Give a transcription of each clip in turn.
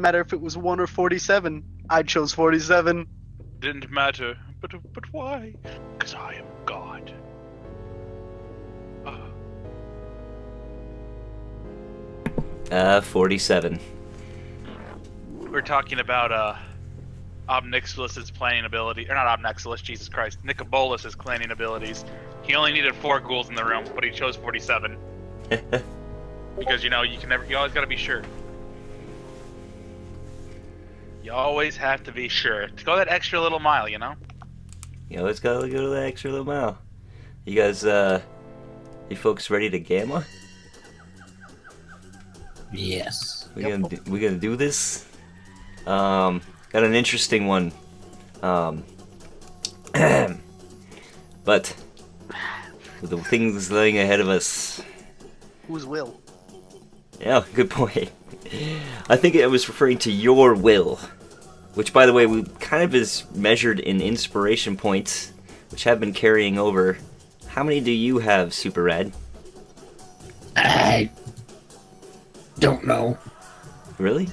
matter if it was 1 or 47. I chose 47. Didn't matter. But why? Because I am God. 47. We're talking about Obnixilus's planning ability, or not Obnixilis, Jesus Christ, Nicobolus's planning abilities. He only needed 4 ghouls in the room, but he chose 47. Because you always gotta be sure. You always have to be sure. To go that extra little mile, you know? You always gotta go that extra little mile. You guys, you folks ready to gamma? Yes. We gonna do this? Got an interesting one. But with the things laying ahead of us. Whose will? Yeah, good point. I think I was referring to your will, which, by the way, we kind of is measured in inspiration points, which have been carrying over. How many do you have, Super Rad? I don't know. Really?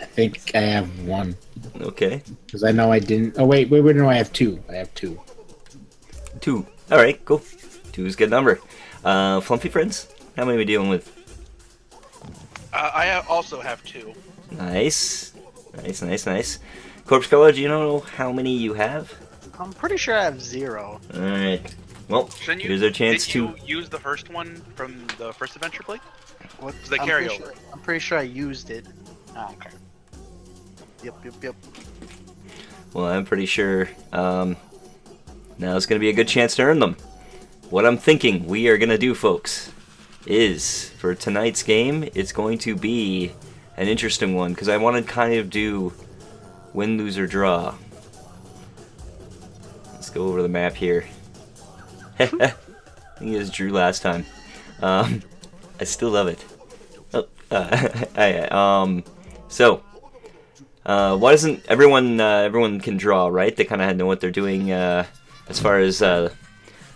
I think I have 1. Okay. Because I know I didn't... Oh, wait, no, I have 2. I have 2. 2. Alright, cool. 2 is a good number. Flumpy friends? How many are we dealing with? I also have 2. Nice. Nice. Corpse Color, do you know how many you have? I'm pretty sure I have 0. Alright. Well, here's our chance did to... you use the first one from the first adventure play? What? Does that carry over? I'm pretty sure I used it. Oh, okay. Yep. Well, I'm pretty sure now is going to be a good chance to earn them. What I'm thinking we are going to do, folks, is for tonight's game, it's going to be an interesting one because I want to kind of do win, lose, or draw. Let's go over the map here. I think it was Drew last time. I still love it. So, why doesn't everyone can draw, right? They kind of know what they're doing as far as.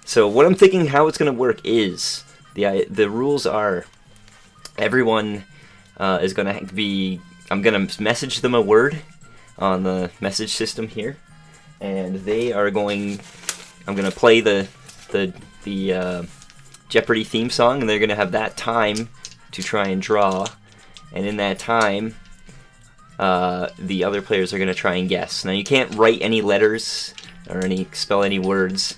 So what I'm thinking how it's going to work is the rules are everyone is going to be. I'm going to message them a word on the message system here, and they are going. I'm going to play the Jeopardy theme song, and they're going to have that time to try and draw, and in that time, the other players are going to try and guess. Now, you can't write any letters or spell any words,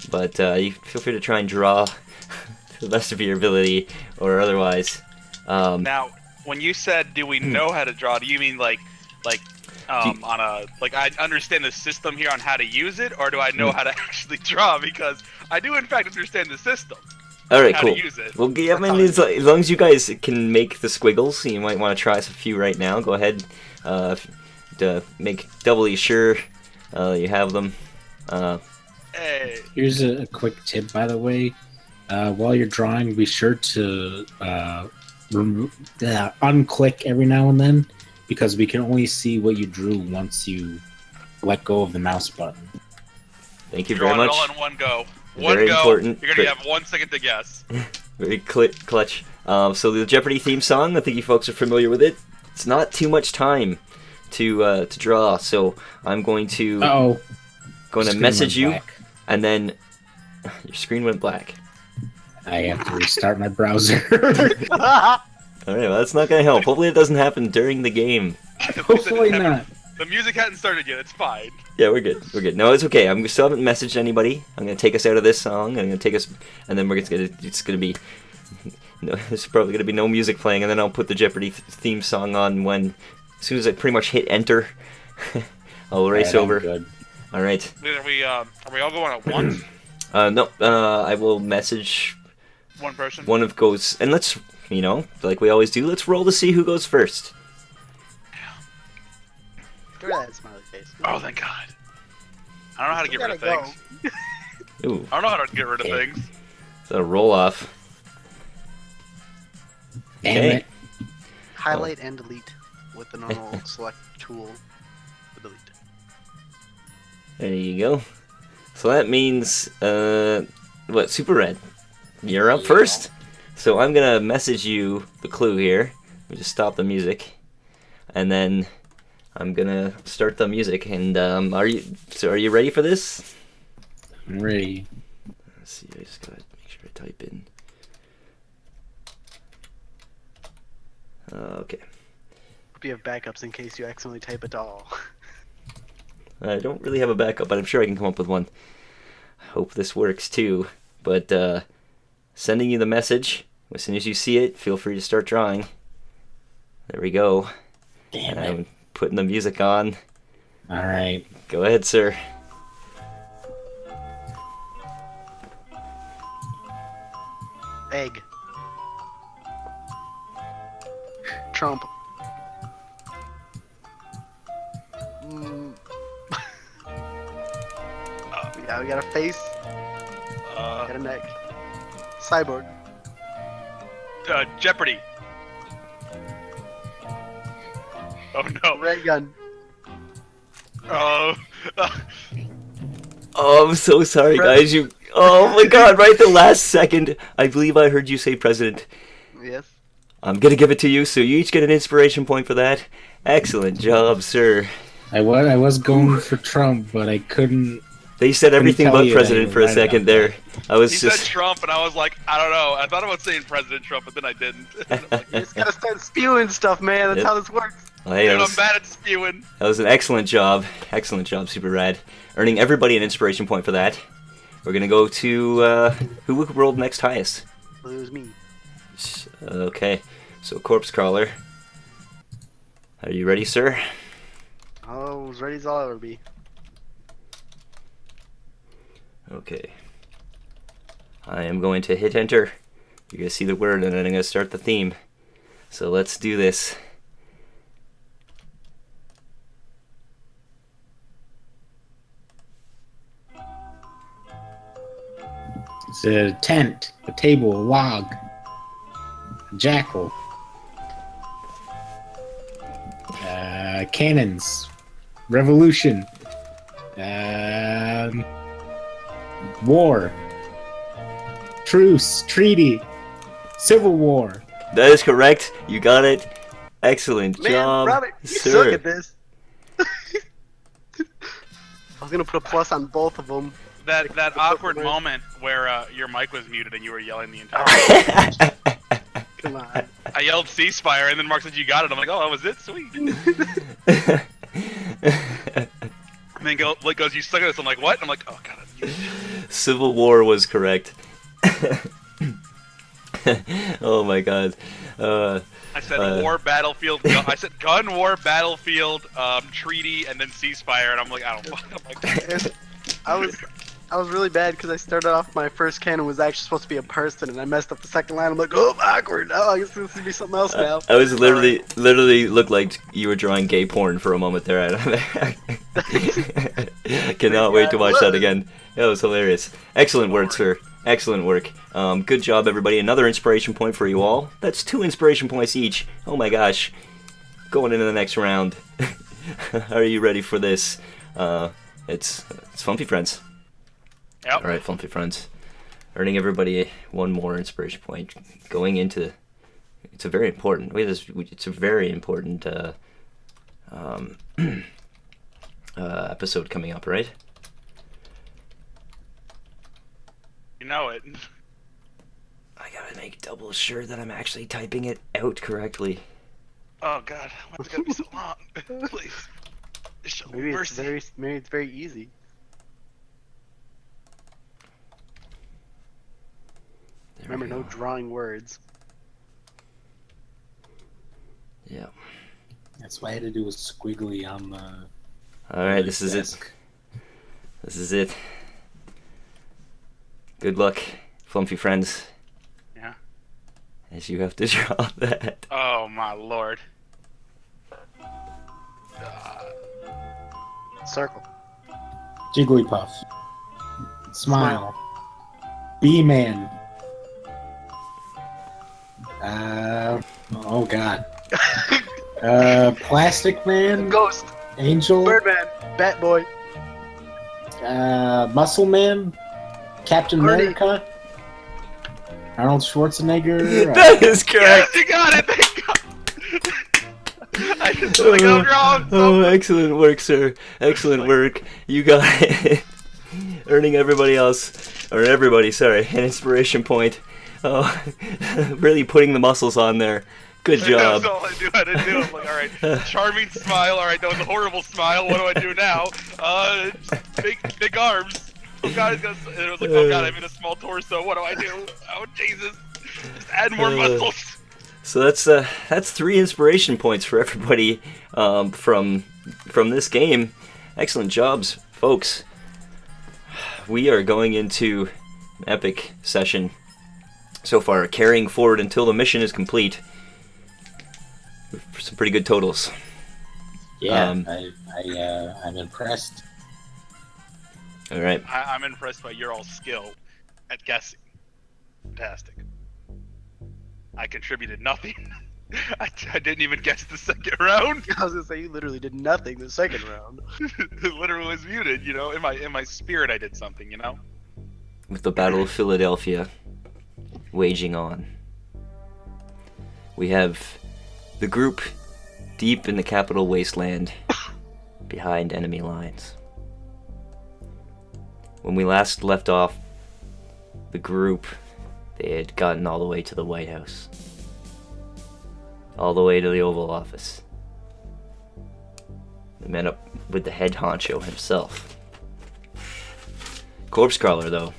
but you feel free to try and draw to the best of your ability, or otherwise. Now, when you said, "Do we know how to draw?" Do you mean like on a I understand the system here on how to use it, or do I know how to actually draw? Because I do, in fact, understand the system. All right, how cool. To use it. Well, yeah, I mean, as long as you guys can make the squiggles, you might want to try a few right now. Go ahead, to make doubly sure you have them. Hey. Here's a quick tip, by the way. While you're drawing, be sure to unclick every now and then, because we can only see what you drew once you let go of the mouse button. Thank you Draw very much. All in one go. Very important. You're gonna have 1 second to guess. Very clutch. So the Jeopardy theme song, I think you folks are familiar with it. It's not too much time to draw, so I'm going to message you, and then your screen went black. I have to restart my browser. All right, well, that's not gonna help. Hopefully, it doesn't happen during the game. Hopefully not. The music hadn't started yet. It's fine. Yeah, we're good. We're good. No, it's okay. I still haven't messaged anybody. I'm gonna take us out of this song. I'm gonna take us, and then it's gonna be. No, there's probably gonna be no music playing, and then I'll put the Jeopardy theme song on when, as soon as I pretty much hit enter. I'll race over. Good. All right. Are we all going at once? No. I will message. One person. One of goes, and let's, like we always do. Let's roll to see who goes first. Look at that smiley face. Oh, thank God. I don't know how to get rid of things. Ooh. I don't know how to get rid of things. So roll off. Damn it. Highlight and delete with the normal select tool. Delete. There you go. So that means, Super Red? You're up first. So I'm gonna message you the clue here. Let me just stop the music. and then I'm gonna start the music. And are you ready for this? I'm ready. Let's see. I just gotta make sure I type in. Okay. Hope you have backups in case you accidentally type it all. I don't really have a backup, but I'm sure I can come up with one. I hope this works too. But sending you the message. As soon as you see it, feel free to start drawing. There we go. Damn And it. I'm putting the music on. All right. Go ahead, sir. Egg. Trump. Yeah, we got a face, got a neck. Cyborg. Jeopardy. Oh no. Ray gun. Oh. Oh, I'm so sorry, guys. Oh my God! Right at the last second, I believe I heard you say president. Yes. I'm gonna give it to you, so you each get an inspiration point for that. Excellent job, sir. I was going for Trump, but I couldn't. They said everything tell but you president that for a right second about there. I was He just. said Trump, and I was like, I don't know. I thought about saying President Trump, but then I didn't. You just gotta start spewing stuff, man. That's Yep. how this works. Well, hey, Dude, that I'm was, bad at spewing. that was an excellent job. Excellent job, Super Rad. Earning everybody an inspiration point for that. We're gonna go to who rolled next highest. Well, it was me. Okay, so Corpse Crawler. Are you ready, sir? Oh, as ready as I'll ever be. Okay. I am going to hit enter. You're going to see the word, and then I'm going to start the theme. So let's do this. It's a tent, a table, a log, a jackal, cannons, revolution, war, truce, treaty, civil war. That is correct. You got it. Excellent Man, job, Robert, you suck sir. at this. I was gonna put a plus on both of them. That awkward moment where your mic was muted and you were yelling the entire time. Come on. I yelled ceasefire, and then Mark said you got it. I'm like, oh, that was it? Sweet. And then goes, you suck at this. I'm like, what? I'm like, oh, God. Civil War was correct. Oh my God. I said war, battlefield. I said gun, war, battlefield, treaty, and then ceasefire. And I'm like, I don't know. I'm like, I was really bad because I started off my first cannon was actually supposed to be a person, and I messed up the second line. I'm like, oh, awkward. Oh, I guess this would be something else now. I was literally looked like you were drawing gay porn for a moment there. Cannot wait to watch that again. That was hilarious. Excellent work, sir. Excellent work. Good job, everybody. Another inspiration point for you all. That's 2 inspiration points each. Oh my gosh. Going into the next round. Are you ready for this? It's Flumpy Friends. Yep. All right, Flumpy Friends. Earning everybody 1 more inspiration point. Going into, it's a very important. It's a very important episode coming up, right? you know it. I gotta make double sure that I'm actually typing it out correctly. Oh, God. Why is it going to be so long? Please. Show Maybe it's mercy. very easy. There Remember, we no go. drawing words. Yeah. That's why I had to do a squiggly on the. All right, this is it. desk. This is it. Good luck, Flumpy Friends, Yeah. as you have to draw that. Oh, my Lord. Circle. Jigglypuff. Smile. B-Man. Oh God. Plastic Man. Ghost. Angel. Birdman. Bat Boy. Muscle Man. Captain Arnie. America. Arnold Schwarzenegger. That is correct. Yes, you got it! Thank God! I just like, I'm wrong. Oh, excellent work, sir. Excellent work. You got it. Earning everybody, sorry, an inspiration point. Oh, really putting the muscles on there. Good job. That's all I knew how to do. I'm like, all right, charming smile. All right, that was a horrible smile. What do I do now? Big arms. Oh god, it was like, oh god, I'm in a small torso. What do I do? Oh Jesus, just add more muscles. So that's 3 inspiration points for everybody from this game. Excellent jobs, folks. We are going into an epic session so far, carrying forward until the mission is complete. Some pretty good totals. Yeah, I'm impressed. All right. I'm impressed by your all skill at guessing. Fantastic. I contributed nothing. I didn't even guess the second round. I was gonna say you literally did nothing the second round. It literally was muted, you know. In my spirit, I did something, you know. With the Battle of Philadelphia waging on, we have the group deep in the capital wasteland, behind enemy lines. When we last left off, the group, they had gotten all the way to the White House. All the way to the Oval Office. They met up with the head honcho himself. Corpse Crawler, though.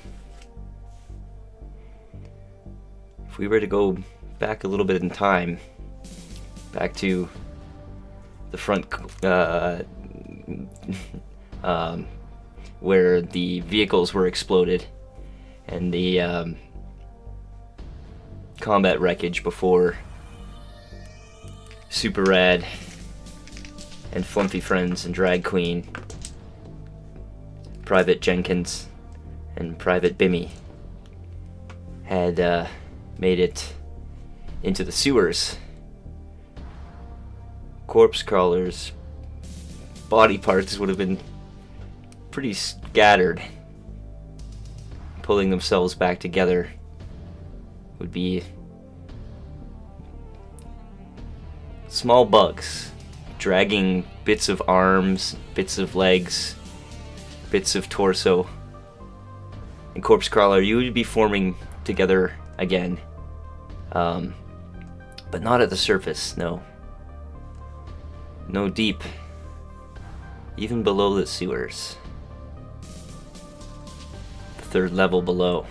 If we were to go back a little bit in time, back to the front, where the vehicles were exploded, and the combat wreckage before Super Rad and Flumpy Friends and Drag Queen, Private Jenkins and Private Bimmy had made it into the sewers. Corpse Crawler's body parts would have been pretty scattered. Pulling themselves back together would be small bugs, dragging bits of arms, bits of legs, bits of torso. And Corpse Crawler, you would be forming together again. But not at the surface, no. No, deep. Even below the sewers. The 3rd level below.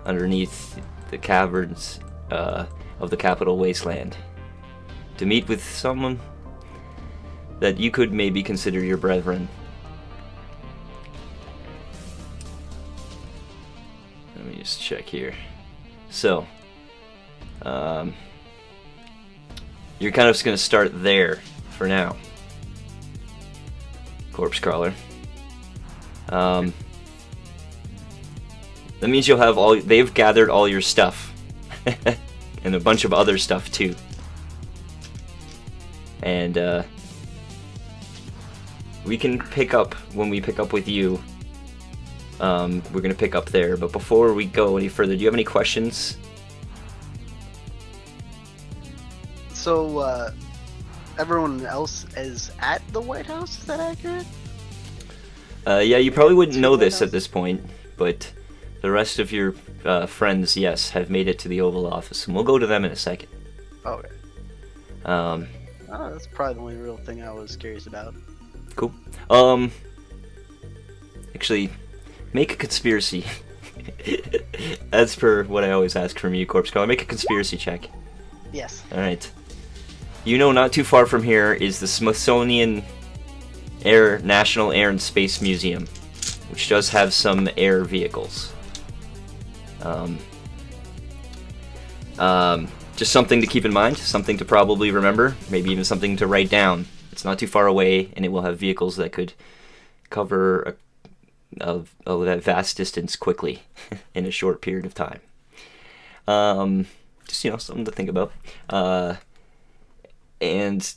Underneath the caverns of the capital wasteland. To meet with someone that you could maybe consider your brethren. Let me just check here. So, you're kind of just going to start there for now, Corpse Crawler. That means you'll have they've gathered all your stuff. And a bunch of other stuff too. And we can pick up when we pick up with you. We're gonna pick up there, but before we go any further, do you have any questions? So, everyone else is at the White House? Is that accurate? Yeah, you probably wouldn't know this at this point, but the rest of your friends, yes, have made it to the Oval Office, and we'll go to them in a second. Okay. That's probably the only real thing I was curious about. Cool. Actually, make a conspiracy. As per what I always ask from you, Corpse Crawler, make a conspiracy check. Yes. Alright. You know, not too far from here is the Smithsonian National Air and Space Museum, which does have some air vehicles. Just something to keep in mind, something to probably remember, maybe even something to write down. It's not too far away, and it will have vehicles that could cover that vast distance quickly in a short period of time. Just, something to think about. And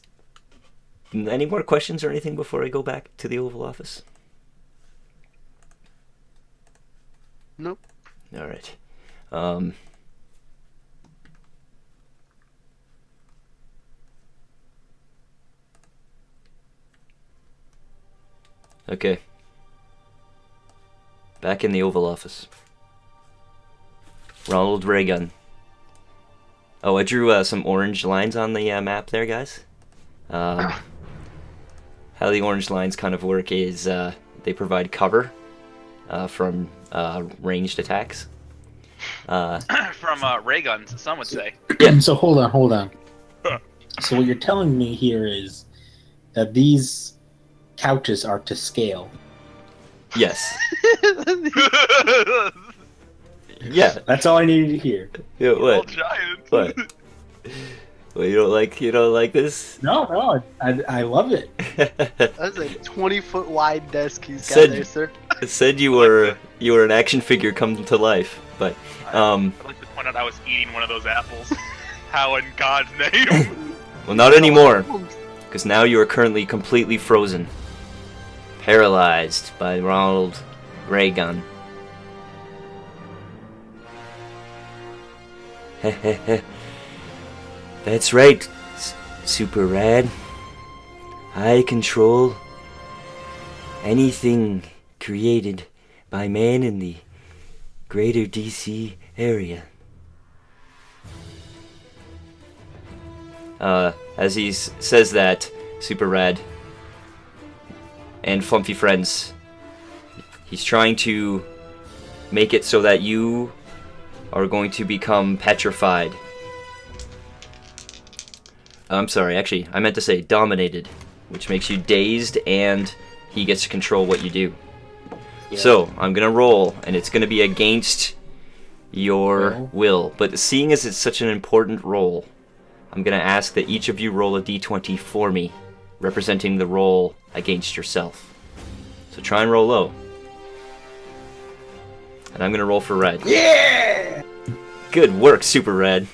any more questions or anything before I go back to the Oval Office? Nope. All right. Okay. Back in the Oval Office. Ronald Reagan. Oh, I drew some orange lines on the map there, guys. How the orange lines kind of work is they provide cover from ranged attacks. From ray guns, some would say. Yeah. So hold on. So what you're telling me here is that these couches are to scale. Yes. Yeah. That's all I needed to hear. Yeah, All what? giants. What? Well, you don't like this? No, I love it. That's a 20-foot wide desk he's got Said- there, sir. It said you were an action figure come to life, but I'd like to point out I was eating one of those apples. How in God's name? well, not anymore, because now you are currently completely frozen, paralyzed by Ronald Reagan. That's right, Super Rad. I control anything created by man in the greater DC area. As he says that, Super Rad and Flumpy Friends, he's trying to make it so that you are going to become petrified. I'm sorry, actually, I meant to say dominated, which makes you dazed and he gets to control what you do. Yeah. So, I'm gonna roll, and it's gonna be against your will. But seeing as it's such an important roll, I'm gonna ask that each of you roll a d20 for me, representing the roll against yourself. So try and roll low. And I'm gonna roll for red. Yeah. Good work, Super Red.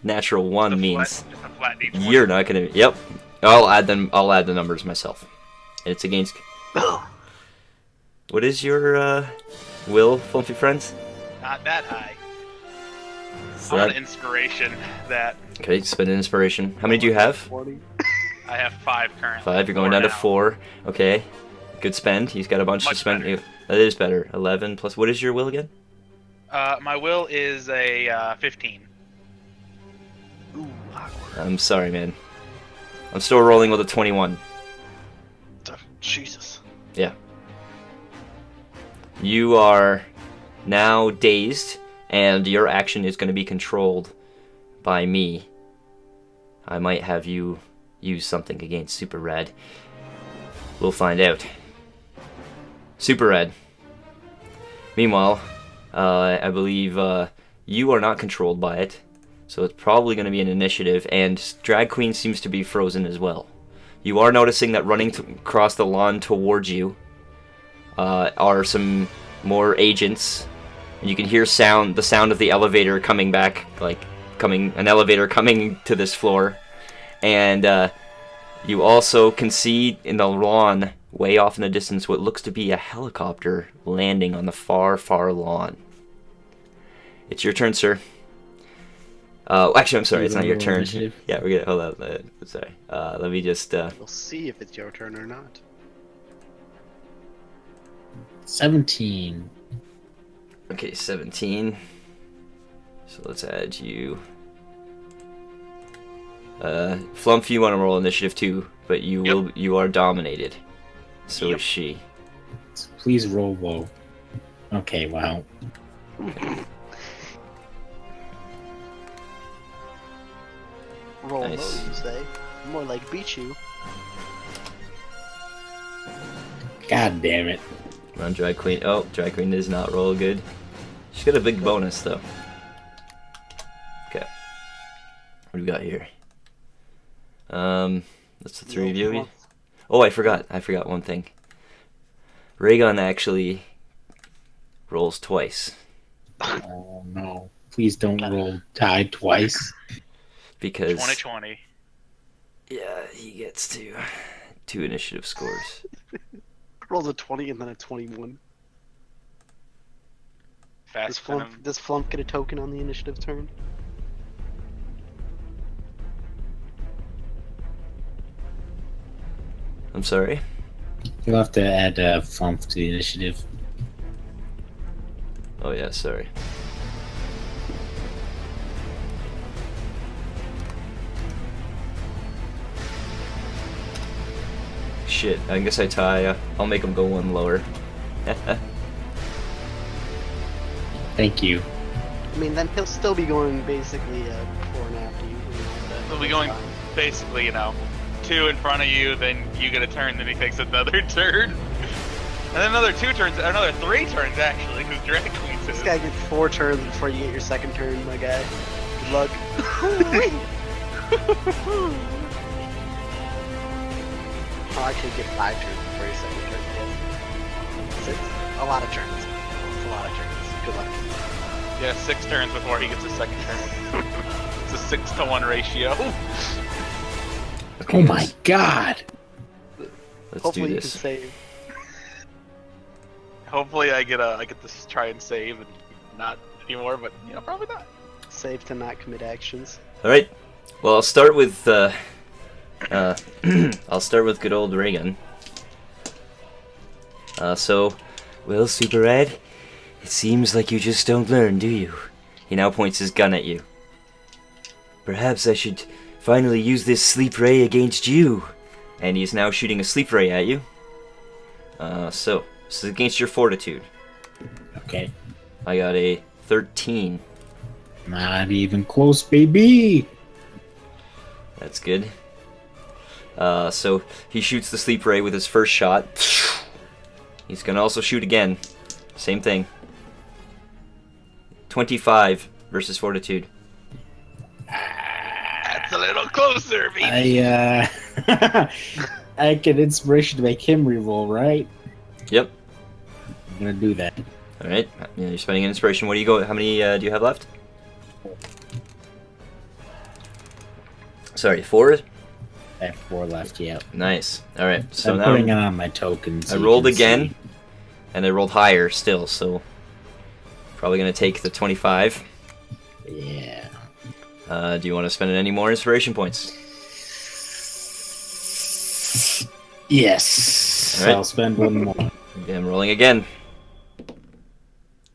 Natural 1 means Just a flat D20. you're not gonna. Yep. I'll add the numbers myself. And it's against. What is your will, Flumpy Friends? Not that high. So I want that- an inspiration that okay, spend an inspiration. How many do you have? 40. I have 5 currently. 5. You're going down to now. 4. Okay. Good spend. He's got a bunch to Much spend. better. That is better. 11 plus. What is your will again? My will is a 15. Ooh, awkward. I'm sorry, man. I'm still rolling with a 21. Jesus. Yeah. You are now dazed, and your action is going to be controlled by me. I might have you use something against Super Red. We'll find out. Super Red. Meanwhile, I believe you are not controlled by it, so it's probably going to be an initiative, and Drag Queen seems to be frozen as well. You are noticing that running across the lawn towards you are some more agents, and you can hear the sound of the elevator coming back, an elevator coming to this floor, and you also can see in the lawn, way off in the distance, what looks to be a helicopter landing on the far, far lawn. It's your turn, sir. Actually, I'm sorry, it's not your turn. Initiative. Yeah, we're gonna hold on. Sorry. Let me just. We'll see if it's your turn or not. 17. Okay, 17. So let's add you. Flump, you want to roll initiative too, but you are dominated. So is she. Please roll low. Okay, wow. Roll Nice. low, you say? More like beat you. God damn it. Come on, Drag Queen. Oh, Drag Queen does not roll good. She's got a big bonus though. Okay. What do we got here? That's the 3 of you. Oh, I forgot one thing. Raygun actually rolls twice Oh no. Please don't roll tied twice. because 2020. yeah, he gets to 2 initiative scores. Rolls a 20 and then a 21. Fast venom. Does Flump get a token on the initiative turn? I'm sorry. You'll have to add Flump to the initiative. Oh yeah, sorry. Shit, I guess I tie. I'll make him go one lower. Thank you. I mean, then he'll still be going basically 4 and after you. He'll be going basically, 2 in front of you, then you get a turn, then he takes another turn. And then another 2 turns, another 3 turns actually, because Drag Queen This says. guy gets 4 turns before you get your second turn, my guy. Good luck. I'll actually get 5 turns before your second turn. Yes. 6. A lot of turns. It's a lot of turns. Good luck. Yeah, 6 turns before he gets his second turn. It's a 6-to-1 ratio. Oh my god! Let's Hopefully do you can this. save. Hopefully I get this try and save and not anymore, but probably not. Save to not commit actions. All right. Well, I'll start with I'll start with good old Reagan. Well, Super Rad, it seems like you just don't learn, do you? He now points his gun at you. Perhaps I should finally use this sleep ray against you. And he's now shooting a sleep ray at you. So this is against your fortitude. Okay. I got a 13. Not even close, baby! That's good. So he shoots the sleep ray with his first shot. He's gonna also shoot again. Same thing. 25 versus fortitude. That's a little closer, baby. I get inspiration to make him reroll, right? Yep. I'm gonna do that. All right. Yeah, you're spending an inspiration. What do you go? How many do you have left? Sorry, 4. I have 4 left, yeah. Nice. All right. So I'm now putting on my tokens. I so you rolled can again, see. and I rolled higher still. So probably gonna take the 25. Yeah. Do you want to spend any more inspiration points? Yes. All right. I'll spend 1 more. Okay, I'm rolling again.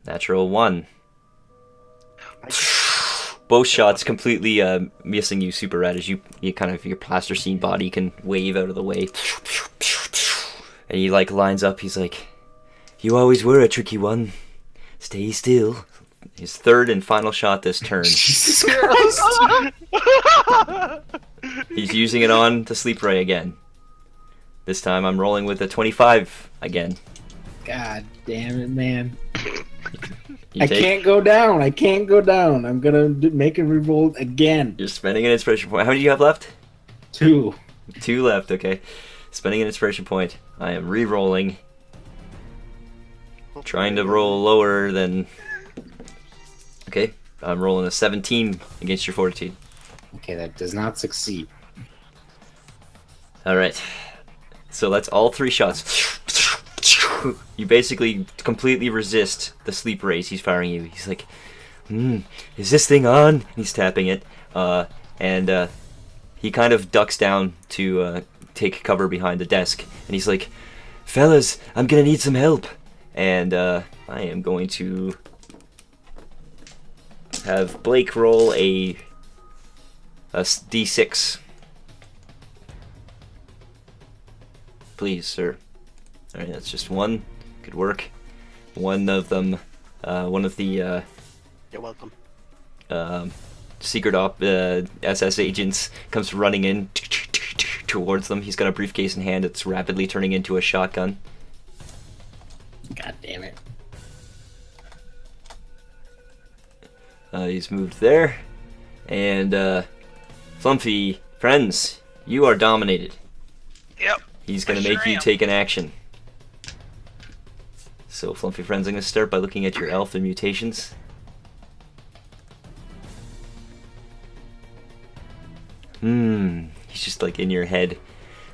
Natural 1. Both shots completely missing you, Super Rad, as you kind of your plasticine body can wave out of the way. And he lines up. He's like, "You always were a tricky one. Stay still." His third and final shot this turn. Jesus Christ! He's using it on the sleep ray again. This time I'm rolling with a 25 again. God damn it, man. You I take- can't go down. I can't go down. I'm gonna make a reroll again. You're spending an inspiration point. How many do you have left? 2. 2 left, okay. Spending an inspiration point. I am re-rolling. Trying to roll lower than... Okay, I'm rolling a 17 against your fortitude. Okay, that does not succeed. Alright. So that's all 3 shots. You basically completely resist the sleep rays he's firing you. He's like, is this thing on? He's tapping it. And he kind of ducks down to take cover behind the desk. And he's like, fellas, I'm gonna need some help. And I am going to have Blake roll a d6. Please, sir. Alright, that's just 1. Good work. One of them, one of the You're welcome. secret op SS agents comes running in towards them. He's got a briefcase in hand that's rapidly turning into a shotgun. God damn it. He's moved there. And, Flumpy, friends, you are dominated. Yep. He's gonna I make sure you am. take an action. So, Flumpy friends, I'm gonna start by looking at your elf and mutations. He's just like in your head.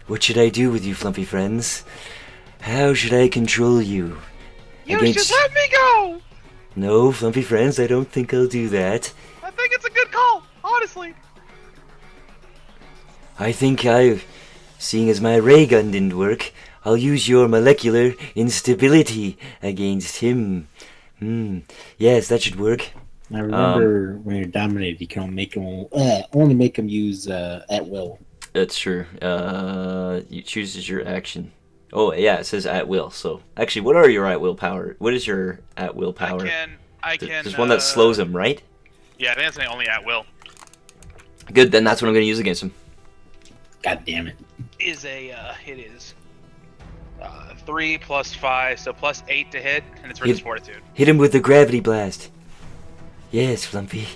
What should I do with you, Flumpy friends? How should I control you? You Against- should let me go! No, Flumpy friends, I don't think I'll do that. I think it's a good call, honestly. I think seeing as my ray gun didn't work, I'll use your molecular instability against him. Yes, that should work. I remember when you're dominated, you can only make them use at will. That's true. You chooses your action. Oh yeah, it says at will. So actually, what are your at will power? What is your at will power? I can. There's one that slows him, right? Yeah, I think that's only at will. Good. Then that's what I'm going to use against him. God damn it! It is 3 plus 5, so plus 8 to hit, and it's versus fortitude. Hit him with the gravity blast. Yes, Flumpy.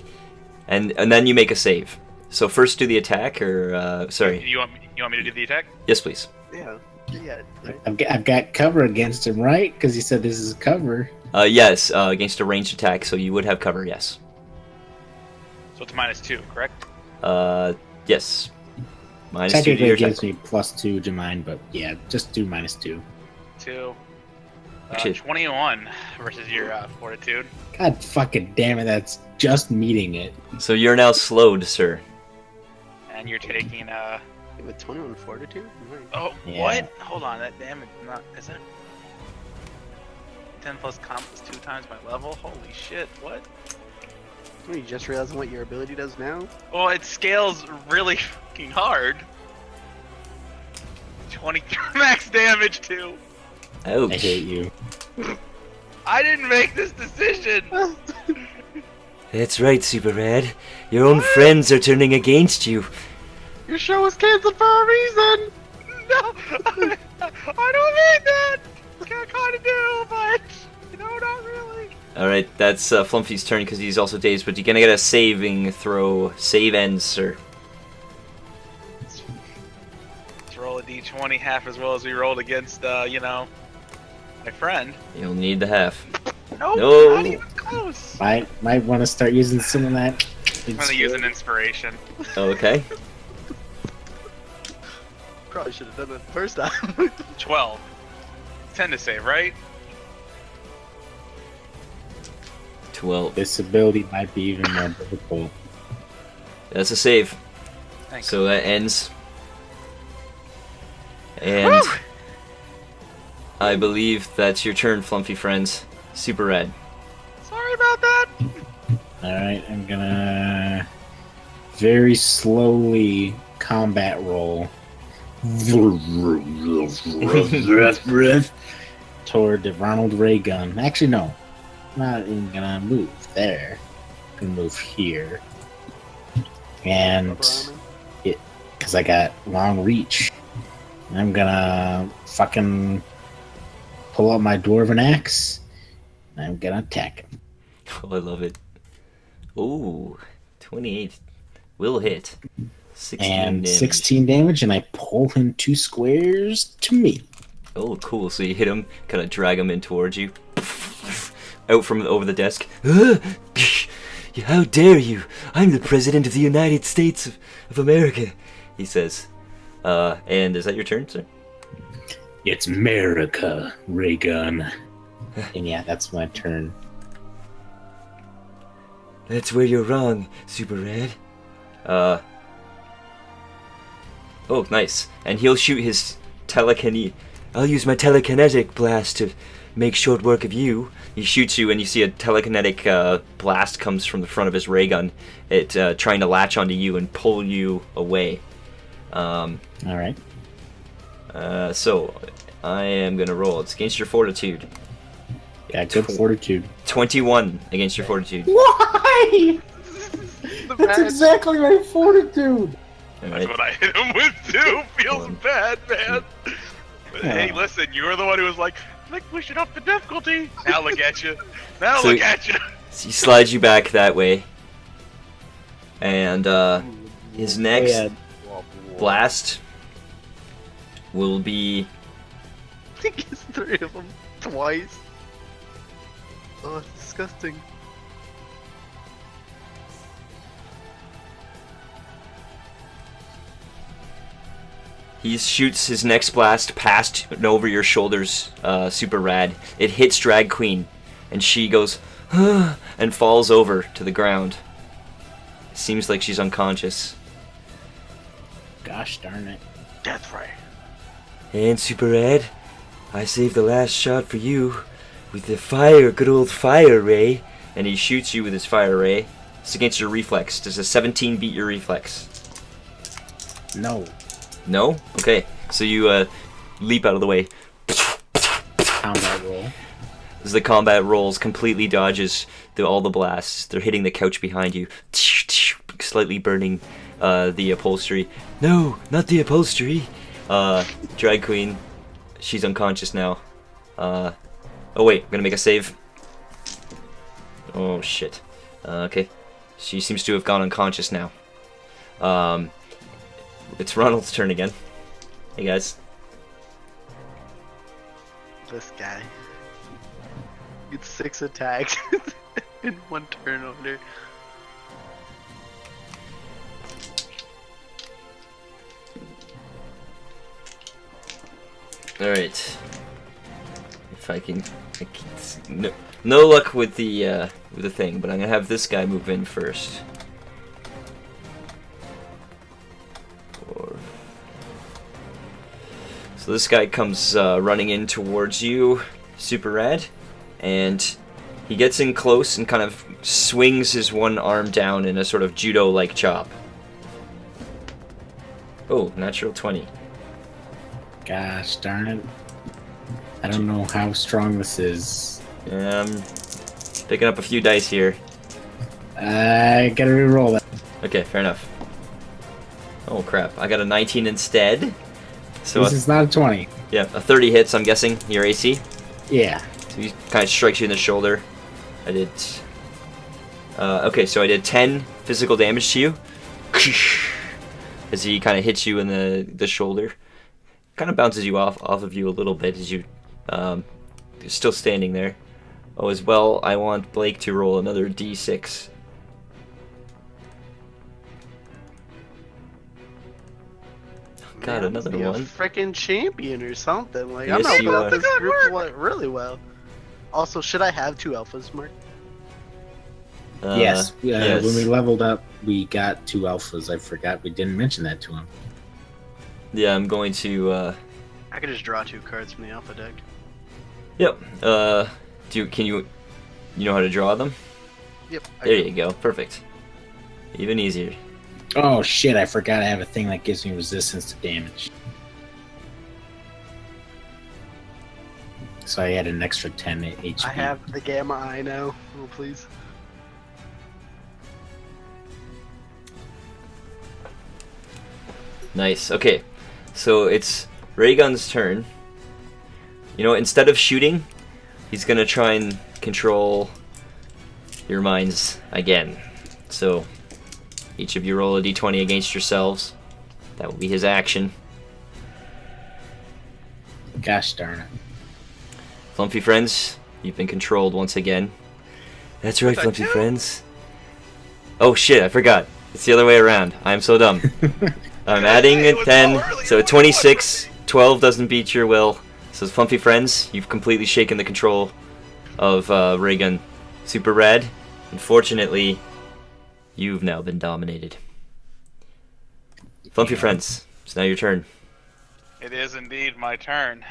And then you make a save. So first do the attack, or sorry. You want me to do the attack? Yes, please. Yeah. Yeah. Right. I've got cover against him, right? Because you said this is cover. Yes, against a ranged attack, so you would have cover. Yes. So it's -2, correct? Yes. -2 to Technically, your it gives attack. me +2 to mine, but yeah, just do -2. 2. Actually- 21 versus your fortitude. God fucking damn it! That's just meeting it. So you're now slowed, sir. And you're taking With 21 fortitude? Nice. Oh, Yeah. what? Hold on, that damage is it? 10 plus comp is 2 times my level? Holy shit, what? Are you just realizing what your ability does now? Well, it scales really fucking hard. 20 max damage too. Ouch. I hate you. I didn't make this decision. That's right, Super Rad. Your own friends are turning against you. Your show was canceled for a reason! No, I don't mean that. I kind of do, but not really. Alright, that's Flumpy's turn because he's also dazed, but you're gonna get a saving throw. Save ends, sir. Let's roll a d20 half as well as we rolled against, my friend. You'll need the half. No, No. not even close. Might want to start using some of that. I'm gonna use an inspiration. Okay. Probably should have done it the first time. 12. 10 to save, right? 12. This ability might be even more difficult. That's a save. Thanks. So that ends. And Woo! I believe that's your turn, Flumpy friends. Super Rad. Sorry about that. Alright, I'm gonna very slowly combat roll toward the Ronald Ray gun. Actually, no. I'm not even gonna move there. I'm gonna move here. And because I got long reach, I'm gonna fucking pull out my dwarven axe. And I'm gonna attack him. Oh, I love it. Ooh, 28 will hit. 16 And damage. 16 damage, and I pull him 2 squares to me. Oh, cool. So you hit him, kind of drag him in towards you. Out from over the desk. How dare you! I'm the President of the United States of America, he says. And is that your turn, sir? It's America, Raygun. And yeah, that's my turn. That's where you're wrong, Super Rad. Oh, nice. And he'll shoot his I'll use my telekinetic blast to make short work of you. He shoots you, and you see a telekinetic blast comes from the front of his ray gun. It trying to latch onto you and pull you away. Alright. So I am gonna roll. It's against your fortitude. Got good fortitude. 21 against your fortitude. Why? That's exactly my fortitude. All That's right. what I hit him with too. Feels bad, man. But hey, Oh. listen, you were the one who was like, I think we should up the difficulty. Now look at you. Now So- look at you. So he slides you back that way. And his next Oh, blast will be I think it's 3 of them twice. Oh, it's disgusting. he shoots his next blast past and over your shoulders, Super Rad. It hits Drag Queen, and she goes and falls over to the ground. Seems like she's unconscious. Gosh darn it. Death ray. And Super Red, I saved the last shot for you with the fire, good old fire ray. And he shoots you with his fire ray. It's against your reflex. Does a 17 beat your reflex? No. No? Okay. So you leap out of the way. Combat roll. As the combat rolls, completely dodges all the blasts. They're hitting the couch behind you, slightly burning the upholstery. No, not the upholstery. Drag Queen, she's unconscious now. Oh wait, I'm gonna make a save. Oh shit. Okay, she seems to have gone unconscious now. It's Ronald's turn again. Hey guys. This guy. It's 6 attacks in 1 turn order. Alright. If I can, no luck with the thing, but I'm gonna have this guy move in first. So this guy comes running in towards you, Super Red, and he gets in close and kind of swings his one arm down in a sort of judo-like chop. Oh, natural 20. Gosh darn it. I don't know how strong this is. Picking up a few dice here. I gotta re-roll that. Okay, fair enough. Oh crap, I got a 19 instead. So This is not a 20. yeah, a 30 hits, I'm guessing, your AC. Yeah. So he kind of strikes you in the shoulder. I did... okay, so I did 10 physical damage to you. As he kind of hits you in the shoulder. Kind of bounces you off of you a little bit as you... you're still standing there. Oh, as well, I want Blake to roll another d6. God, Man, another be one. A freaking champion or something. Like Yes, I'm not you about are. this group really well. Also, should I have 2 alphas, Mark? Yes. yes. When we leveled up, we got 2 alphas. I forgot we didn't mention that to him. Yeah, I'm going to... I could just draw 2 cards from the alpha deck. Yep. Can you know how to draw them? Yep. There you go. Perfect. Even easier. Oh shit, I forgot I have a thing that gives me resistance to damage. So I had an extra 10 HP. I have the gamma eye now. Oh, please. Nice. Okay. So it's Raygun's turn. You know, instead of shooting, he's gonna try and control your minds again. So each of you roll a d20 against yourselves. That will be his action. Gosh darn it. Flumpy friends, you've been controlled once again. That's right, What's that Flumpy do? friends. Oh shit, I forgot. It's the other way around. I'm so dumb. I'm adding It a was 10, so early, so it was 26. 12 doesn't beat your will. So Flumpy friends, you've completely shaken the control of Raygun. Super Red, unfortunately, you've now been dominated. Flumpy friends, it's now your turn. It is indeed my turn.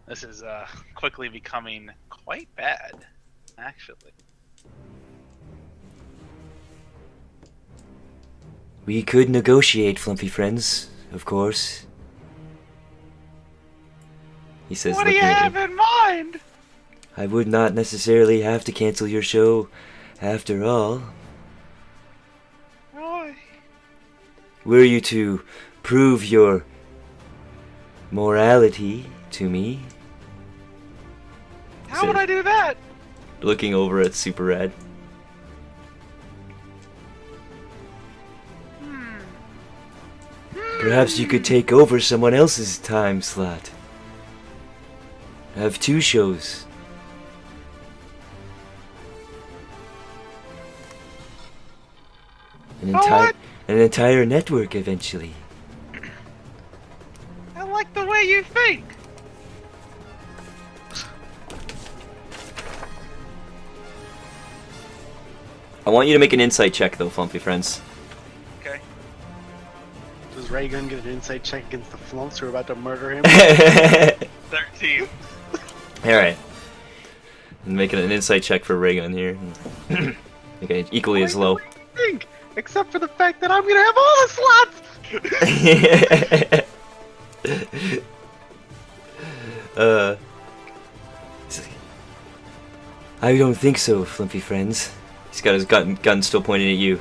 This is quickly becoming quite bad, actually. We could negotiate, Flumpy friends, of course. He says, What do you looking at have in mind? I would not necessarily have to cancel your show, after all. Roy. Were you to prove your morality to me? How would I do that? Looking over at Super Red. Perhaps you could take over someone else's time slot. Have 2 shows. what? An entire network eventually. I like the way you think. I want you to make an insight check though, Flumpy friends. Okay. Does Ray Gun get an insight check against the flumps who are about to murder him? 13. Alright. I'm making an insight check for Raygun here. Okay, equally as low. Think, except for the fact that I'm gonna have all the slots. I don't think so, Flumpy friends. He's got his gun still pointing at you.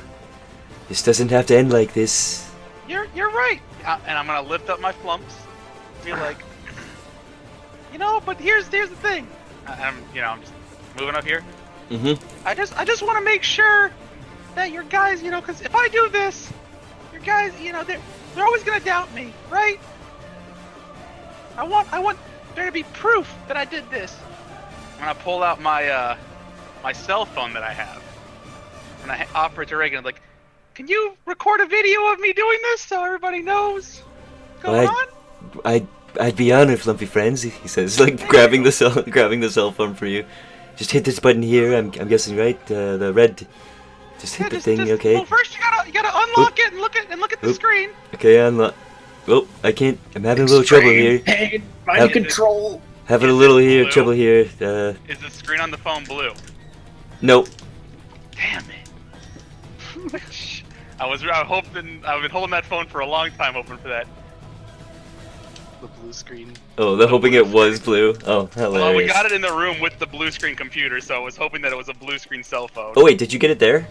This doesn't have to end like this. You're right. And I'm gonna lift up my flumps. Be like, but here's the thing. I'm just moving up here. Mm-hmm. I just want to make sure that your guys, because if I do this, your guys, they're always gonna doubt me, right? I want there to be proof that I did this. I'm gonna pull out my my cell phone that I have, and I offer it to Reagan. Like, can you record a video of me doing this so everybody knows what's going on? I'd be honored, Flumpy friends. He says, like grabbing the cell phone for you. Just hit this button here. I'm guessing, right? The red. Just hit the thing, okay? Well, first you gotta unlock it and look at the screen. Okay, unlock. Oh, I can't. I'm having a little trouble here. Hey, mind control. Having a little trouble here. Is the screen on the phone blue? Nope. Damn it. I've been holding that phone for a long time, hoping for that. The blue screen. Oh, they're hoping it was blue. Oh, hilarious. Well, we got it in the room with the blue screen computer, so I was hoping that it was a blue screen cell phone. Oh wait, did you get it there?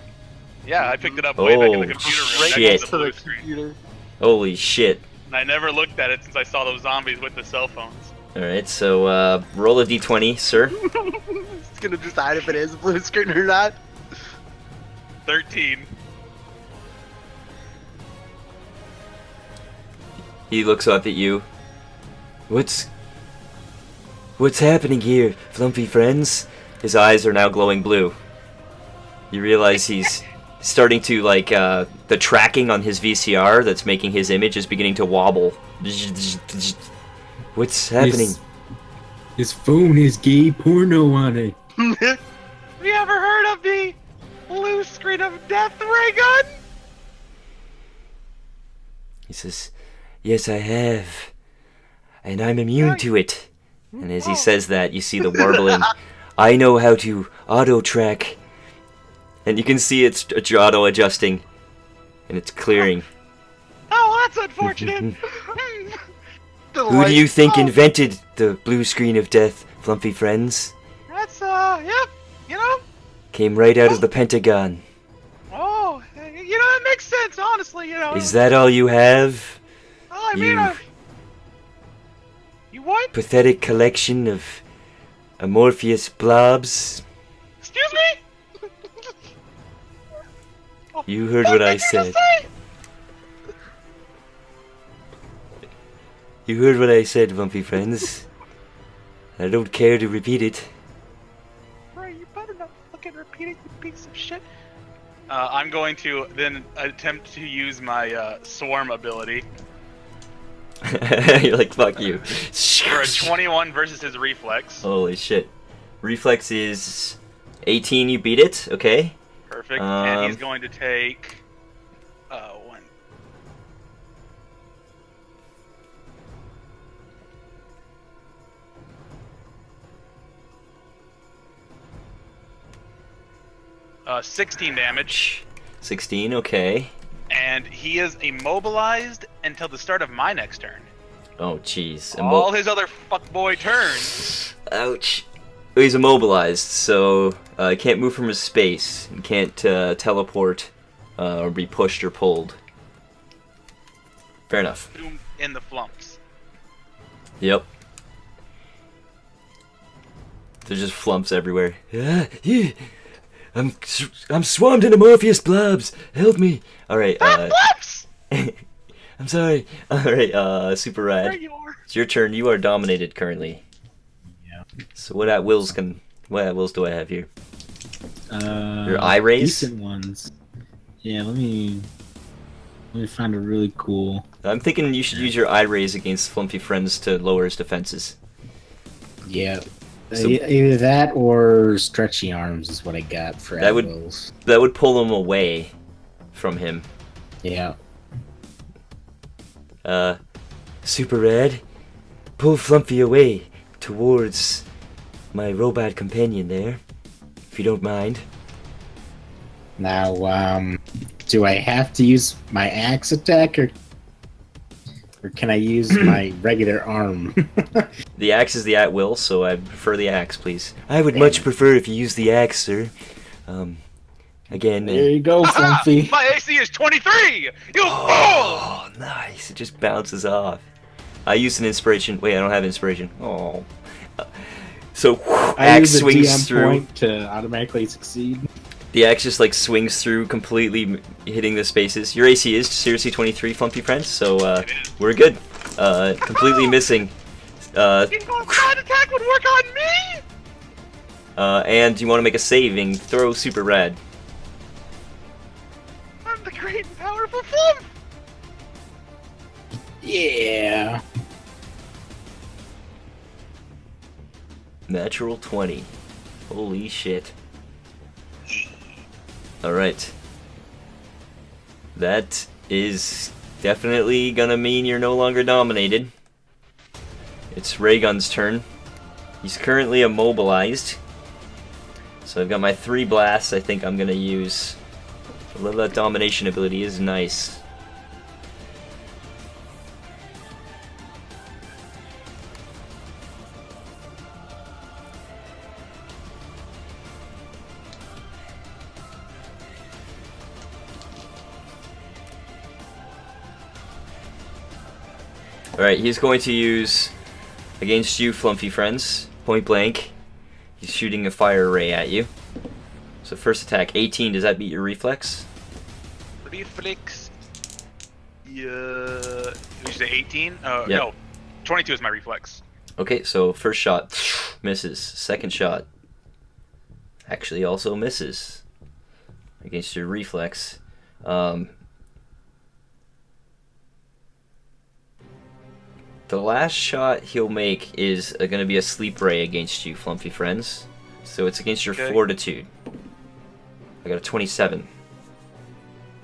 Yeah, I picked it up way back in the Oh, computer room Right shit. next next to the to blue the screen. computer. Holy shit. And I never looked at it since I saw those zombies with the cell phones. Alright, so roll a d20, sir. It's gonna decide if it is a blue screen or not. 13. He looks up at you. What's happening here, Flumpy friends? His eyes are now glowing blue. You realize he's starting to, like, the tracking on his VCR that's making his image is beginning to wobble. What's happening? His phone has gay porno on it. Have you ever heard of the blue screen of death, Ray Gun? He says, yes, I have. And I'm immune to it. And as he says that, you see the warbling. I know how to auto-track. And you can see it's auto-adjusting. And it's clearing. Oh, that's unfortunate. Who do you think invented the blue screen of death, Flumpy friends? That's, yep, Came right out of the Pentagon. Oh, that makes sense, honestly, Is that all you have? Oh, I mean, you what? Pathetic collection of amorphous blobs. Excuse me? You heard what I said. You heard what I said, Flumpy friends. I don't care to repeat it. Ray, you better not fucking repeat it, you piece of shit. I'm going to then attempt to use my swarm ability. You're like, fuck you. For a 21 versus his reflex. Holy shit. Reflex is 18, you beat it, okay. Perfect. And he's going to take... one. 16 damage. 16, okay. And he is immobilized until the start of my next turn. Oh, jeez. All his other fuckboy turns. Ouch. He's immobilized, so he can't move from his space. He can't teleport or be pushed or pulled. Fair enough. Boom in the flumps. Yep. There's just flumps everywhere. I'm swarmed in amorphous blobs. Help me. All right. Flumps! I'm sorry. All right. Super rad. There you are. It's your turn. You are dominated currently. Yeah. So what at wills do I have here? Your eye raise? Decent ones. Yeah, let me find a really cool. I'm thinking you should use your eye raise against Flumpy Friends to lower his defenses. Yeah. So- Either that or stretchy arms is what I got for That would- Wills. That would pull him away from him. Yeah. Super Red, pull Flumpy away towards my robot companion there, if you don't mind. Now, do I have to use my axe attack, or can I use my regular arm? The axe is the at will, so I prefer the axe, please. I would much prefer if you use the axe, sir. Again. There you go, Flumpy. My AC is 23! You fool! Oh, nice. It just bounces off. I used an inspiration. Wait, I don't have inspiration. Oh. So, I axe use a swings DM through. point to automatically succeed. The axe just like swings through, completely hitting the spaces. Your AC is seriously 23, Flumpy friends, so we're good. Completely missing. Side attack would work on me? And you want to make a saving throw, Super Rad. I'm the great and powerful Flump! Yeah. Natural 20. Holy shit. Alright. That is definitely gonna mean you're no longer dominated. It's Raygun's turn. He's currently immobilized. So I've got my 3 blasts I think I'm gonna use. I love that domination ability, is nice. Alright, he's going to use against you, Flumpy friends. Point blank. He's shooting a fire ray at you. So first attack, 18. Does that beat your reflex? Reflex. Yeah. Did you say 18? Yep. No. 22 is my reflex. Okay, so first shot misses. Second shot actually also misses against your reflex. The last shot he'll make is going to be a sleep ray against you, Flumpy friends. So it's against your Okay. fortitude. I got a 27.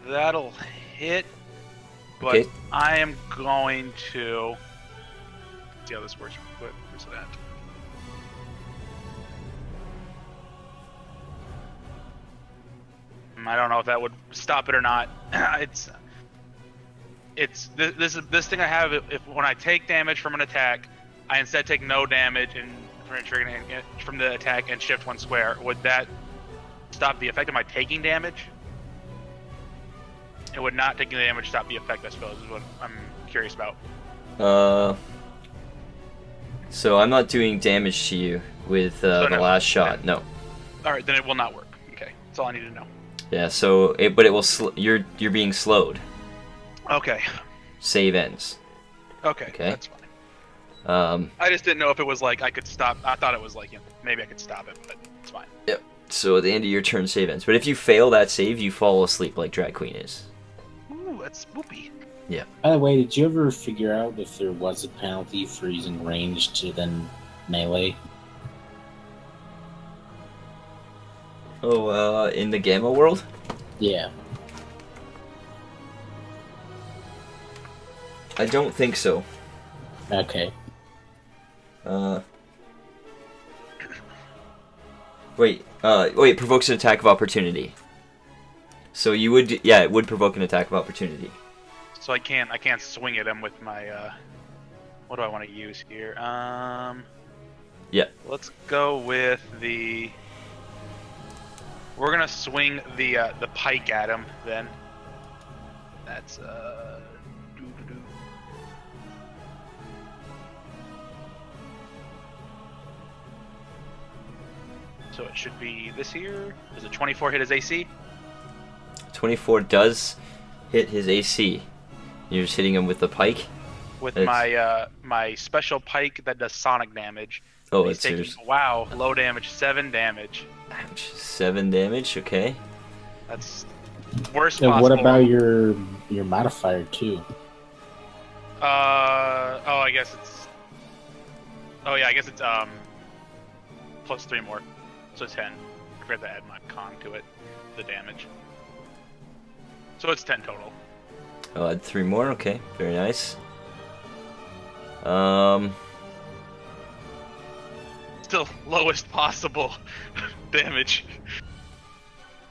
That'll hit. But Okay. I am going to see how this works real quick. Where's that? I don't know if that would stop it or not. This thing I have. If when I take damage from an attack, I instead take no damage and from the attack and shift 1 square. Would that stop the effect of my taking damage? It would not taking the damage stop the effect, I suppose, is what I'm curious about. So I'm not doing damage to you with the no. last shot. No. All right, then it will not work. Okay, that's all I need to know. Yeah. So but it will. You're being slowed. Okay. Save ends. Okay. Okay. That's fine. Um. I just didn't know if it was like I could stop. I thought it was like, maybe I could stop it, but it's fine. Yep. So at the end of your turn, save ends. But if you fail that save, you fall asleep like Drag Queen is. Ooh, that's spoopy. By the way, did you ever figure out if there was a penalty for using ranged than melee? Oh, in the Gamma world? Yeah. I don't think so. Okay. Wait, provokes an attack of opportunity. So you would, yeah, it would provoke an attack of opportunity. So I can't swing at him with my. What do I want to use here? Yeah. Let's go with the. We're gonna swing the pike at him then. That's doo-doo-doo. So it should be this here. Does a 24 hit his AC? 24 does hit his AC. You're just hitting him with the pike. With It's- my special pike that does sonic damage. Oh, He's it's taking, yours. wow, low damage, 7 damage. Ouch. 7 damage. Okay. That's worst And possible. what about your modifier too? Oh, I guess it's. Oh yeah, I guess it's plus 3 more, so 10. I forgot to add my con to it, the damage. So it's 10 total. I'll add 3 more. Okay. Very nice. Still lowest possible damage.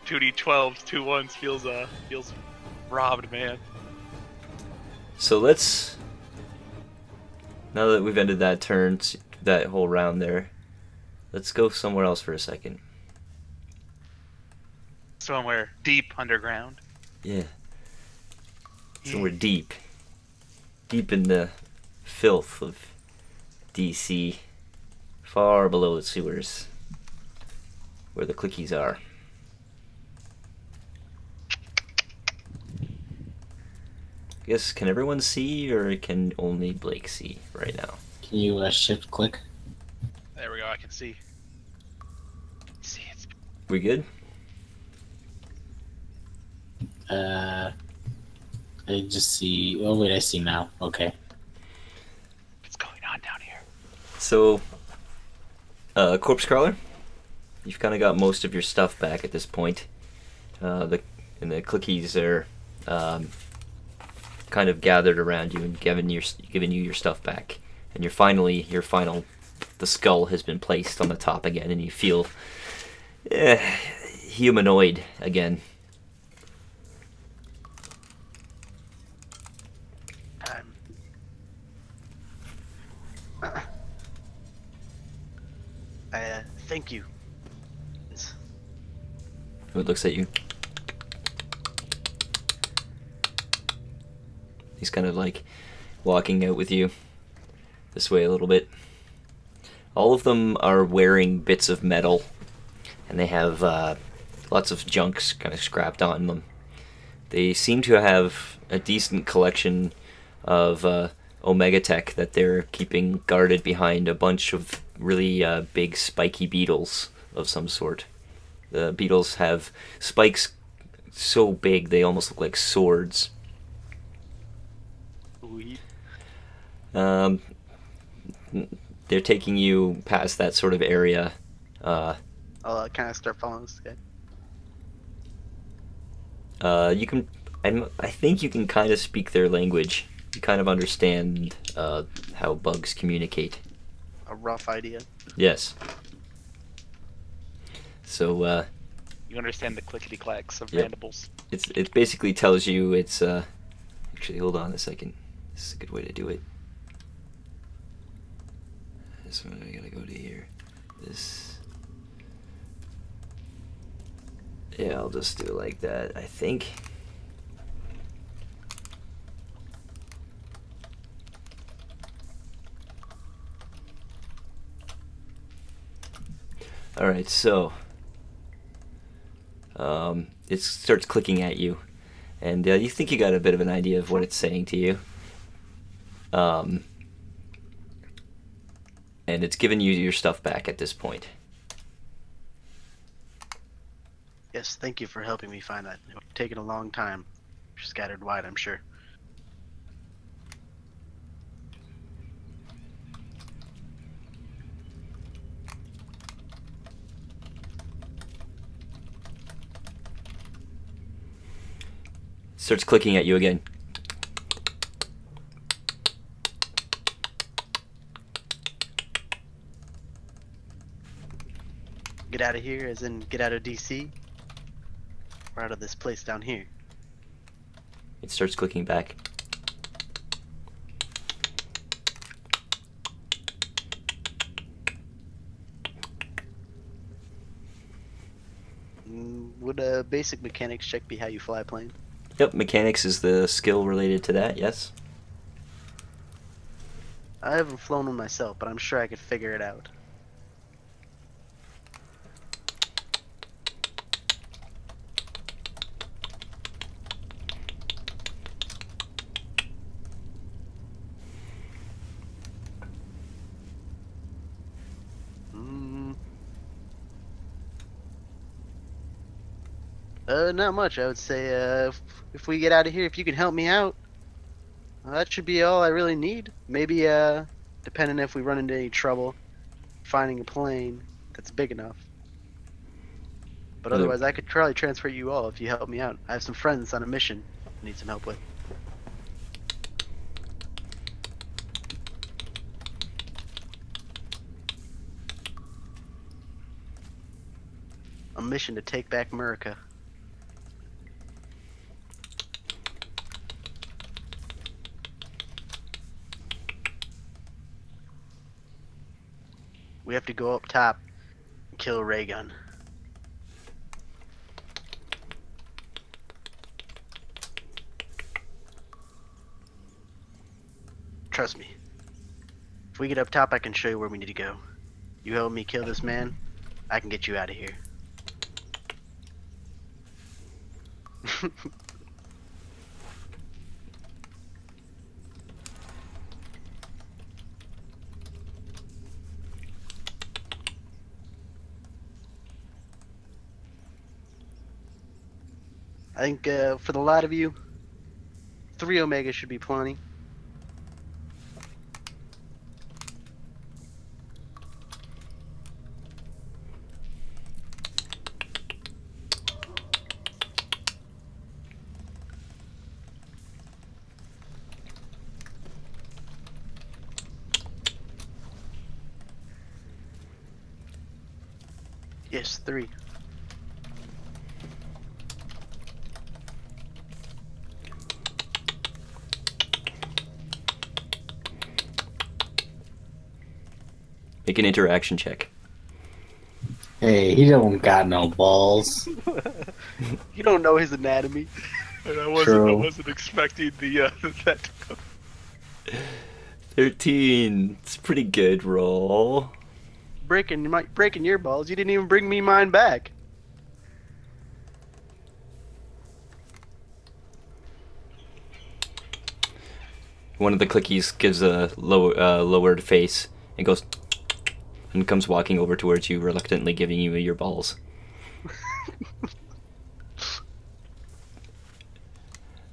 2d12s, 2-1s feels robbed, man. So let's, now that we've ended that turn, that whole round there, let's go somewhere else for a second. Somewhere deep underground. Yeah. Somewhere deep. Deep in the filth of DC. Far below the sewers. Where the clickies are. I guess, can everyone see, or can only Blake see right now? Can you shift click? There we go, I can see. See, it's We good? I just see. Oh wait, I see now. Okay. what's going on down here. So, Corpse Crawler, you've kind of got most of your stuff back at this point. The clickies are kind of gathered around you and giving you your stuff back. And the skull has been placed on the top again, and you feel humanoid again. Thank you. It looks at you. He's kind of like walking out with you this way a little bit. All of them are wearing bits of metal, and they have lots of junk kind of scrapped on them. They seem to have a decent collection of Omega Tech that they're keeping guarded behind a bunch of really big spiky beetles of some sort. The beetles have spikes so big they almost look like swords. They're taking you past that sort of area. I'll kind of start following this guy. You can, I think you can kind of speak their language. You kind of understand how bugs communicate. A rough idea. Yes. So You understand the clickety clacks of Yep. mandibles. it basically tells you it's actually, hold on a second. This is a good way to do it. This one I gotta go to here. This. Yeah, I'll just do it like that, I think. Alright, so it starts clicking at you, and you think you got a bit of an idea of what it's saying to you. And it's giving you your stuff back at this point. Yes, thank you for helping me find that. It would have taken a long time. Scattered wide, I'm sure. Starts clicking at you again. Get out of here, as in get out of DC? Or out of this place down here? It starts clicking back. Would a basic mechanics check be how you fly a plane? Yep, mechanics is the skill related to that, yes. I haven't flown one myself, but I'm sure I could figure it out. Not much. I would say if we get out of here, if you can help me out, that should be all I really need. Maybe, depending if we run into any trouble finding a plane that's big enough. But otherwise, I could probably transfer you all if you help me out. I have some friends on a mission I need some help with. a mission to take back America. We have to go up top and kill Raygun. Trust me. If we get up top, I can show you where we need to go. You help me kill this man, I can get you out of here. I think for the lot of you, 3 Omega should be plenty. Yes, 3. Make an interaction check. Hey, he don't got no balls. You don't know his anatomy. And I True. wasn't expecting the that to come. 13. It's a pretty good roll. Breaking your balls. You didn't even bring me mine back. One of the clickies gives a lowered face and goes and comes walking over towards you, reluctantly giving you your balls.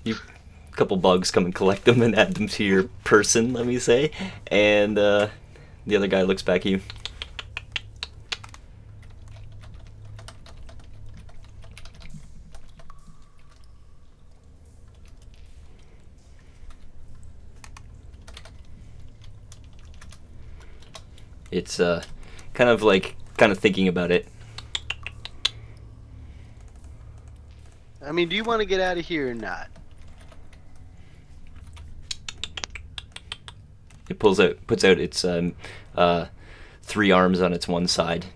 You couple bugs come and collect them and add them to your person, let me say, and the other guy looks back at you. It's kind of thinking about it. I mean, do you want to get out of here or not? It puts out its 3 arms on its one side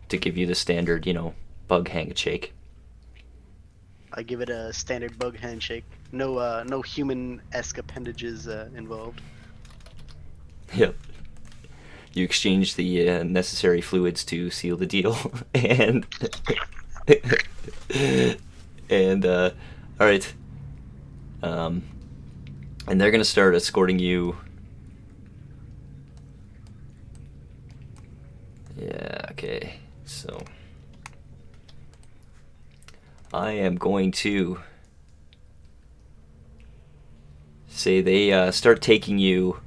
to give you the standard, bug handshake. I give it a standard bug handshake. No human-esque appendages involved. Yep. You exchange the necessary fluids to seal the deal, and all right. And they're gonna start escorting you. Yeah. Okay. So I am going to say they start taking you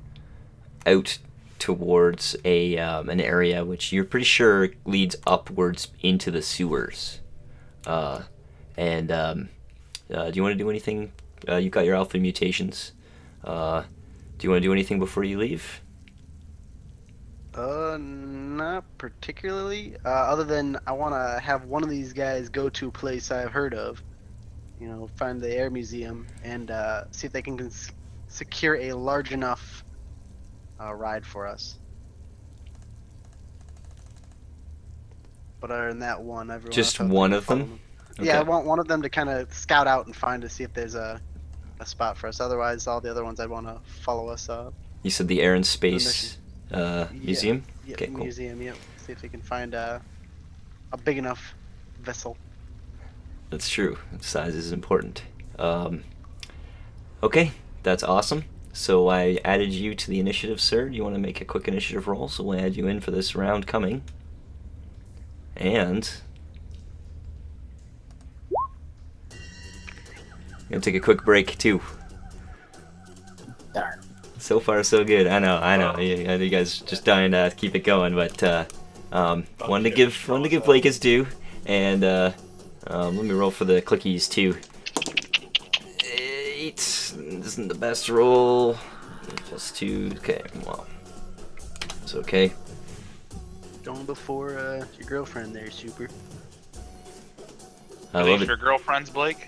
out towards an area which you're pretty sure leads upwards into the sewers. Do you want to do anything? You've got your alpha mutations. Do you want to do anything before you leave? Not particularly. Other than I want to have one of these guys go to a place I've heard of. Find the air museum and see if they can secure a large enough ride for us. But other than that one, everyone Just else one can of follow them? Yeah, I Okay. want one of them to kind of scout out and find to see if there's a spot for us. Otherwise, all the other ones I'd want to follow us up. You said the Air and Space Museum? Yeah, Okay, cool. museum. Yep. See if they can find a big enough vessel. That's true. Size is important. Okay, that's awesome. So I added you to the initiative, sir. Do you want to make a quick initiative roll? So we'll add you in for this round coming. And gonna take a quick break too. Darn. So far, so good. I know. You guys just dying to keep it going, but wanted to give Blake his due, and let me roll for the clickies too. 8 isn't the best roll. +2. Okay, well, it's okay. Going before your girlfriend there, Super. I Are love these it. your girlfriends, Blake?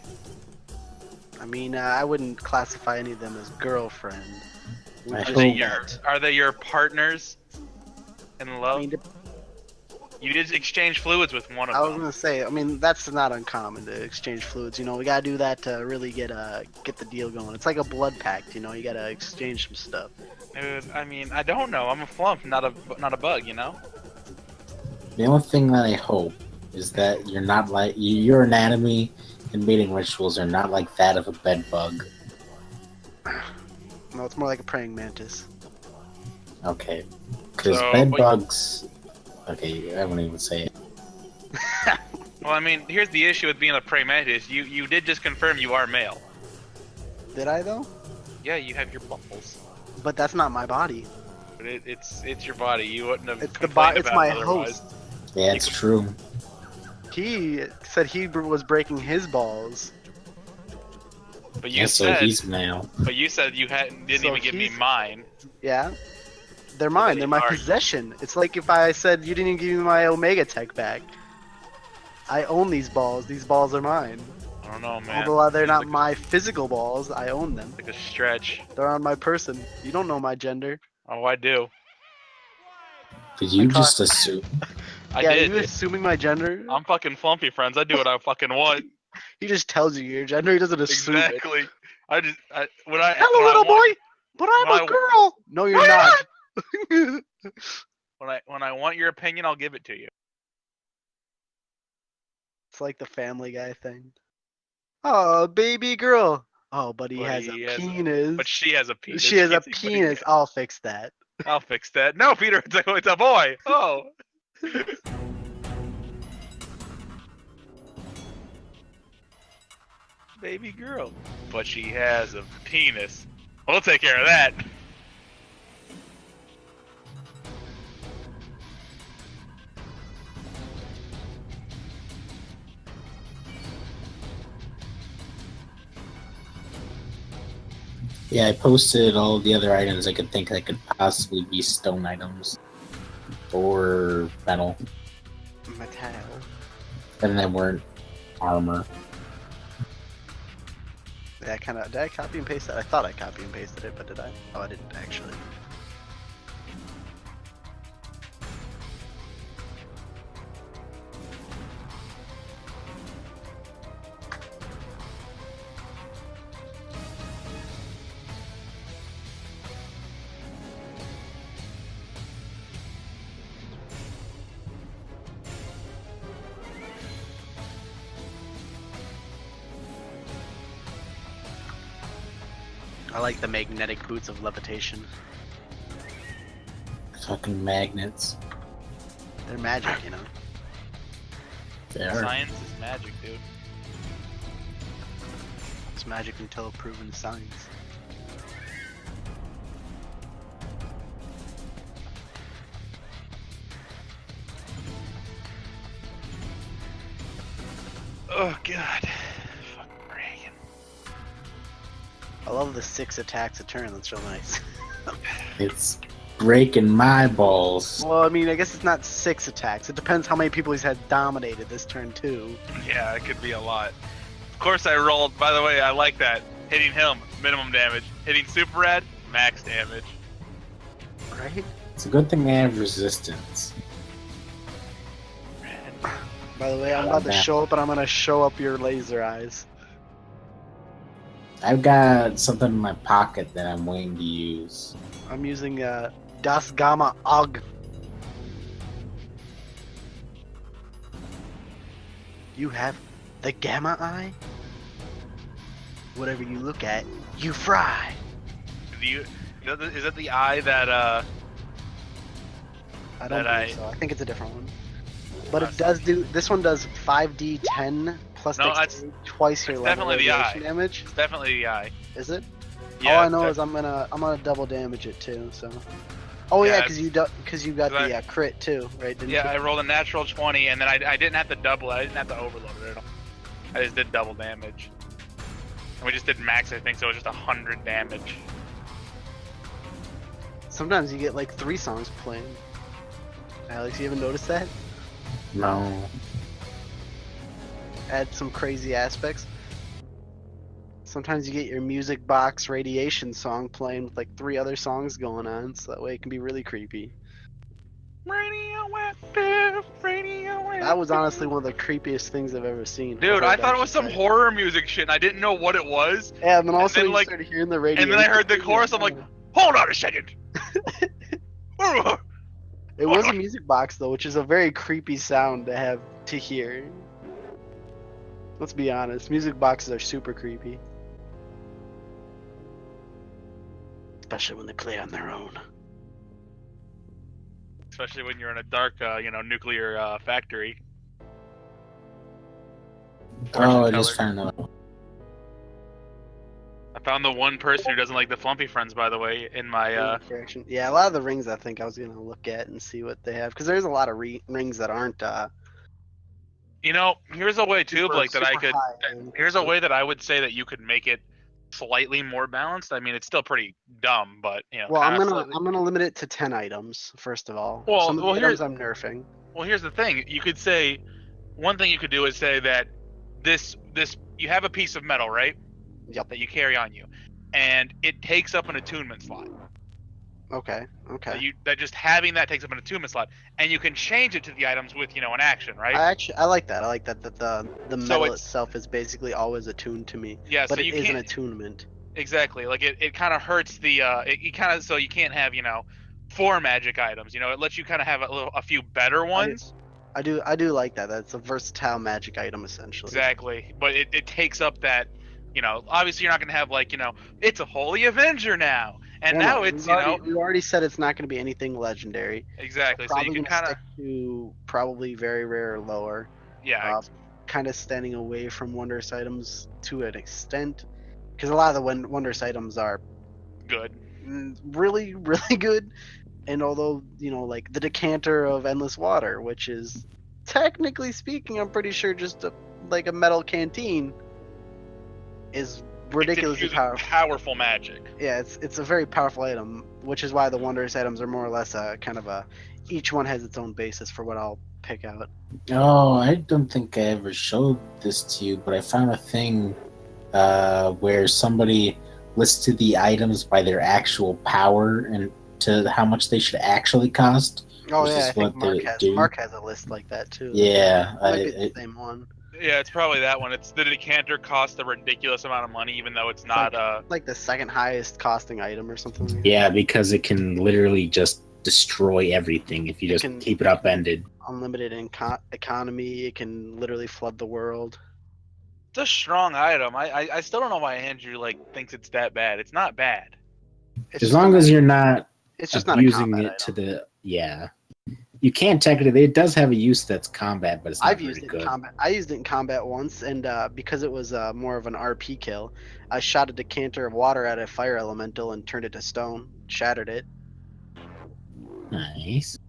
I mean, I wouldn't classify any of them as girlfriend. I Are hope- they your partners in I love? mean, You did exchange fluids with one of I was them. gonna say, I mean, that's not uncommon to exchange fluids. You know, we gotta do that to really get the deal going. It's like a blood pact. You know, you gotta exchange some stuff. Dude, I mean, I don't know. I'm a flump, not a bug, you know? The only thing that I hope is that you're not like your anatomy and mating rituals are not like that of a bed bug. No, it's more like a praying mantis. Okay, because So, bed wait. bugs. Okay, I won't even say it. Well, I mean, here's the issue with being a praying mantis. You did just confirm you are male. Did I though? Yeah, you have your balls. But that's not my body. But it's your body. You wouldn't have It's the complained it's about my it otherwise. host. Yeah, it's true. He said he was breaking his balls. But you Yeah, so said, he's male. but you said you didn't So even give me he's- mine. Yeah. They're mine. They're my are- possession. It's like if I said you didn't give me my Omega Tech back. I own these balls. These balls are mine. I don't know, man. Although they're Seems not like my physical balls, I own them. like a stretch. They're on my person. You don't know my gender. Oh, I do. Did you I caught- just assume? I yeah, did. you assuming my gender? I'm fucking flumpy, friends. I do what I fucking want. He just tells you your gender. He doesn't assume it. Exactly. When I Hello, when I little want- boy. But I'm when a I- girl. No, you're not. When I want your opinion, I'll give it to you. It's like the Family Guy thing. Oh, baby girl. Oh, but he But has he a has a- penis. But she has a penis. She has a Can't see what he penis. has. I'll fix that. I'll fix that. No, Peter, it's a boy. Oh. Baby girl. But she has a penis. We'll take care of that. Yeah, I posted all the other items I could think that could possibly be stone items or metal, Metal. and they weren't armor. Yeah, did I copy and paste that? I thought I copy and pasted it, but did I? Oh, I didn't actually. I like the magnetic boots of levitation. Fucking magnets. They're magic, you know. There. Science is magic, dude. It's magic until proven science. Oh god. Fucking Reagan. I love the 6 attacks a turn. That's real nice. It's breaking my balls. Well, I mean, I guess it's not 6 attacks. It depends how many people he's had dominated this turn too. Yeah, it could be a lot. Of course I rolled, by the way, I like that. Hitting him, minimum damage. Hitting Super Rad, max damage. Right? It's a good thing they have resistance. By the way, I'm about to show up, and I'm gonna show up your laser eyes. I've got something in my pocket that I'm waiting to use. I'm using Das Gamma Aug. You have the Gamma Eye? Whatever you look at, you fry. Is that the eye that, I don't That think eye. so. I think it's a different one. But Oh, it does do. This one does 5d10 plus No, dexterity, twice your it's level definitely the radiation eye. damage. it's definitely the eye. Is it? Yeah, All I know it's is I'm gonna double damage it too. So. Oh yeah, Yeah, because you got Right. the crit too, right? Didn't Yeah, I you? rolled a natural 20, and then I didn't have to double it. I didn't have to overload it at all. I just did double damage. And we just did max, I think, so it was just 100 damage. Sometimes you get like 3 songs playing. Alex, you haven't noticed that? No. add some crazy aspects. Sometimes you get your music box radiation song playing with like 3 other songs going on, so that way it can be really creepy. Radioactive, radioactive. That was honestly one of the creepiest things I've ever seen. Dude, I thought it was some Actually. horror music shit, and I didn't know what it was. Yeah, and then also then, you like- started hearing the radio. And then I heard the chorus, I'm like, hold on a second. It was a music box though, which is a very creepy sound to have to hear. Let's be honest, music boxes are super creepy. Especially when they play on their own. Especially when you're in a dark, nuclear factory. Oh, I Fortune just teller. found out. I found the one person who doesn't like the Flumpy Friends, by the way, in my. Correction. Yeah, a lot of the rings I think I was gonna look at and see what they have, because there's a lot of rings that aren't. Here's a way too, super- Blake, that I super could. high end. Here's a way that I would say that you could make it slightly more balanced. I mean, it's still pretty dumb, but Well, I'm kinda gonna slightly- limit it to 10 items first of all. Well, Some of the well, items here's- I'm nerfing. Well, here's the thing. You could say one thing you could do is say that this you have a piece of metal, right? Yep. That you carry on you, and it takes up an attunement slot. Okay. That just having that takes up an attunement slot, and you can change it to the items with an action, right? I like that. I like that the So metal it's- itself is basically always attuned to me. Yeah, But so it you is an can't attunement. exactly like it kind of hurts the so you can't have 4 magic items. It lets you kind of have a few better ones. I do like that. That's a versatile magic item essentially. Exactly, but it takes up that. Obviously you're not gonna have it's a Holy Avenger now, and Well, now no, it's we already said it's not going to be anything legendary. exactly. So Probably you can gonna kind of stick to probably very rare or lower. yeah. Kind of standing away from wondrous items to an extent, because a lot of the wondrous items are Good. really really good. And although like the decanter of endless water, which is technically speaking, I'm pretty sure just like a metal canteen, is ridiculously It's powerful. powerful magic. Yeah, it's a very powerful item, which is why the wondrous items are more or less a kind of a each one has its own basis for what I'll pick out. Oh, I don't think I ever showed this to you, but I found a thing where somebody listed the items by their actual power and to how much they should actually cost. Oh Which yeah, is I think what they do. Mark has a list like that too. Yeah, Might be the same one. Yeah, it's probably that one. It's the decanter costs a ridiculous amount of money, even though it's not. Like the second highest costing item or something. Like yeah, because it can literally just destroy everything if you just can- keep it upended. Unlimited economy. It can literally flood the world. It's a strong item. I still don't know why Andrew thinks it's that bad. It's not bad. It's As just long not- as you're not it's just not a abusing combat it to item. the you can't technically. It does have a use that's combat, but it's not I've very used it good. in combat. I used it in combat once, and because it was more of an RP kill, I shot a decanter of water at a fire elemental and turned it to stone, shattered it. Nice.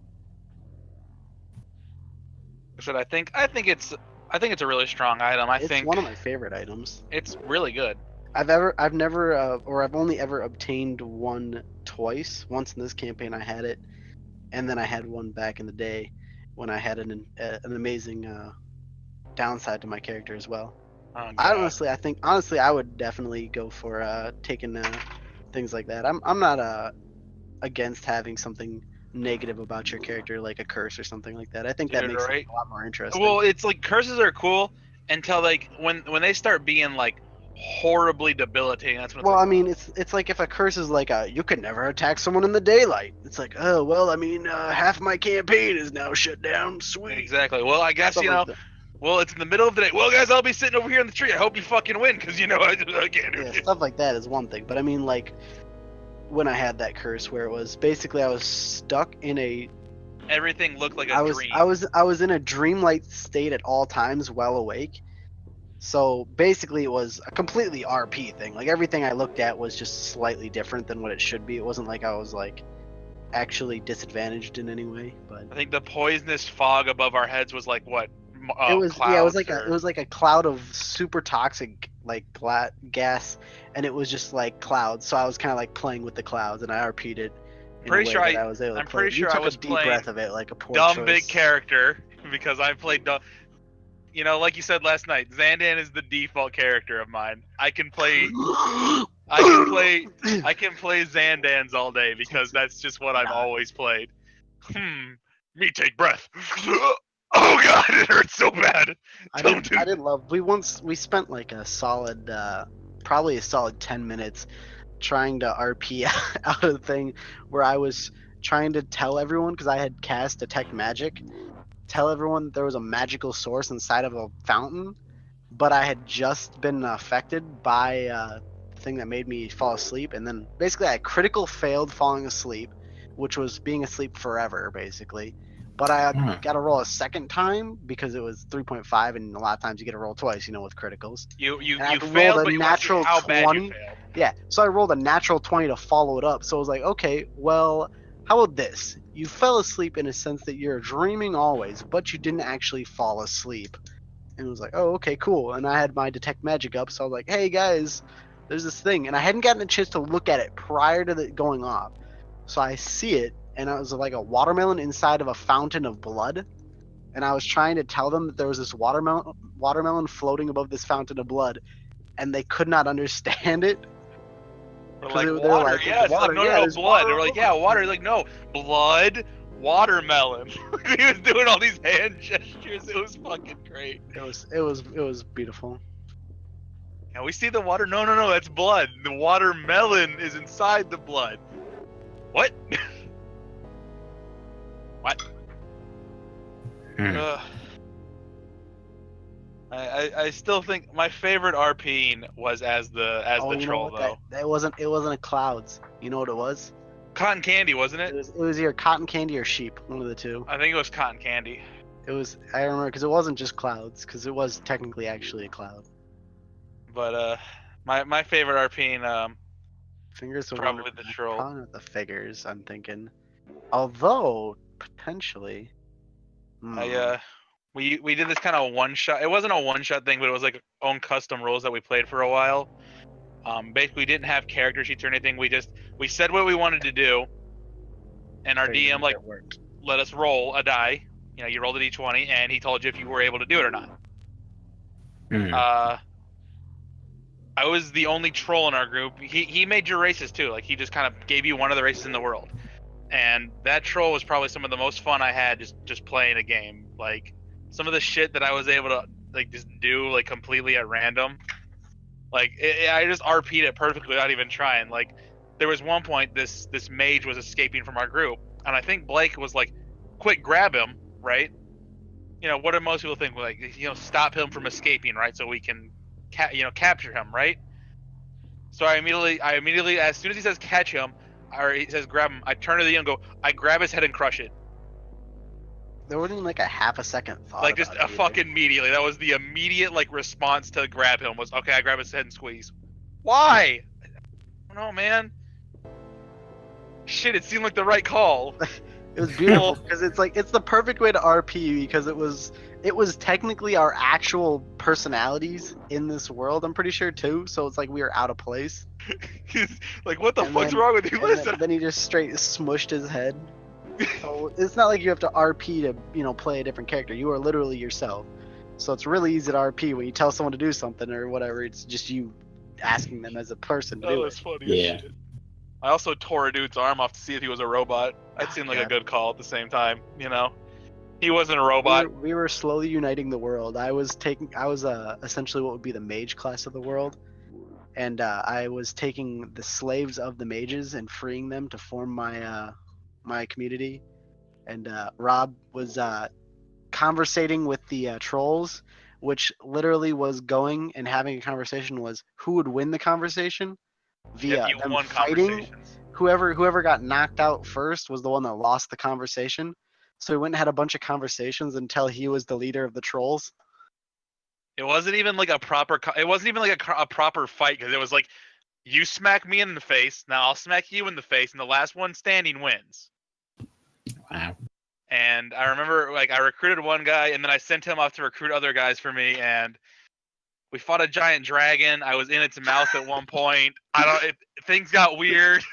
So I think it's a really strong item. I It's think one of my favorite items. it's really good. I've only ever obtained one twice. Once in this campaign I had it, and then I had one back in the day when I had an amazing downside to my character as well. Oh, I God. honestly I would definitely go for taking things like that. I'm not against having something negative about your character like a curse or something like that. I think that Dude, makes right? it a lot more interesting. Well, it's like curses are cool until when they start being horribly debilitating. That's when. Well, I mean, it's like if a curse is like you can never attack someone in the daylight. It's like, oh well, I mean, half my campaign is now shut down. Sweet. Exactly. Well, I guess Stuff like that. Well, it's in the middle of the day. Well, guys, I'll be sitting over here in the tree. I hope you fucking win, because I can't do Yeah, it. stuff like that is one thing. But I mean, like when I had that curse where it was basically I was stuck in a Everything looked like a I was dream. I was in a dreamlike state at all times, well awake. So basically, it was a completely RP thing. Like everything I looked at was just slightly different than what it should be. It wasn't like I was actually disadvantaged in any way. But I think the poisonous fog above our heads was like what? it was clouds it was like a cloud of super toxic gas, and it was just like clouds. So I was kind of like playing with the clouds, and I RP'd it. In Pretty a way sure that I was able to I'm play. pretty You sure I took was a deep playing breath of it, like a poor dumb choice. big character because I played dumb. You know, like you said last night, Zandan is the default character of mine. I can play Zandans all day because that's just what I've always played. Me take breath. Oh god, it hurts so bad. I did love. We spent like a solid, probably a solid 10 minutes trying to RP out of the thing where I was trying to tell everyone, because I had cast Detect Magic, tell everyone that there was a magical source inside of a fountain, but I had just been affected by the thing that made me fall asleep, and then basically I critical failed falling asleep, which was being asleep forever, basically. But I got to roll a second time because it was 3.5, and a lot of times you get to roll twice, with criticals. You And failed, but a you natural how bad 20. you failed. Yeah, so I rolled a natural 20 to follow it up. So I was like, okay, well, how about this? You fell asleep in a sense that you're dreaming always, but you didn't actually fall asleep. And it was like, oh, okay, cool. And I had my Detect Magic up, so I was like, hey, guys, there's this thing. And I hadn't gotten a chance to look at it prior to it going off. So I see it, and it was like a watermelon inside of a fountain of blood. And I was trying to tell them that there was this watermelon floating above this fountain of blood, and they could not understand it. We're like, They're water, like, yeah. It's water, like, no, yeah, no, there's blood. water They were like, yeah, water. Like, no, blood, watermelon. He was doing all these hand gestures. It was fucking great. It was beautiful. And we see the water. No, that's blood. The watermelon is inside the blood. What? What? I still think my favorite RPing was as the troll though. It wasn't a clouds. You know what it was? Cotton candy, wasn't it? It was either cotton candy or sheep, one of the two. I think it was cotton candy. It was. I remember because it wasn't just clouds, because it was technically actually a cloud. But my favorite RPing Fingers of probably Wonder, the troll. probably not the figures. I'm thinking, although potentially. We did this kind of one shot. It wasn't a one shot thing, but it was like own custom rules that we played for a while. Basically, we didn't have character sheets or anything. We said what we wanted to do, and our DM let us roll a die. You rolled a d20, and he told you if you were able to do it or not. I was the only troll in our group. He made your races too. Like he just kind of gave you one of the races in the world, and that troll was probably some of the most fun I had just playing a game. Like some of the shit that I was able to just do completely at random. I just RP'd it perfectly without even trying. Like there was one point this mage was escaping from our group, and I think Blake was like, "Quick, grab him!" Right? What do most people think? Stop him from escaping, right? So we can capture him, right? So I immediately, as soon as he says catch him, or he says grab him, I turn to the end and go, I grab his head and crush it. There wasn't even a half a second thought. Fucking immediately. That was the immediate response to grab him was, okay, I grab his head and squeeze. Why? I don't know, man. Shit, it seemed like the right call. It was beautiful because it's the perfect way to RP because it was technically our actual personalities in this world, I'm pretty sure too. So it's like we were out of place. What the fuck's wrong with you? Listen. Then he just straight smushed his head. So it's not like you have to RP to play a different character. You are literally yourself. So it's really easy to RP when you tell someone to do something or whatever. It's just you asking them as a person to do it. That's funny. Yeah. Shit. I also tore a dude's arm off to see if he was a robot. That seemed like a good call at the same time. He wasn't a robot. We were slowly uniting the world. I was essentially what would be the mage class of the world, and I was taking the slaves of the mages and freeing them to form my my community. And Rob was conversating with the trolls, which literally was going and having a conversation was who would win the conversation via them fighting. Whoever got knocked out first was the one that lost the conversation. So we went and had a bunch of conversations until he was the leader of the trolls. It wasn't even a proper. It wasn't even a proper fight because it was like, you smack me in the face, now I'll smack you in the face, and the last one standing wins. Wow. And I remember I recruited one guy, and then I sent him off to recruit other guys for me, and we fought a giant dragon. I was in its mouth at one point. Things got weird.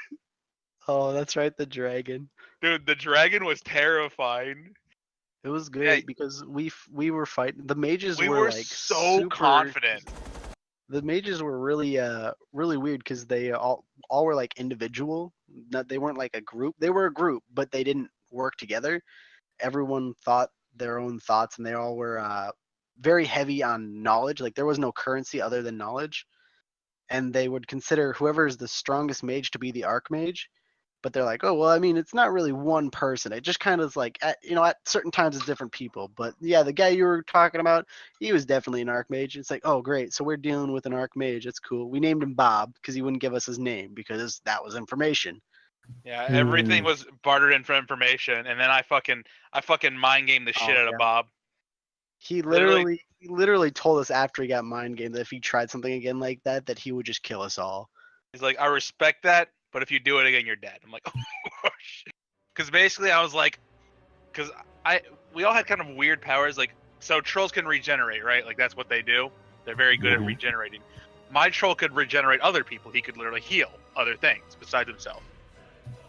Oh, that's right, the dragon. Dude, the dragon was terrifying. It was great Yeah. because we were fighting. The mages We were were like so super confident. The mages were really really weird because they all were like individual. Not, they weren't like a group. They were a group, but they didn't work together. Everyone thought their own thoughts, and they all were very heavy on knowledge. Like there was no currency other than knowledge, and they would consider whoever is the strongest mage to be the archmage. But they're like, oh well, I mean, it's not really one person. It just kind of is like, at certain times it's different people. But yeah, the guy you were talking about, he was definitely an archmage. It's like, oh great, so we're dealing with an archmage. That's cool. We named him Bob because he wouldn't give us his name because that was information. Yeah, everything Hmm. was bartered in for information, and then I fucking mind gamed the shit out of yeah. Bob. He Literally- literally told us after he got mind gamed that if he tried something again like that, that he would just kill us all. He's like, I respect that, but if you do it again, you're dead. I'm like, oh shit. Because basically, I was like, because we all had kind of weird powers. Like, so trolls can regenerate, right? Like that's what they do. They're very good Mhm. at regenerating. My troll could regenerate other people. He could literally heal other things besides himself.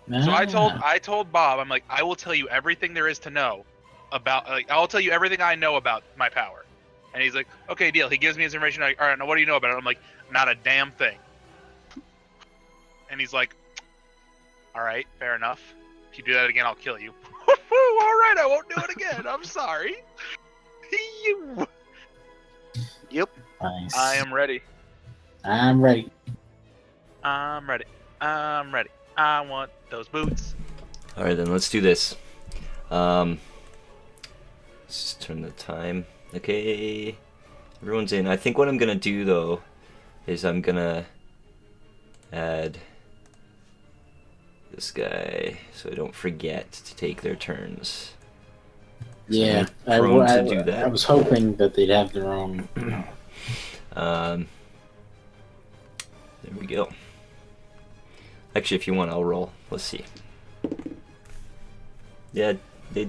So Ah. I told Bob, I'm like, I will tell you everything there is to know about. Like, I'll tell you everything I know about my power. And he's like, okay, deal. He gives me his information. All right, now what do you know about it? I'm like, not a damn thing. And he's like, all right, fair enough. If you do that again, I'll kill you. All right, I won't do it again. I'm sorry. You. Yep. Nice. I am ready. I'm ready. I'm ready. I'm ready. I want those boots. All right, then let's do this. Let's just turn the time. Okay, everyone's in. I think what I'm gonna do though is I'm gonna add this guy so I don't forget to take their turns. Yeah, I'm prone to do that. I was hoping that they'd have their own. There we go. Actually, if you want, I'll roll. Let's see. Yeah, they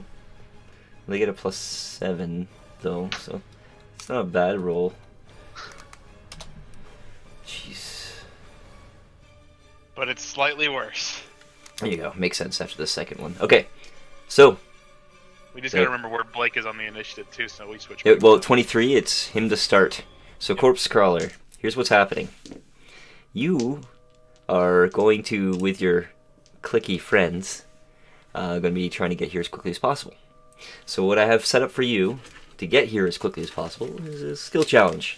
get a +7 though, so it's not a bad roll. Jeez. But it's slightly worse. There you go. Makes sense after the second one. Okay, so We just Yeah. gotta remember where Blake is on the initiative too, so we switch. well, at 23, it's him to start. So Corpse Crawler, here's what's happening. You are going to, with your clicky friends, going to be trying to get here as quickly as possible. So what I have set up for you to get here as quickly as possible is a skill challenge.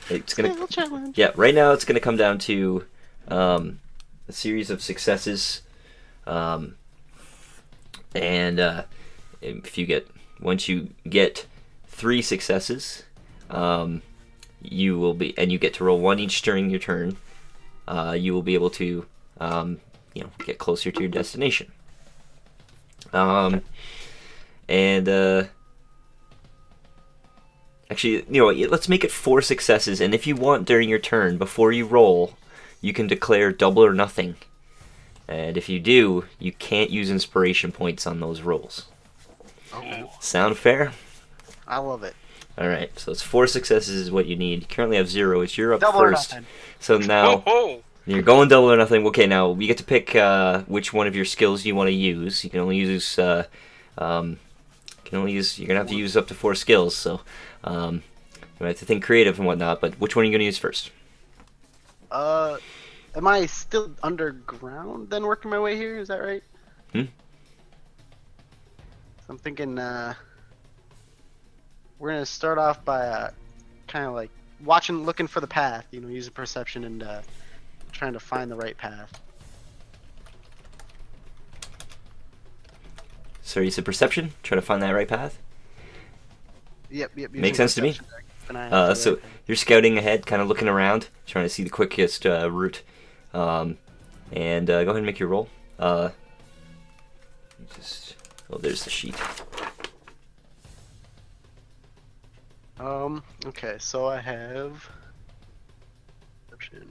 It's gonna, Skill challenge. yeah, right now it's going to come down to a series of successes, and once you get 3 successes, you will be, and you get to roll 1 each during your turn. You will be able to, get closer to your destination. Actually, let's make it 4 successes, and if you want during your turn, before you roll, you can declare double or nothing. And if you do, you can't use inspiration points on those rolls. Okay. Sound fair? I love it. Alright, so it's 4 successes is what you need. You currently have 0. It's you're up Double or first. nothing. So now Oh, you're going double or nothing. Okay, now you get to pick which one of your skills you want to use. You can only use you're gonna have to use up to 4 skills. So you have to think creative and whatnot. But which one are you gonna use first? Am I still underground then working my way here? Is that right? Hmm? I'm thinking we're gonna start off by kind of like looking for the path. Using perception and trying to find the right path. So you said perception. Try to find that right path. Yep. Makes using sense to me. perception to keep an eye out for the So right path. you're scouting ahead, kind of looking around, trying to see the quickest route. And go ahead and make your roll. There's the sheet. Okay, so I have perception.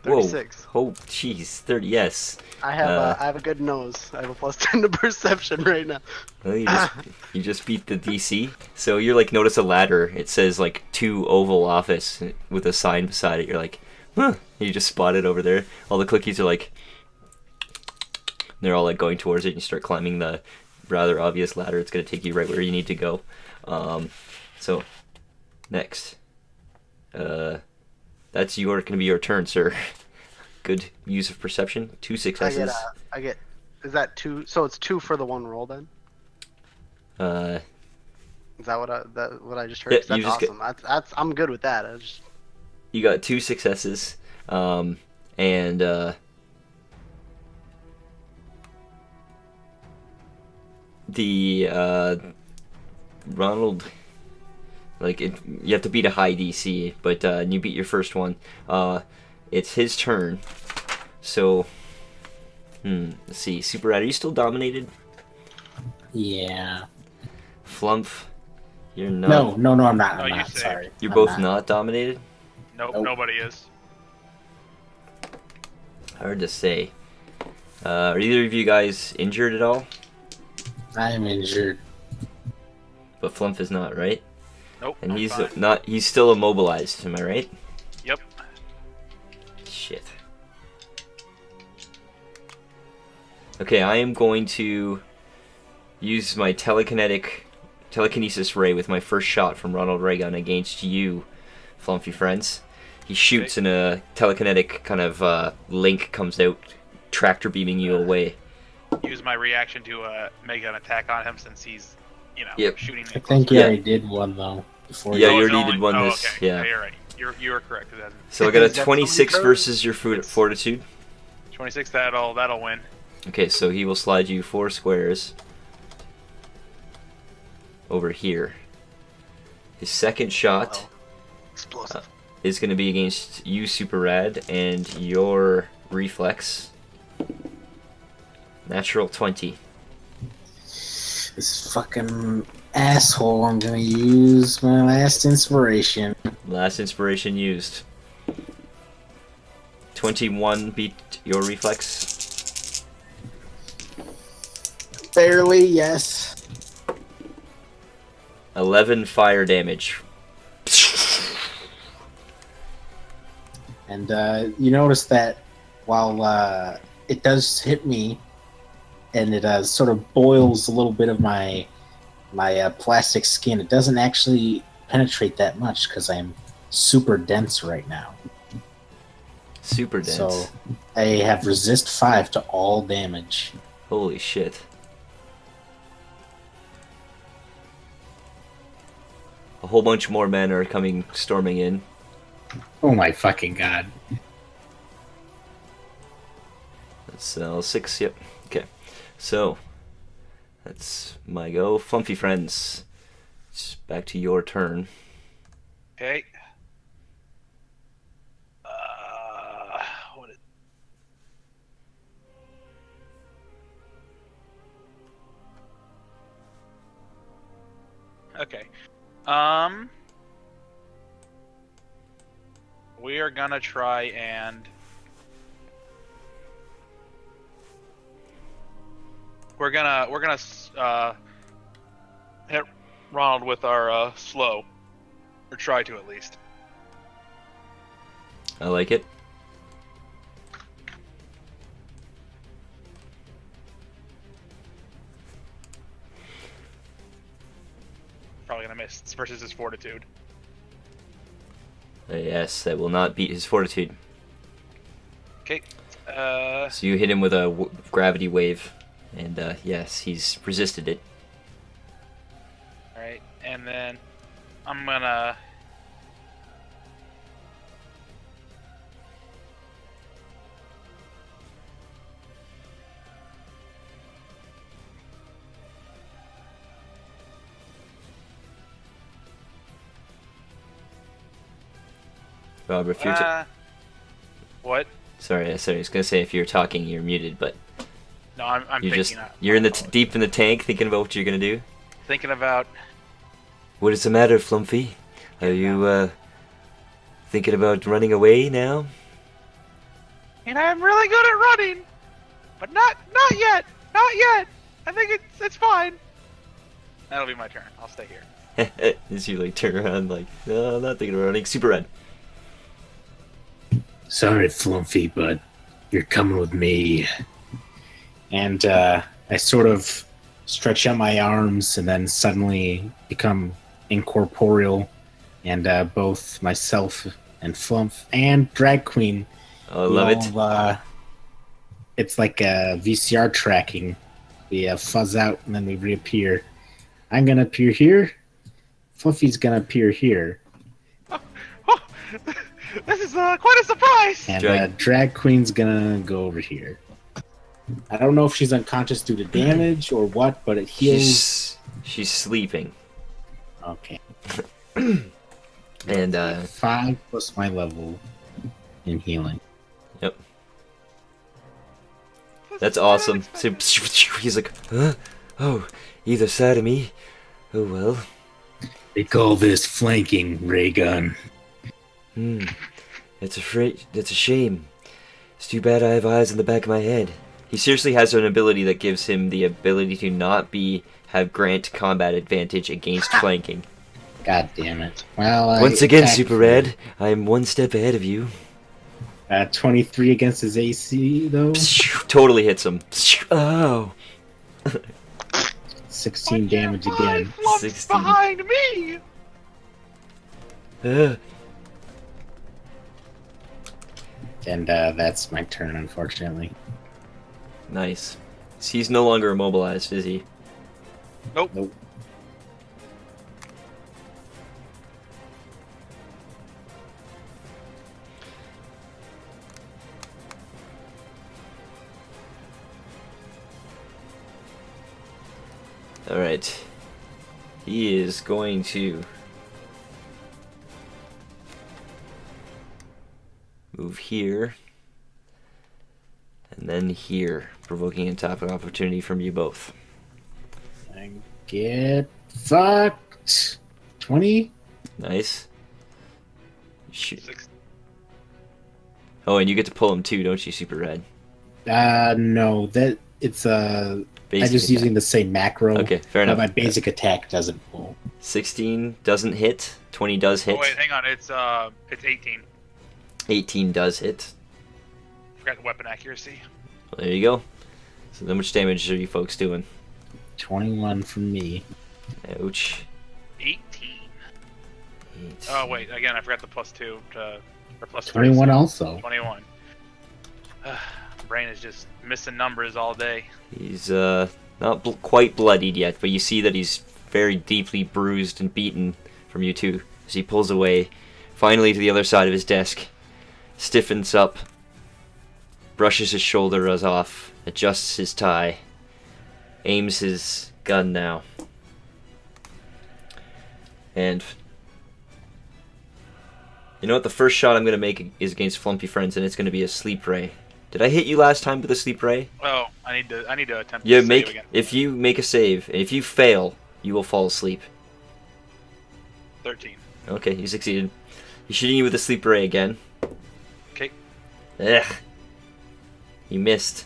Whoa. 36. Oh, jeez. 30. Yes. I have a good nose. I have a +10 to perception right now. Well, you just beat the DC. So you're like, notice a ladder. It says like 2 Oval Office with a sign beside it. You're like, huh, you just spot it over there. All the cookies are like, they're all like going towards it, and you start climbing the rather obvious ladder. It's going to take you right where you need to go. So, next. That's going to be your turn, sir. Good use of perception. 2 successes. I get. Is that 2? So it's 2 for the 1 roll then? Is that what I just heard? Yeah, 'Cause that's you just awesome. That's I'm good with that. You got 2 successes, and the Ronald, like you have to beat a high DC, but you beat your first one. It's his turn. So, let's see. Super Rat, are you still dominated? Yeah. Flumph, you're not. No, I'm not. No, I'm you not. saved. Sorry. You're I'm both not dominated? Nope, Nope. nobody is. Hard to say. Are either of you guys injured at all? I'm injured. But Flumph is not, right? Nope. And I'm he's fine. not. He's still immobilized. Am I right? Yep. Shit. Okay, I am going to use my telekinesis ray with my first shot from Ronald Reagan against you, Flumpy friends. He shoots, and a telekinetic kind of link comes out, tractor beaming you away. Use my reaction to make an attack on him since he's, Yep. shooting. I think you Yeah. already did one though. Before Yeah, Oh, you it's already only- did one oh, this. okay. Yeah. You're right. You are correct. Then So I got a Is that 26 somebody versus your It's- fortitude. 26. That'll win. Okay, so he will slide you 4 squares over here. His second shot Explosive. is going to be against you, Super Rad, and your reflex. Natural 20. this fucking asshole, I'm gonna use my last inspiration. Last inspiration used. 21 beat your reflex. Barely, yes. 11 fire damage. And you notice that while it does hit me, and it sort of boils a little bit of my plastic skin, it doesn't actually penetrate that much because I'm super dense right now. Super dense. So I have resist 5 to all damage. Holy shit. A whole bunch more men are coming storming in. Oh my fucking god. That's 6, yep. Okay. So, that's my go. Flumpy friends, it's back to your turn. Okay. What is... Okay. We are gonna try and we're gonna hit Ronald with our slow, or try to at least. I like it. Probably gonna miss. It's versus his fortitude. Yes, that will not beat his fortitude. Okay. So you hit him with a gravity wave, and yes, he's resisted it. All right, and then I'm gonna. Robert, if you're What? sorry, I was gonna say if you're talking, you're muted, but No, I'm you're thinking. just you're in the deep in the tank, thinking about what you're gonna do. Thinking about. What is the matter, Flumpy? Are you thinking about running away now? And I'm really good at running, but not yet. Not yet. I think it's fine. That'll be my turn. I'll stay here. As you like turn around, like, no, I'm not thinking of running. Super Red. Sorry, Flumpy, but you're coming with me. And I sort of stretch out my arms and then suddenly become incorporeal. And both myself and Flump and Drag Queen. Oh, I love it. It's like a VCR tracking. We fuzz out and then we reappear. I'm going to appear here. Fluffy's going to appear here. This is quite a surprise! And Drag Queen's gonna go over here. I don't know if she's unconscious due to damage or what, but it heals. She's sleeping. Okay. And 5 plus my level in healing. Yep. That's awesome. So he's like, huh? Oh, either side of me. Oh well. They call this flanking, ray gun. It's a shame. It's too bad I have eyes in the back of my head. He seriously has an ability that gives him the ability to not have grant combat advantage against flanking. God damn it. Well, Once again, Super Red, I am one step ahead of you. 23 against his AC, though. Totally hits him. Oh. 16 damage again. 16. Behind me! And that's my turn, unfortunately. Nice. He's no longer immobilized, is he? Nope. Alright. He is going to move here. And then here, provoking a top opportunity from you both. I get fucked. 20? Nice. Shoot. Oh, and you get to pull him too, don't you, Super Red? No, that it's I'm just using the same macro. Okay, fair enough. But my basic attack doesn't pull. 16 doesn't hit. 20 does hit. Oh wait, hang on. It's 18. 18 does hit. Forgot the weapon accuracy. Well, there you go. So how much damage are you folks doing? 21 from me. Ouch. 18. Oh wait, again I forgot the +2 or +3. 21 also. 21. Brain is just missing numbers all day. He's not quite bloodied yet, but you see that he's very deeply bruised and beaten from you two as he pulls away, finally to the other side of his desk, stiffens up, brushes his shoulders off, adjusts his tie, aims his gun now, and you know what? The first shot I'm going to make is against Flumpy Friends, and it's going to be a sleep ray. Did I hit you last time with a sleep ray? Oh, I need to attempt Yeah, to save again. if you make a save, and if you fail, you will fall asleep. 13. Okay, you succeeded. He's shooting you with a sleep ray again. Okay. Ugh. You missed.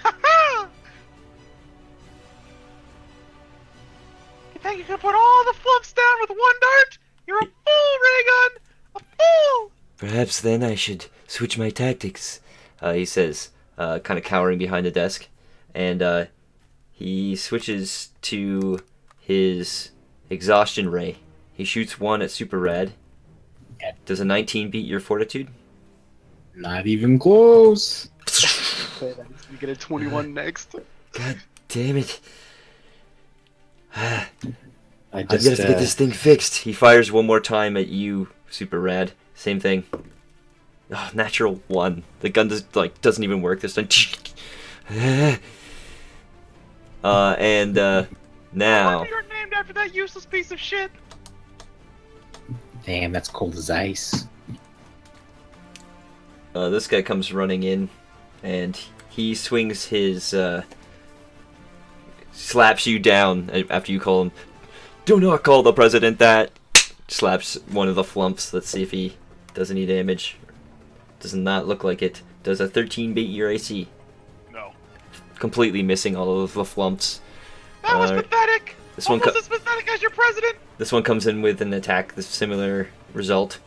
You think you can put all the flumps down with one dart? You're a fool, Raygun! A fool! Perhaps then I should switch my tactics, he says, kind of cowering behind the desk. And he switches to his exhaustion ray. He shoots one at Super Red. Does a 19 beat your fortitude? Not even close. You get a 21 next. God damn it. I I'm gonna have to get this thing fixed. He fires one more time at you, Super Red. Same thing. Oh, natural 1. The gun doesn't even work this time. And now You're named after that useless piece of shit. Damn, that's cold as ice. this guy comes running in, and he swings his slaps you down after you call him. Do not call the president that. Slaps one of the flumps. Let's see if he does any damage. Does not look like it. Does a 13 beat your AC? No. Completely missing all of the flumps. That was pathetic! This one Almost as pathetic as your president! This one comes in with an attack, the similar result.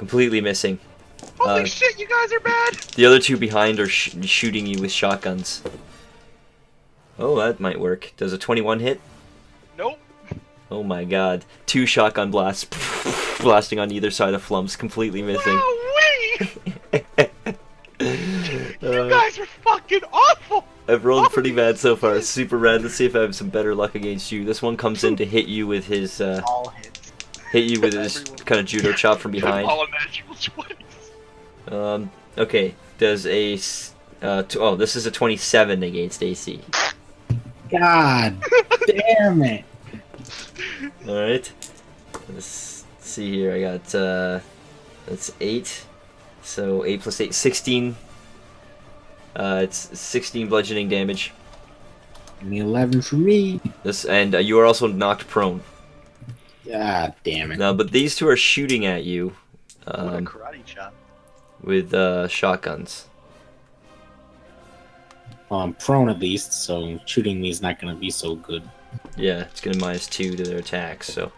Completely missing. Holy shit, you guys are bad! The other two behind are shooting you with shotguns. Oh, that might work. Does a 21 hit? Nope. Oh my god. 2 shotgun blasts blasting on either side of Flumps, completely missing. Wowee! You guys are fucking awful! I've rolled pretty bad so far. Super rad. Let's see if I have some better luck against you. This one comes in to hit you with his All hits. kind of judo chop from behind. All natural 20s. Okay. Does a oh, this is a 27 against AC. God damn it. All right. Let's see here. I got that's 8. So 8 plus 8, 16. It's 16 bludgeoning damage. Give me 11 for me. This and you are also knocked prone. God damn it. Now, but these two are shooting at you What a karate chop. with shotguns. Well, I'm prone at least, so shooting me is not going to be so good. Yeah, it's gonna -2 to their attacks. So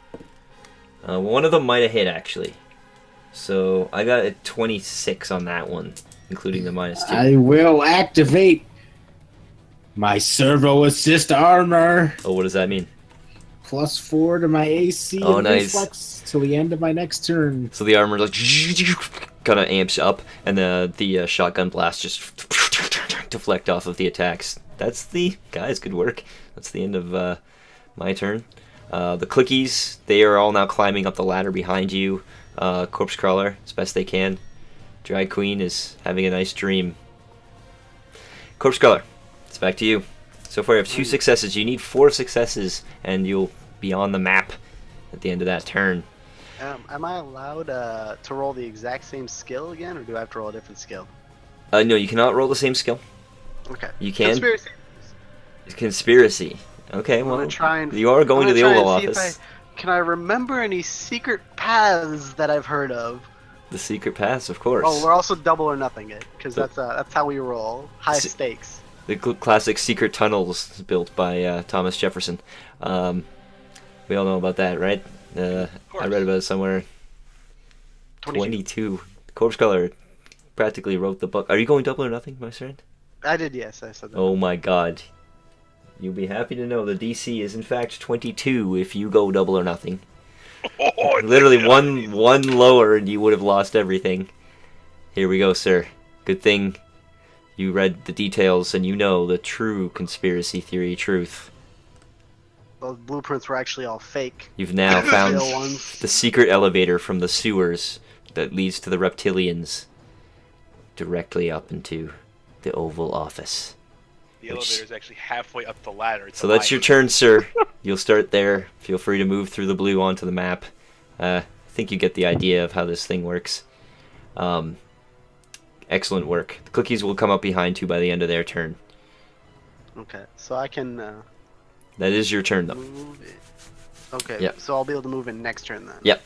one of them might have hit actually. So I got a 26 on that one, including the -2. I will activate my servo assist armor. Oh, what does that mean? +4 to my AC Oh, and nice. reflex till the end of my next turn. So the armor like kind of amps up, and the shotgun blast just deflect off of the attacks. That's the guys. Good work. That's the end of my turn. The clickies, they are all now climbing up the ladder behind you. Corpse crawler, as best they can. Drag Queen is having a nice dream. Corpse crawler, it's back to you. So far, you have 2 successes. You need 4 successes, and you'll be on the map at the end of that turn. Am I allowed to roll the exact same skill again, or do I have to roll a different skill? No, you cannot roll the same skill. Okay. You can. Conspiracy. Conspiracy. Okay, I'm well, gonna try and, you are going to I'm the gonna Oval try and see if Office. can I remember any secret paths that I've heard of? The secret pass, of course. Oh, we're also double or nothing it, because that's how we roll. High Se- stakes. The classic secret tunnels built by Thomas Jefferson. We all know about that, right? I read about it somewhere. 22. Corpse Crawler practically wrote the book. Are you going double or nothing, my friend? I did, yes, I said that. Oh my god. You'll be happy to know the DC is in fact 22 if you go double or nothing. Oh, Literally one lower and you would have lost everything. Here we go, sir. Good thing you read the details and you know the true conspiracy theory truth. Those blueprints were actually all fake. You've now found Real ones. the secret elevator from the sewers that leads to the reptilians directly up into the Oval Office. The elevator is actually halfway up the ladder. It's So a that's your line. turn, sir. You'll start there. Feel free to move through the blue onto the map. I think you get the idea of how this thing works. Excellent work. The cookies will come up behind you by the end of their turn. Okay, so I can That is your turn, though. move it. Okay, Yep. so I'll be able to move in next turn then. Yep.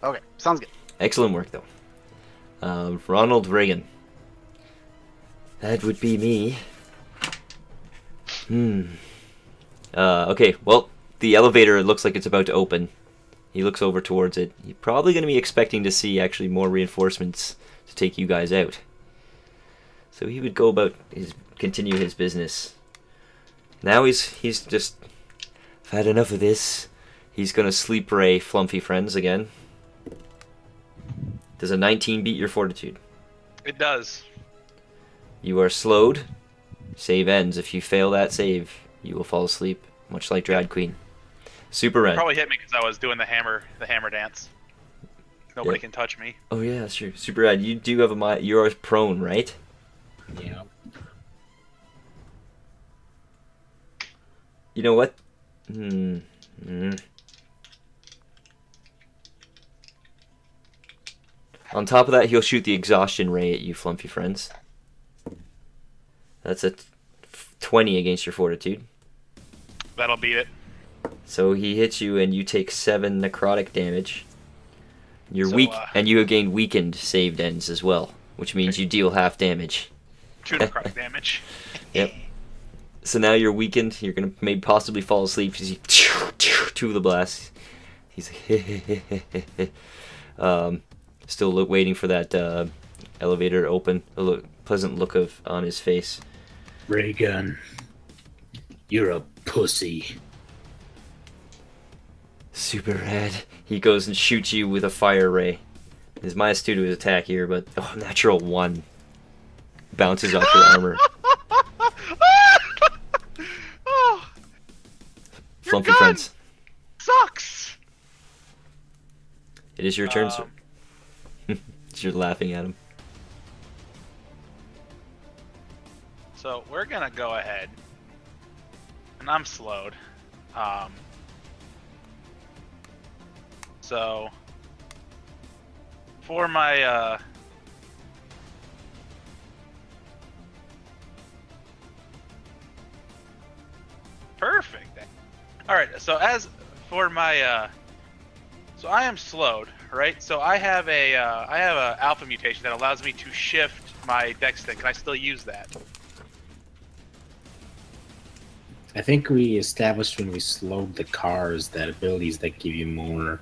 Okay, sounds good. Excellent work, though. Ronald Reagan. That would be me. Okay, well, the elevator looks like it's about to open. He looks over towards it. He's probably going to be expecting to see actually more reinforcements to take you guys out. So he would go about continue his business. Now he's just, I've had enough of this. He's going to sleep ray Flumpy friends again. Does a 19 beat your fortitude? It does. You are slowed. Save ends. If you fail that save, you will fall asleep, much like Drag Queen. Super red. Probably hit me because I was doing the hammer dance. Nobody Yep. can touch me. Oh yeah, that's true. Super red. You do have a you're prone, right? Yeah. You know what? On top of that, he'll shoot the exhaustion ray at you, Flumpy friends. That's a 20 against your fortitude. That'll beat it. So he hits you, and you take 7 necrotic damage. You're So, weak, and you have gained weakened saved ends as well, which means you deal half damage. 2 necrotic damage. Yep. So now you're weakened. You're gonna maybe possibly fall asleep because you 2 of the blasts. He's like, Still waiting for that elevator to open. A pleasant look on his face. Ray gun, you're a pussy. Super red. He goes and shoots you with a fire ray. His -2 to his attack here, but natural 1. Bounces off your armor. Oh, your Flumpy gun friends. sucks. It is your turn, sir. You're laughing at him. So we're gonna go ahead, and I'm slowed. So for my perfect. All right. So as for my so I am slowed, right? So I have a alpha mutation that allows me to shift my dex stick. Can I still use that? I think we established when we slowed the cars that abilities that give you more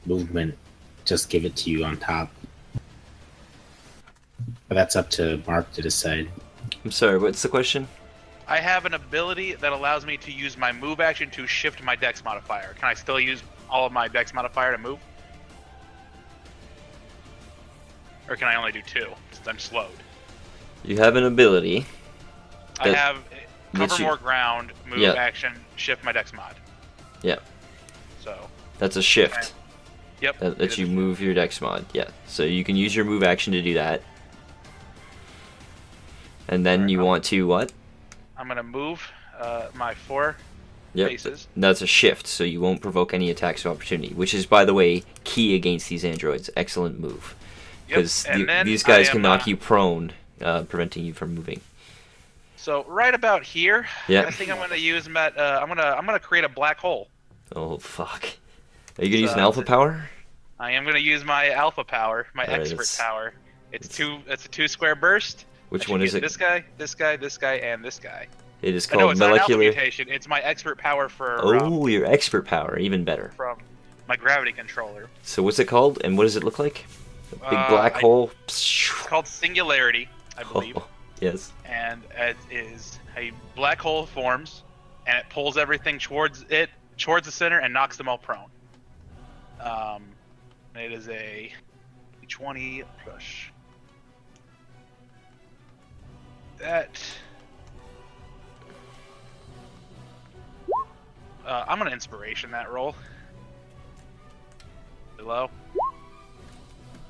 movement just give it to you on top. But that's up to Mark to decide. I'm sorry, what's the question? I have an ability that allows me to use my move action to shift my dex modifier. Can I still use all of my dex modifier to move? Or can I only do 2 since I'm slowed? You have an ability. I have cover you- more ground, move Yeah. action, shift my dex mod. Yeah. So, That's a shift. yep. That it lets you is. move your dex mod. Yeah. So you can use your move action to do that. And then Alright, you want to what? I'm gonna move my 4 Yep. faces. That's a shift, so you won't provoke any attacks of opportunity, which is, by the way, key against these androids. Excellent move. Yep. Because And then these guys I can am, knock you prone, preventing you from moving. So right about here, Yeah. I think I'm gonna use I'm gonna create a black hole. Oh, fuck. Are you going to use an So- alpha power? I am gonna use my alpha power, my Alright, expert it's- power. It's a 2 square burst. Which I should one is get it? This guy, this guy, this guy, and this guy. It is No, called it's not an alpha molecular. mutation. It's my expert power for Oh, your expert power, even better. from my gravity controller. So what's it called, and what does it look like? A big black I- hole. It's called Singularity, I believe, Oh, yes. and it is a black hole forms, and it pulls everything towards the center and knocks them all prone. It is a 20 push. That. I'm gonna inspiration that roll. Below.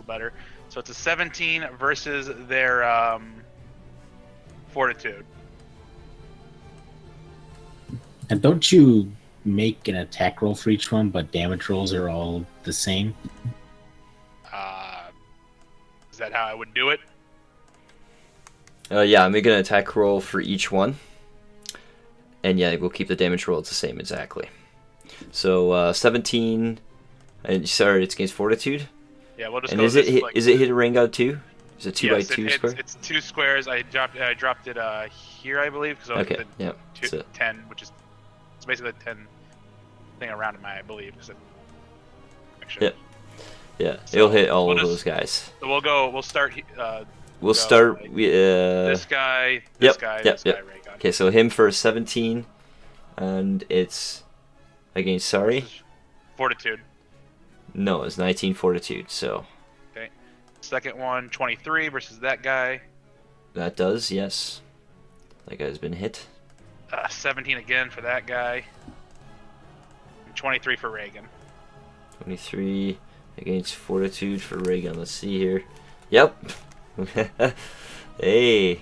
Better. So it's a 17 versus their fortitude. And don't you make an attack roll for each one, but damage rolls are all the same? Is that how I would do it? Yeah, I'm making an attack roll for each one. And yeah, we'll keep the damage roll the same exactly. So 17. And sorry, it's against fortitude. Yeah, we'll just And go is it this, hit, like, is it hit a Rangod too? Is it 2 yes, by 2 it's, square? It's 2 squares. I dropped it here, I believe, because Okay, yeah. the So 10, which is it's basically the 10 thing around my, I believe. Yep. yeah, so it'll hit all we'll of just- those guys. So we'll start. We'll go, start. like, This this guy, yep, guy, yep, this yep. guy, Raygun. Okay, so him for 17, and it's against sorry. Fortitude. No, it's 19 fortitude. So Second one, 23 versus that guy. that does yes. That guy's been hit. 17 again for that guy. And 23 for Reagan. 23 against fortitude for Reagan. Let's see here. Yep. Hey.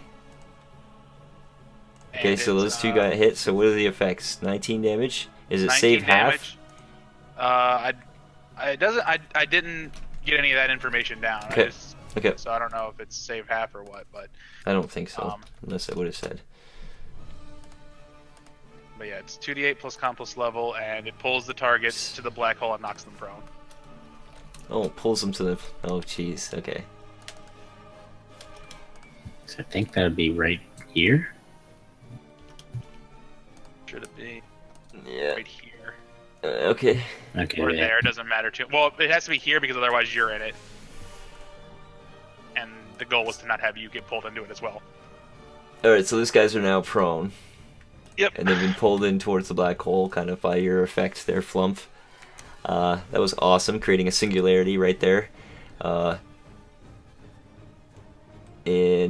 Okay, And so it's, those two got hit. So what are the effects? 19 damage. Is it 19 save half? damage. I didn't get any of that information down. Okay. Okay. So I don't know if it's save half or what, but I don't think so, Um, unless I would have said. yeah, it's 2d8 plus con plus level, and it pulls the targets to the black hole and knocks them prone. Oh, pulls them to the. Oh, jeez. Okay. So I think that would be right here. Should it be Yeah. right here Okay. Okay. or yeah. there? Doesn't matter too. Well, it has to be here because otherwise you're in it. and the goal was to not have you get pulled into it as well. Alright, so these guys are now prone. Yep. And they've been pulled in towards the black hole, kind of by your effect there, Flump. That was awesome, creating a singularity right there. And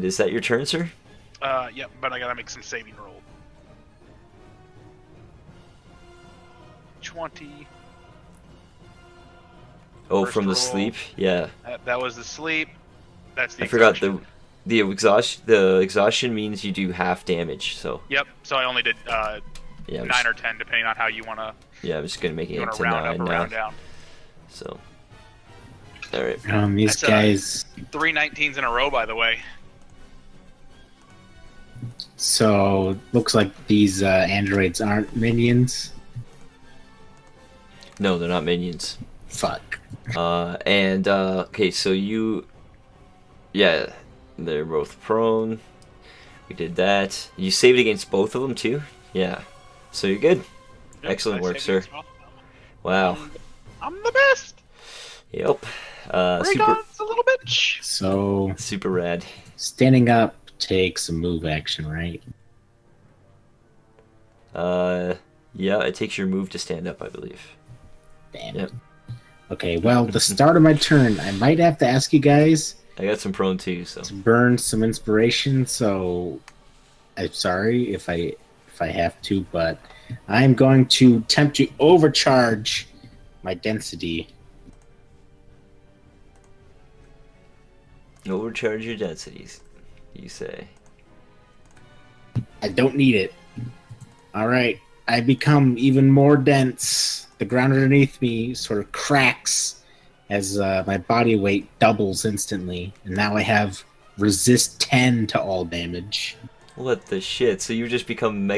is that your turn, sir? Yep, but I gotta make some saving roll. 20. Oh, First from the roll. sleep? Yeah. That was the sleep. That's the I forgot exhaustion. the exhaustion means you do half damage, so Yep, so I only did yeah, 9 or 10, depending on how you want to I'm just gonna make it into round up 9 or now. round down. So alright. These That's, guys. 3 19s in a row, by the way. So looks like these androids aren't minions. No, they're not minions. Fuck. Okay, so yeah, they're both prone. We did that. You saved against both of them too? Yeah. So you're good. Yep, Excellent I work, saved sir. it as well. Wow. I'm the best! Yep. Ray Gun's a little bitch! So Super rad. standing up takes a move action, right? Yeah, it takes your move to stand up, I believe. Damn. Yep. Okay, well, the start of my turn, I might have to ask you guys I got some prone too, so to burn some inspiration, so I'm sorry if I have to, but I'm going to attempt to overcharge my density. overcharge your densities, you say. I don't need it. Alright, I become even more dense. The ground underneath me sort of cracks as my body weight doubles instantly, and now I have resist 10 to all damage. What the shit? So you just become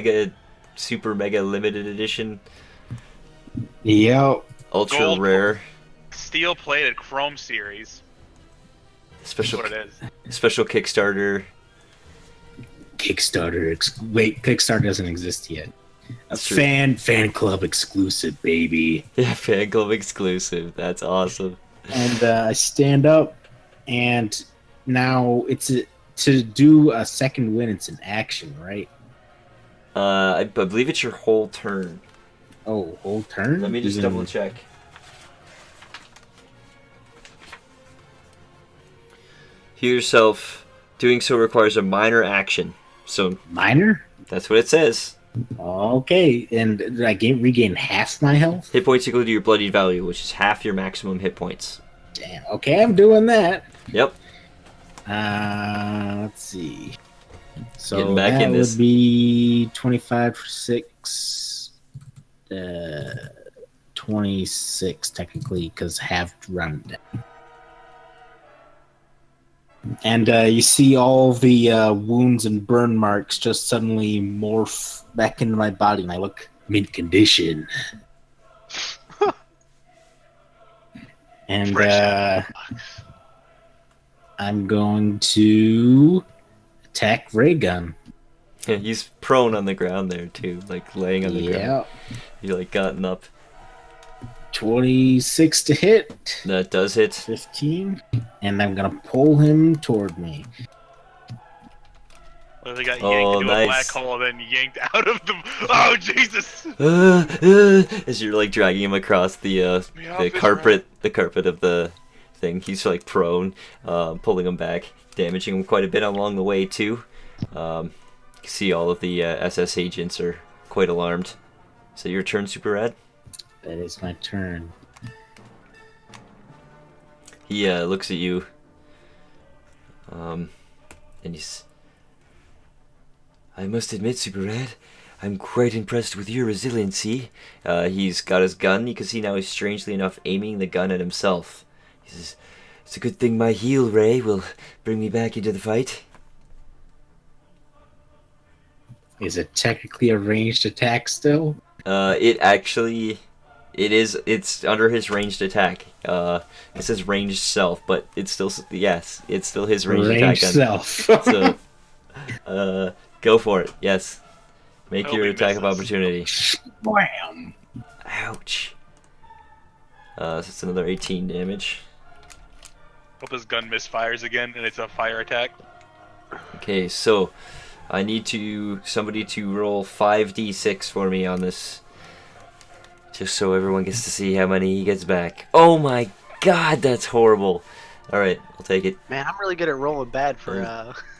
super mega limited edition, Yep. ultra Gold. rare, Steel plated Chrome series. That's special what it is. special Kickstarter. Kickstarter doesn't exist yet. That's true. Fan club exclusive, baby. Yeah, fan club exclusive. That's awesome. And I stand up, and now to do a second win. It's an action, right? I believe it's your whole turn. Oh, whole turn. Let me just Even- double check. Heal yourself. Doing so requires a minor action. So Minor. that's what it says. Okay, and did I regain half my health? Hit points equal to your bloodied value, which is half your maximum hit points. Damn. Okay, I'm doing that. Yep. Let's see. So Getting back that in this. would be 25 for 6. 26 technically, because half rounded down. And you see all the wounds and burn marks just suddenly morph back into my body, and I look mint condition. And I'm going to attack Ray Gun. Yeah, he's prone on the ground there too, like laying on the ground. Yeah, You're like gotten up. 26 to hit. That does hit. 15, and I'm gonna pull him toward me. Well, they got Oh, yanked into a nice. black hole, then yanked out of the. Oh Jesus! As you're like dragging him across the carpet of the thing. He's like prone, pulling him back, damaging him quite a bit along the way too. You see all of the SS agents are quite alarmed. So your turn, Super Rad. That is my turn. He looks at you, and he's. I must admit, Super Rad, I'm quite impressed with your resiliency. He's got his gun. You can see now he's strangely enough aiming the gun at himself. He says, "It's a good thing my heal ray will bring me back into the fight." Is it technically a ranged attack still? It's under his ranged attack. It says ranged self, but it's still his ranged Ranged attack. self. So, go for it. Yes, make Hope your he attack of misses. opportunity. Wham! Ouch. So it's another 18 damage. Hope his gun misfires again, and it's a fire attack. Okay, so I need somebody to roll 5d6 for me on this, just so everyone gets to see how many he gets back. Oh my god, that's horrible. All right, I'll take it. Man, I'm really good at rolling bad for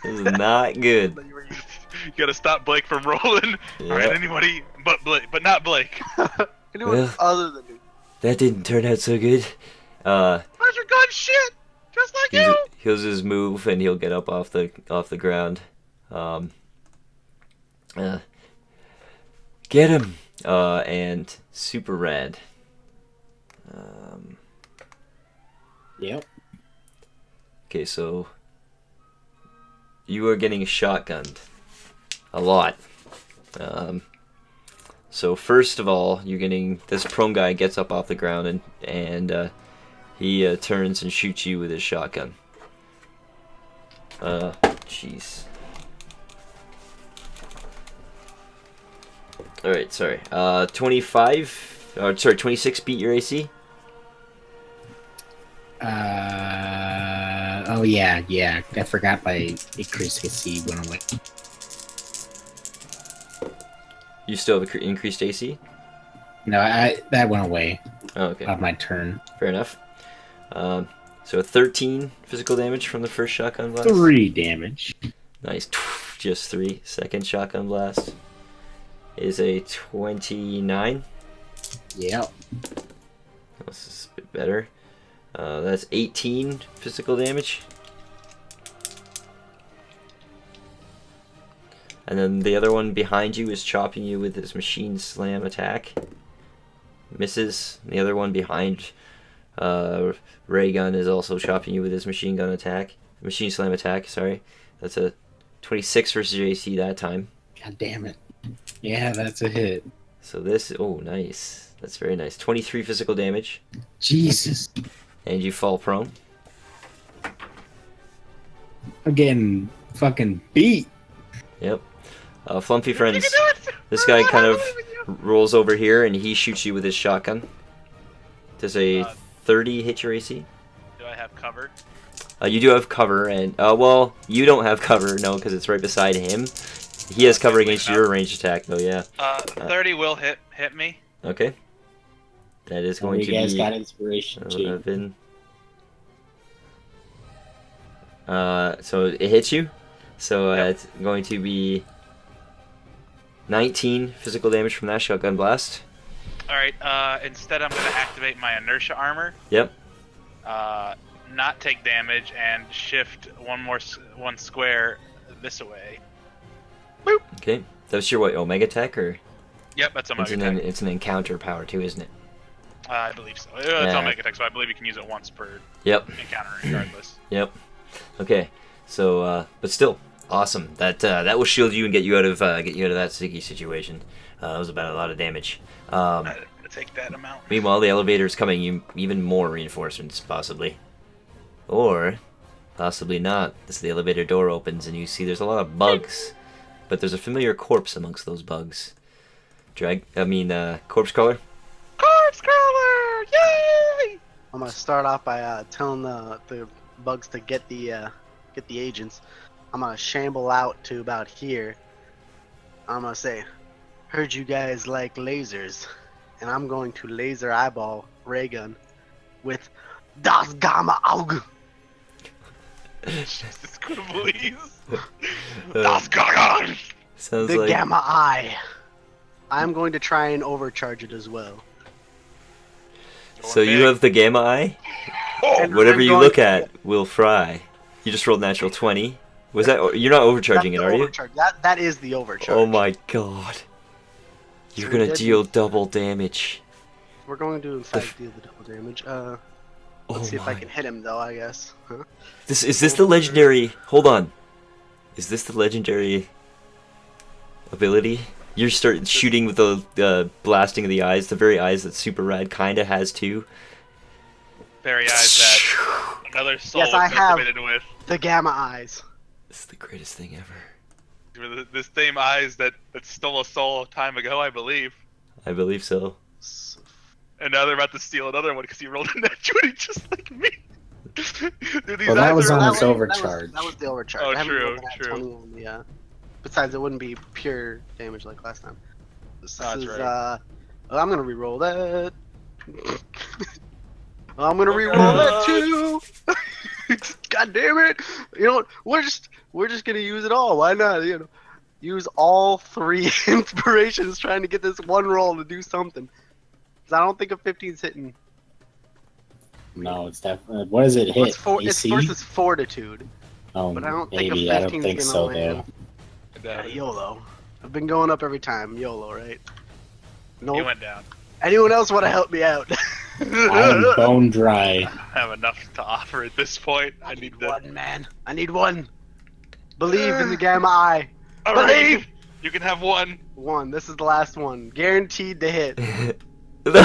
This is not good. You gotta stop Blake from rolling. Yep. Or anybody but Blake, but not Blake. anyone Well. other than me. That didn't turn out so good. Where's your gun? Shit! Just like you. He'll just move and he'll get up off the ground. Get him. And super rad. Yep. Okay, so you are getting shotgunned a lot. So first of all, you're getting this prone guy gets up off the ground and he turns and shoots you with his shotgun. Jeez. All right, sorry. 26 beat your AC. Oh yeah. I forgot my increased AC went away. You still have increased AC? No, that went away Oh, okay. on my turn. Fair enough. So 13 physical damage from the first shotgun blast. 3 damage. Nice. Just 3. Second shotgun blast is a 29. Yep. This is a bit better. That's 18 physical damage. And then the other one behind you is chopping you with his machine slam attack. Misses. The other one behind Ray Gun is also chopping you with his machine slam attack, sorry. That's a 26 versus your AC that time. God damn it. Yeah, that's a hit. So this, oh nice. That's very nice. 23 physical damage. Jesus. And you fall prone. I'm getting fucking beat. Yep. Flumpy friends. This guy kind of rolls over here and he shoots you with his shotgun. Does a 30 hit your AC? Do I have cover? You do have cover, and well, you don't have cover, no, because it's right beside him. He has cover against your ranged attack, though. Yeah. 30 will hit me. Okay. That is Oh, going you to guys be got inspiration too. 11. So it hits you. So it's going to be 19 physical damage from that shotgun blast. All right. Instead, I'm gonna activate my inertia armor. Yep. Not take damage and shift one square this way. Boop. Okay. That's your what? Omega tech or? Yep, that's It's Omega an Tech. it's an encounter power too, isn't it? I believe so. It's Yeah. Omega Tech, so I believe you can use it once per Yep. encounter, regardless. Yep. Okay. So, but still, awesome. That will shield you and get you out of that sticky situation. That was about a lot of damage. I'm gonna take that amount. Meanwhile, the elevator's coming. You even more reinforcements, possibly, or possibly not. As the elevator door opens and you see there's a lot of bugs, but there's a familiar corpse amongst those bugs. Corpse crawler. Corpse crawler! Yay! I'm gonna start off by telling the bugs to get the agents. I'm gonna shamble out to about here. I'm gonna say, "Heard you guys like lasers," and I'm going to laser eyeball ray gun with Das Gamma Auge. Jesus please. Uh, Das Gagan! Sounds The like Gamma Eye. I'm going to try and overcharge it as well. so. You have the gamma eye. And Whatever I'm you going look to- at will fry. You just rolled natural 20. Was that? You're not overcharging it, That's are the you? overcharge. That is the overcharge. Oh my god. You're So gonna did- deal double damage. We're going to in fact deal the double damage. Oh Let's see if I my. can hit him though. I guess. Huh? Is this the legendary? Hold on. Is this the legendary ability? You start shooting with the blasting of the eyes, the very eyes that Super Rad kinda has too. Very eyes that another soul Yes, was I have. activated with. The Gamma Eyes. This is the greatest thing ever. The same eyes that stole a soul a time ago, I believe. I believe so. S- And now they're about to steal another one because he rolled in that 20 just like me. Dude, these Well, that eyes was are on its really- overcharge. That was the overcharge. Oh, I haven't true, rolled that true. 20 on the, besides, it wouldn't be pure damage like last time. This That's is, right. well, I'm gonna re-roll that. I'm gonna re-roll that too. God damn it! You know what? We're just gonna use it all. Why not? You know, use all 3 inspirations trying to get this one roll to do something. 'Cause I don't think a 15's hitting. No, it's definitely. What does it hit? It's AC? versus fortitude, Oh, but I don't think maybe. a I don't 15's think gonna so, land. though. Yeah, YOLO. I've been going up every time. YOLO, right? He Nope. went down. Anyone else want to help me out? I'm bone dry. I have enough to offer at this point. I need to. one, man. I need one. Believe in the Gamma Eye. All right, Believe. you can have one. One. This is the last one. Guaranteed to hit. What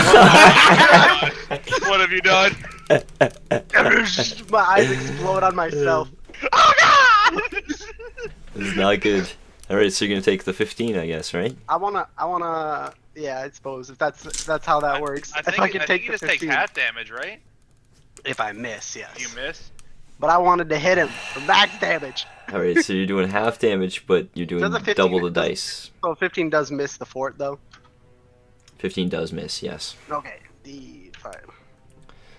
have you done? My eyes explode on myself. Oh God! This is not good. Alright, so you're gonna take the 15, I guess, right? I wanna. Yeah, I suppose if that's how that works. I think, if I could take you the just take 15. half damage, right? If I miss, yes. You miss. But I wanted to hit him for max damage. Alright, so you're doing half damage, but you're doing Does a 15 double the does- dice. So 15 does miss the fort though. 15 does miss, yes. Okay. The 5.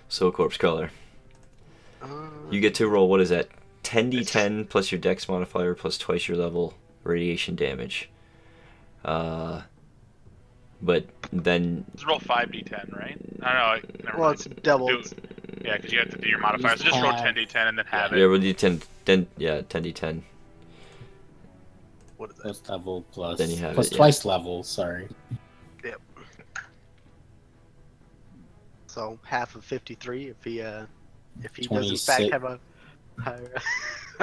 So, Corpse Crawler. You get to roll, what is that? 10d10 plus your dex modifier plus twice your level radiation damage. But then... Just roll 5d10, right? I don't know. Never Well, mind. it's doubled. Yeah, because you have to do your modifiers. So just roll Have- 10d10 and then have Yeah, it. we'll do 10, then, yeah, 10d10. What is that? Plus level plus. Then you have plus it, yeah. twice level, sorry. So half of 53 if he does in 26. fact have a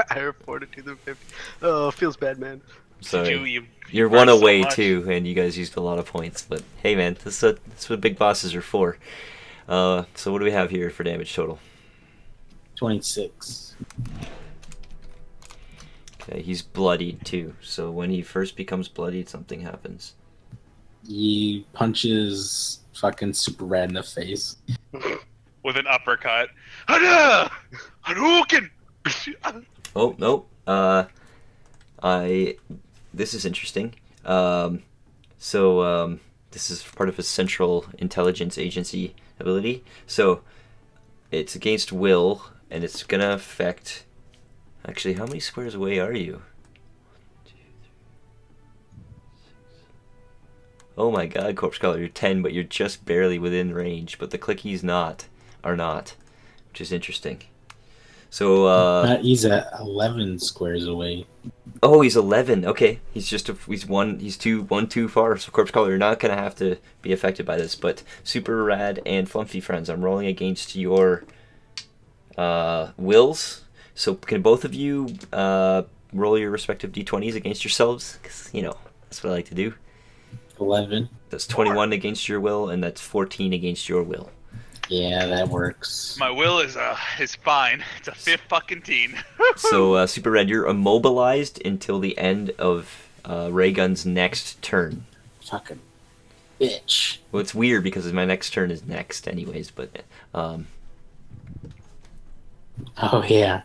higher fortitude than 50. Oh, feels bad, man. Sorry. You You're burn one so away much. too, and you guys used a lot of points. But hey, man, that's what big bosses are for. So what do we have here for damage total? 26. Okay, he's bloodied too. So when he first becomes bloodied, something happens. He punches fucking Super Red in the face. With an uppercut. Hada! Hadouken! Oh no. This is interesting. This is part of his Central Intelligence Agency ability. So it's against will, and it's gonna affect. Actually, how many squares away are you? Oh my God, Corpse Crawler, you're 10, but you're just barely within range. But the clickies are not, which is interesting. So He's at 11 squares away. oh, he's 11. Okay, he's one too far. So Corpse Crawler, you're not gonna have to be affected by this. But Super Rad and Flumpy Friends, I'm rolling against your wills. So can both of you roll your respective d20s against yourselves? Because that's what I like to do. 11. That's 21 against your will, and that's 14 against your will. Yeah, that works. My will is fine. It's a 15. So Super Red, you're immobilized until the end of Raygun's next turn. Fucking bitch. Well, it's weird because my next turn is next, anyways. But Oh, yeah.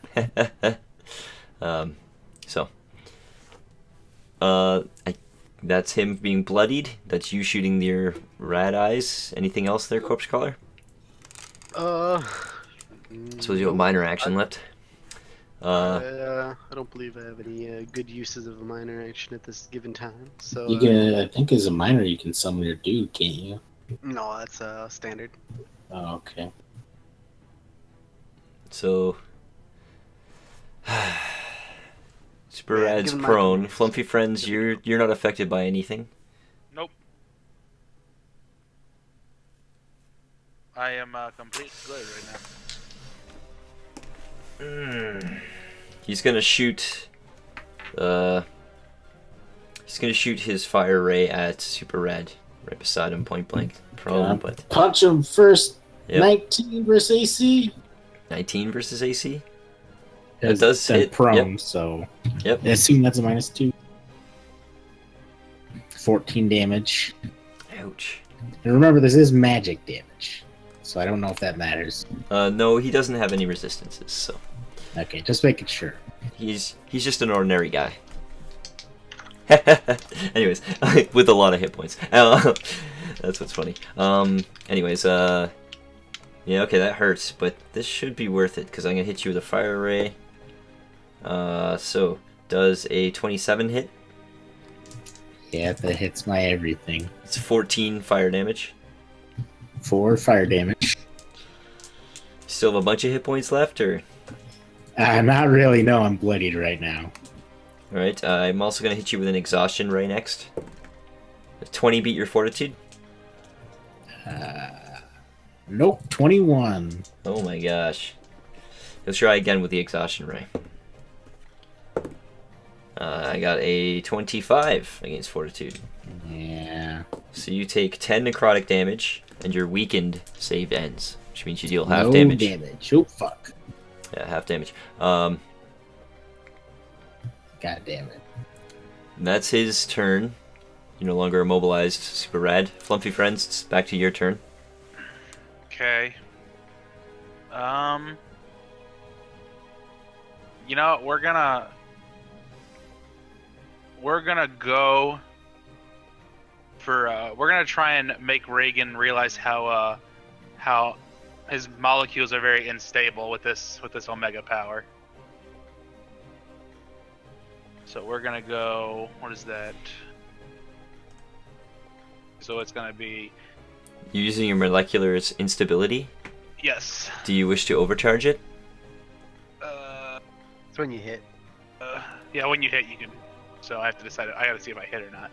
That's him being bloodied. That's you shooting your rat eyes. Anything else there, Corpse Crawler? Suppose you have a minor action left. I don't believe I have any good uses of a minor action at this given time. So You can, I think as a minor, you can summon your dude, can't you? no, that's standard. Oh, okay. So Super Yeah, Rad's give him my prone. points. Flumpy Friends, you're not affected by anything. Nope. I am completely good right now. He's gonna shoot. He's gonna shoot his fire ray at Super Rad, right beside him, point blank. Prone, Yeah. but Punch him first. Yep. 19 versus AC. 19 versus AC. That does hit, prone, so Yep. I assume that's a -2. 14 damage. Ouch. And remember, this is magic damage. so I don't know if that matters. No, he doesn't have any resistances, so Okay, just making sure. he's just an ordinary guy. Anyways, with a lot of hit points. That's what's funny. Anyways, yeah, okay, that hurts, but this should be worth it because I'm gonna hit you with a fire ray. So does a 27 hit? Yeah, that hits my everything. It's 14 fire damage. 4 fire damage. Still have a bunch of hit points left, or? Not really. No, I'm bloodied right now. Alright, I'm also going to hit you with an exhaustion right next. 20 beat your fortitude? Nope, 21. Oh my gosh. Let's try again with the exhaustion ray. I got a 25 against fortitude. Yeah. So you take 10 necrotic damage, and your weakened save ends, which means you deal half No damage. Oh, fuck. Yeah, half damage. God damn it. And that's his turn. You're no longer immobilized. Super rad. Flumpy friends, it's back to your turn. Okay. You know, we're gonna go for we're gonna try and make Reagan realize how his molecules are very unstable with this omega power. So we're gonna go, what is that? So it's gonna be, You're using your molecular instability. yes. Do you wish to overcharge it? It's when you hit. Yeah, when you hit, you can. So I have to decide. I gotta see if I hit or not.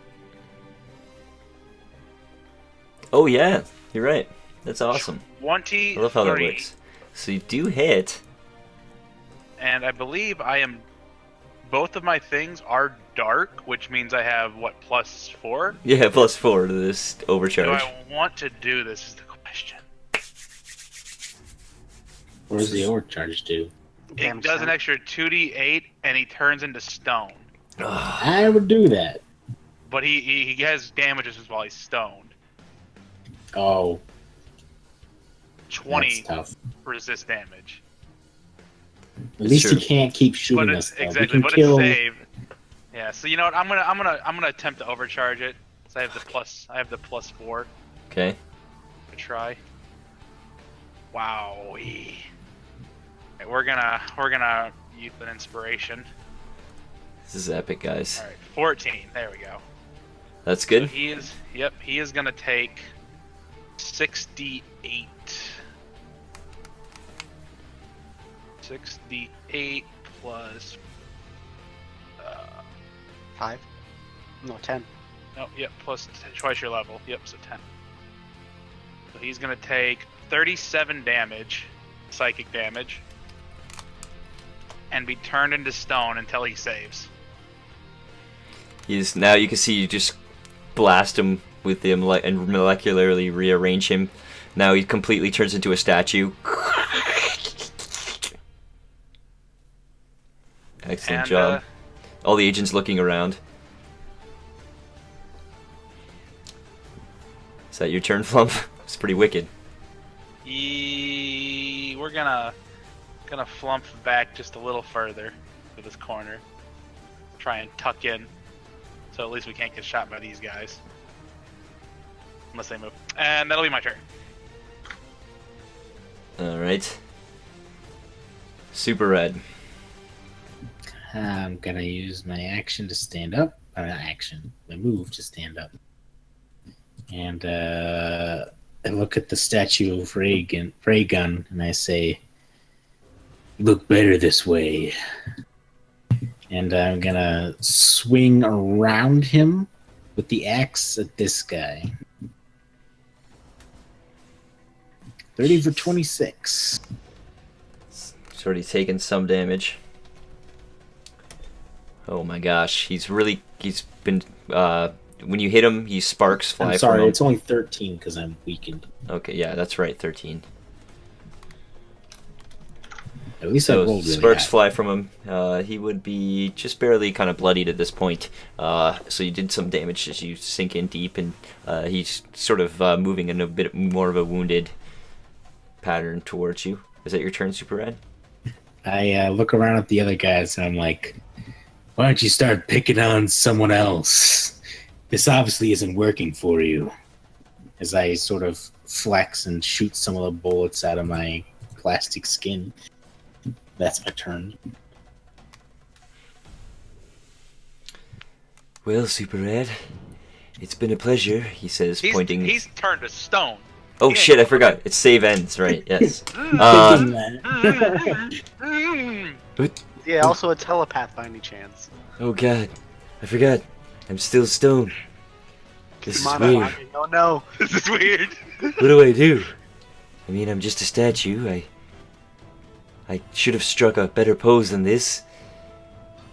Oh yeah, you're right. That's awesome. 23. I love how that works. So you do hit. And I believe I am. Both of my things are dark, which means I have what, +4? Yeah, +4 to this Do overcharge. I want to do this? Is the question. What does the overcharge do? It Damage does an stone. extra 2d8, and he turns into stone. I would do that. But he has damages while he's stoned. Oh, 20 that's tough. resist damage. At least True. he can't keep But shooting it's us. Though. exactly. We can But kill. it's save. Yeah. So you know what? I'm gonna attempt to overcharge it. So I have the +4 Okay. to try. Wow. Okay, we're gonna use an inspiration. This is epic, guys. All right, 14. There we go. That's So good. he is gonna take 68. 68 plus 5? No, 10. no, yep, plus twice your level. Yep, so 10. So he's gonna take 37 damage, psychic damage, and be turned into stone until he saves. He's now. You can see you just blast him with the and molecularly rearrange him. Now he completely turns into a statue. Excellent And, job. All the agents looking around. Is that your turn, Flump? It's pretty wicked. We're gonna flump back just a little further to this corner. Try and tuck in, so at least we can't get shot by these guys. Unless they move. And that'll be my turn. Alright. Super red. I'm gonna use my action to stand up. Not action, my move to stand up. And I look at the statue of Raygun, and I say, "Look better this way." And I'm gonna swing around him with the axe at this guy. 30 for 26. He's already taken some damage. Oh my gosh, he's been, when you hit him, sparks fly I'm sorry, from him. it's only 13 because I'm weakened. Okay, yeah, that's right, 13. At least I So rolled really sparks high. fly from him. He would be just barely kind of bloodied at this point. So you did some damage as you sink in deep, and he's sort of moving in a bit more of a wounded pattern towards you. Is that your turn, Super Red? I look around at the other guys and I'm like, why don't you start picking on someone else? This obviously isn't working for you. As I sort of flex and shoot some of the bullets out of my plastic skin. That's my turn. Well, Super Red, it's been a pleasure, he says, pointing. He's turned to stone. Oh He shit, I ain't- forgot. It's save ends, right? Yes. Thinking that. Yeah, also a telepath by any chance. Oh god, I forgot. I'm still stone. This is Come on, weird. Bobby. Oh no. This is weird. What do I do? I mean, I'm just a statue. I should have struck a better pose than this.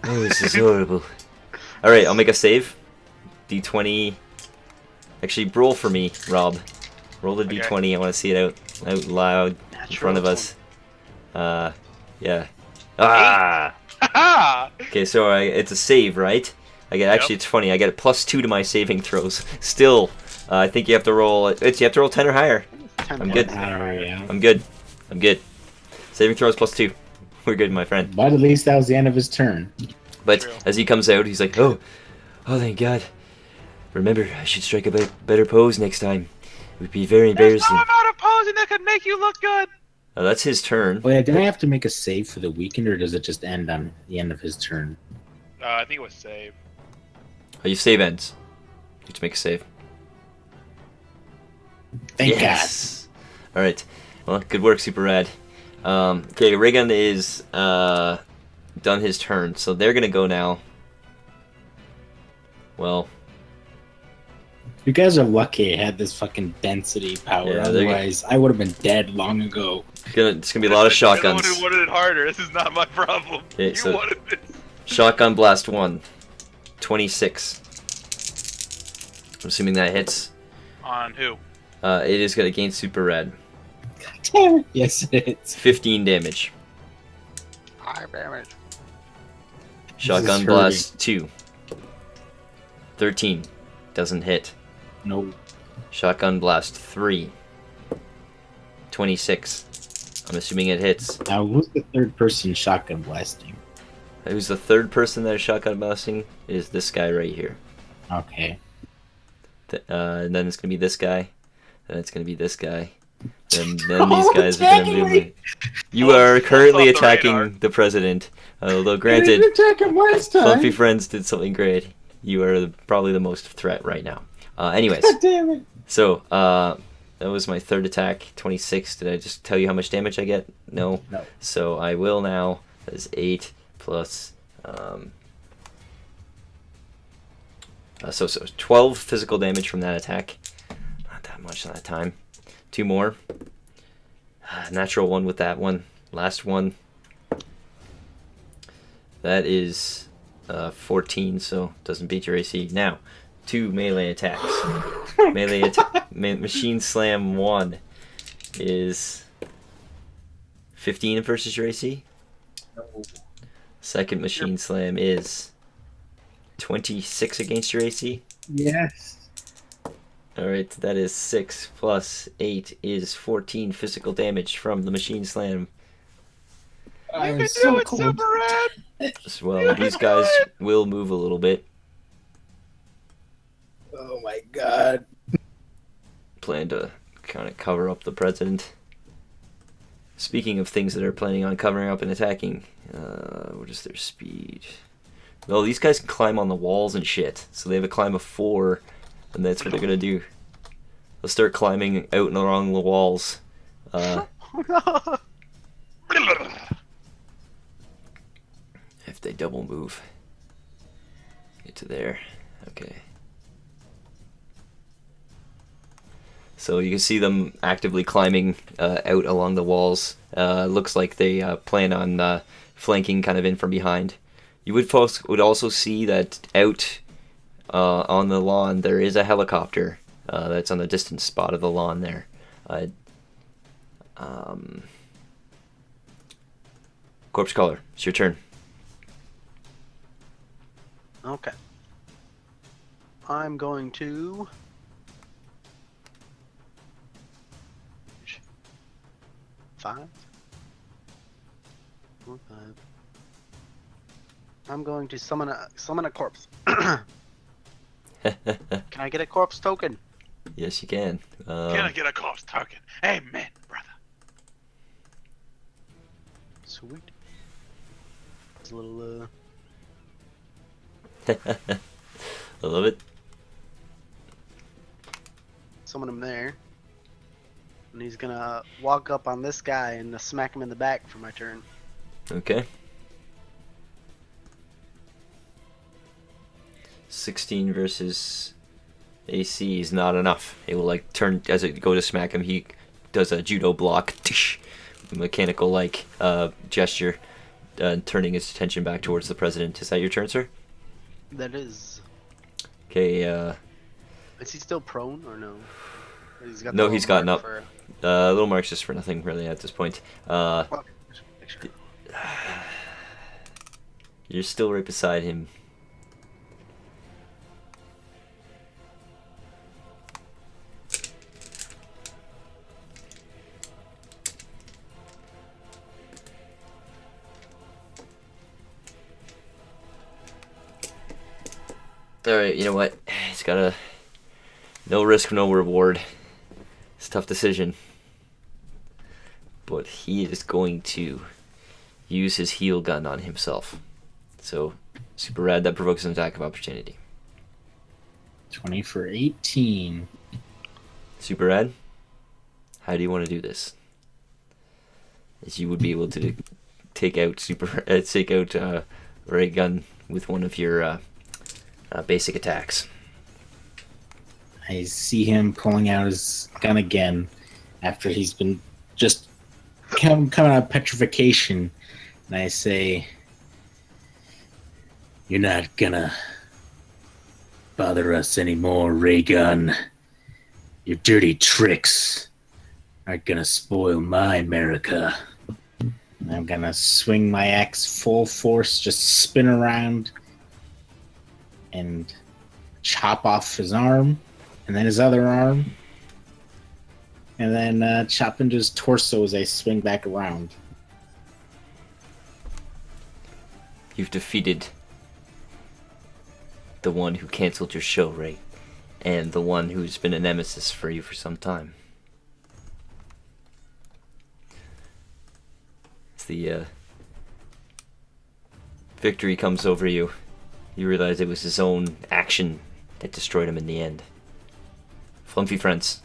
Oh, this is horrible. Alright, I'll make a save. D20. Actually, roll for me, Rob. Roll the Okay. D20. I want to see it out loud in front of us. Yeah. Ah! Ha! Okay, so it's a save, right? I get actually, it's funny. I get a +2 to my saving throws. Still, I think you have to roll. You have to roll 10 or higher. I'm good. Yeah. I'm good. I'm good. Saving throws +2. We're good, my friend. But at least that was the end of his turn. But True. as he comes out, he's like, oh, thank God. Remember, I should strike a better pose next time. It would be very There's embarrassing. no amount of posing that could make you look good. Oh, that's his turn. Wait, did I have to make a save for the weekend, or does it just end on the end of his turn? I think it was save. Oh, you save ends. You have to make a save. Thank Yes. All right. Well, good work, Super Rad. Okay, Reagan is done his turn, so they're gonna go now. Well, God. You guys are lucky I had this fucking density power. Yeah, they're- Otherwise, I would have been dead long ago. it's gonna be a lot of shotguns. You're the one who wanted it harder. This is not my problem. Okay, You so- wanted this. Shotgun blast 1. 26. I'm assuming that hits. On who? It is gonna gain Super Rad. Damn it. Yes, it's 15 damage. High damage. Shotgun hurting. blast 2. 13. Doesn't hit. no. Shotgun blast 3. 26. I'm assuming it hits. Now, who's the third person shotgun blasting? Who's the third person that is shotgun blasting? It is this guy right here. Okay. And then it's gonna be this guy. Then it's gonna be this guy. And then these guys are gonna attacking move. me. You are currently off the attacking radar. the president. Although I granted, didn't attack him last time. Fluffy Friends did something great. You are probably the most threat right now. Anyways, God damn it. so that was my third attack, 26. Did I just tell you how much damage I get? No. No. So I will now. That is 8 plus. So 12 physical damage from that attack. Not that much that time. 2 more. Natural 1 with that one. Last one. That is 14, so doesn't beat your AC. Now, 2 melee attacks. Machine Slam 1 is 15 versus your AC. Second Machine Slam is 26 against your AC. Yes. Alright, that is 6 plus 8 is 14 physical damage from the Machine Slam I You can was do so it, cold. Super Red. as well. These guys will move a little bit. Oh my god. Plan to kind of cover up the president. Speaking of things that are planning on covering up and attacking, what is their speed? Well, these guys can climb on the walls and shit, so they have a climb of 4, and that's what they're gonna do. They'll start climbing out and along the walls. If they double move. Get to there. Okay. So you can see them actively climbing out along the walls. Looks like they plan on flanking kind of in from behind. You would also see that out on the lawn there is a helicopter that's on the distant spot of the lawn there. Corpse Caller, it's your turn. Okay. I'm going to 5. 4, 5. I'm going to summon a corpse. Can I get a corpse token? Yes, you can. Can I get a corpse token? Amen, brother. Sweet. It's a little I love it. summon him there. And he's gonna walk up on this guy and smack him in the back for my turn. Okay. 16 versus AC is not enough. It will like turn as it go to smack him. He does a judo block, mechanical like gesture, turning his attention back towards the president. Is that your turn, sir? That is. Okay. Is he still prone or no? He's got No, the he's little gotten mark up. for- Little marks just for nothing really at this point. Okay, just make sure. You're still right beside him. Alright, you know what? He's got a no risk, no reward. It's a tough decision. But he is going to use his heal gun on himself. So, super rad, that provokes an attack of opportunity. 20 for 18. Super rad, how do you want to do this? As you would be able to take out ray gun with one of your basic attacks. I see him pulling out his gun again after he's been just coming out of petrification. And I say, "You're not gonna bother us anymore, Raygun. Your dirty tricks aren't gonna spoil my America." And I'm gonna swing my axe full force, just spin around and chop off his arm, and then his other arm, and then chop into his torso as I swing back around. You've defeated the one who canceled your show, Ray, and the one who's been a nemesis for you for some time. As the victory comes over you, you realize it was his own action that destroyed him in the end. Flumpy friends,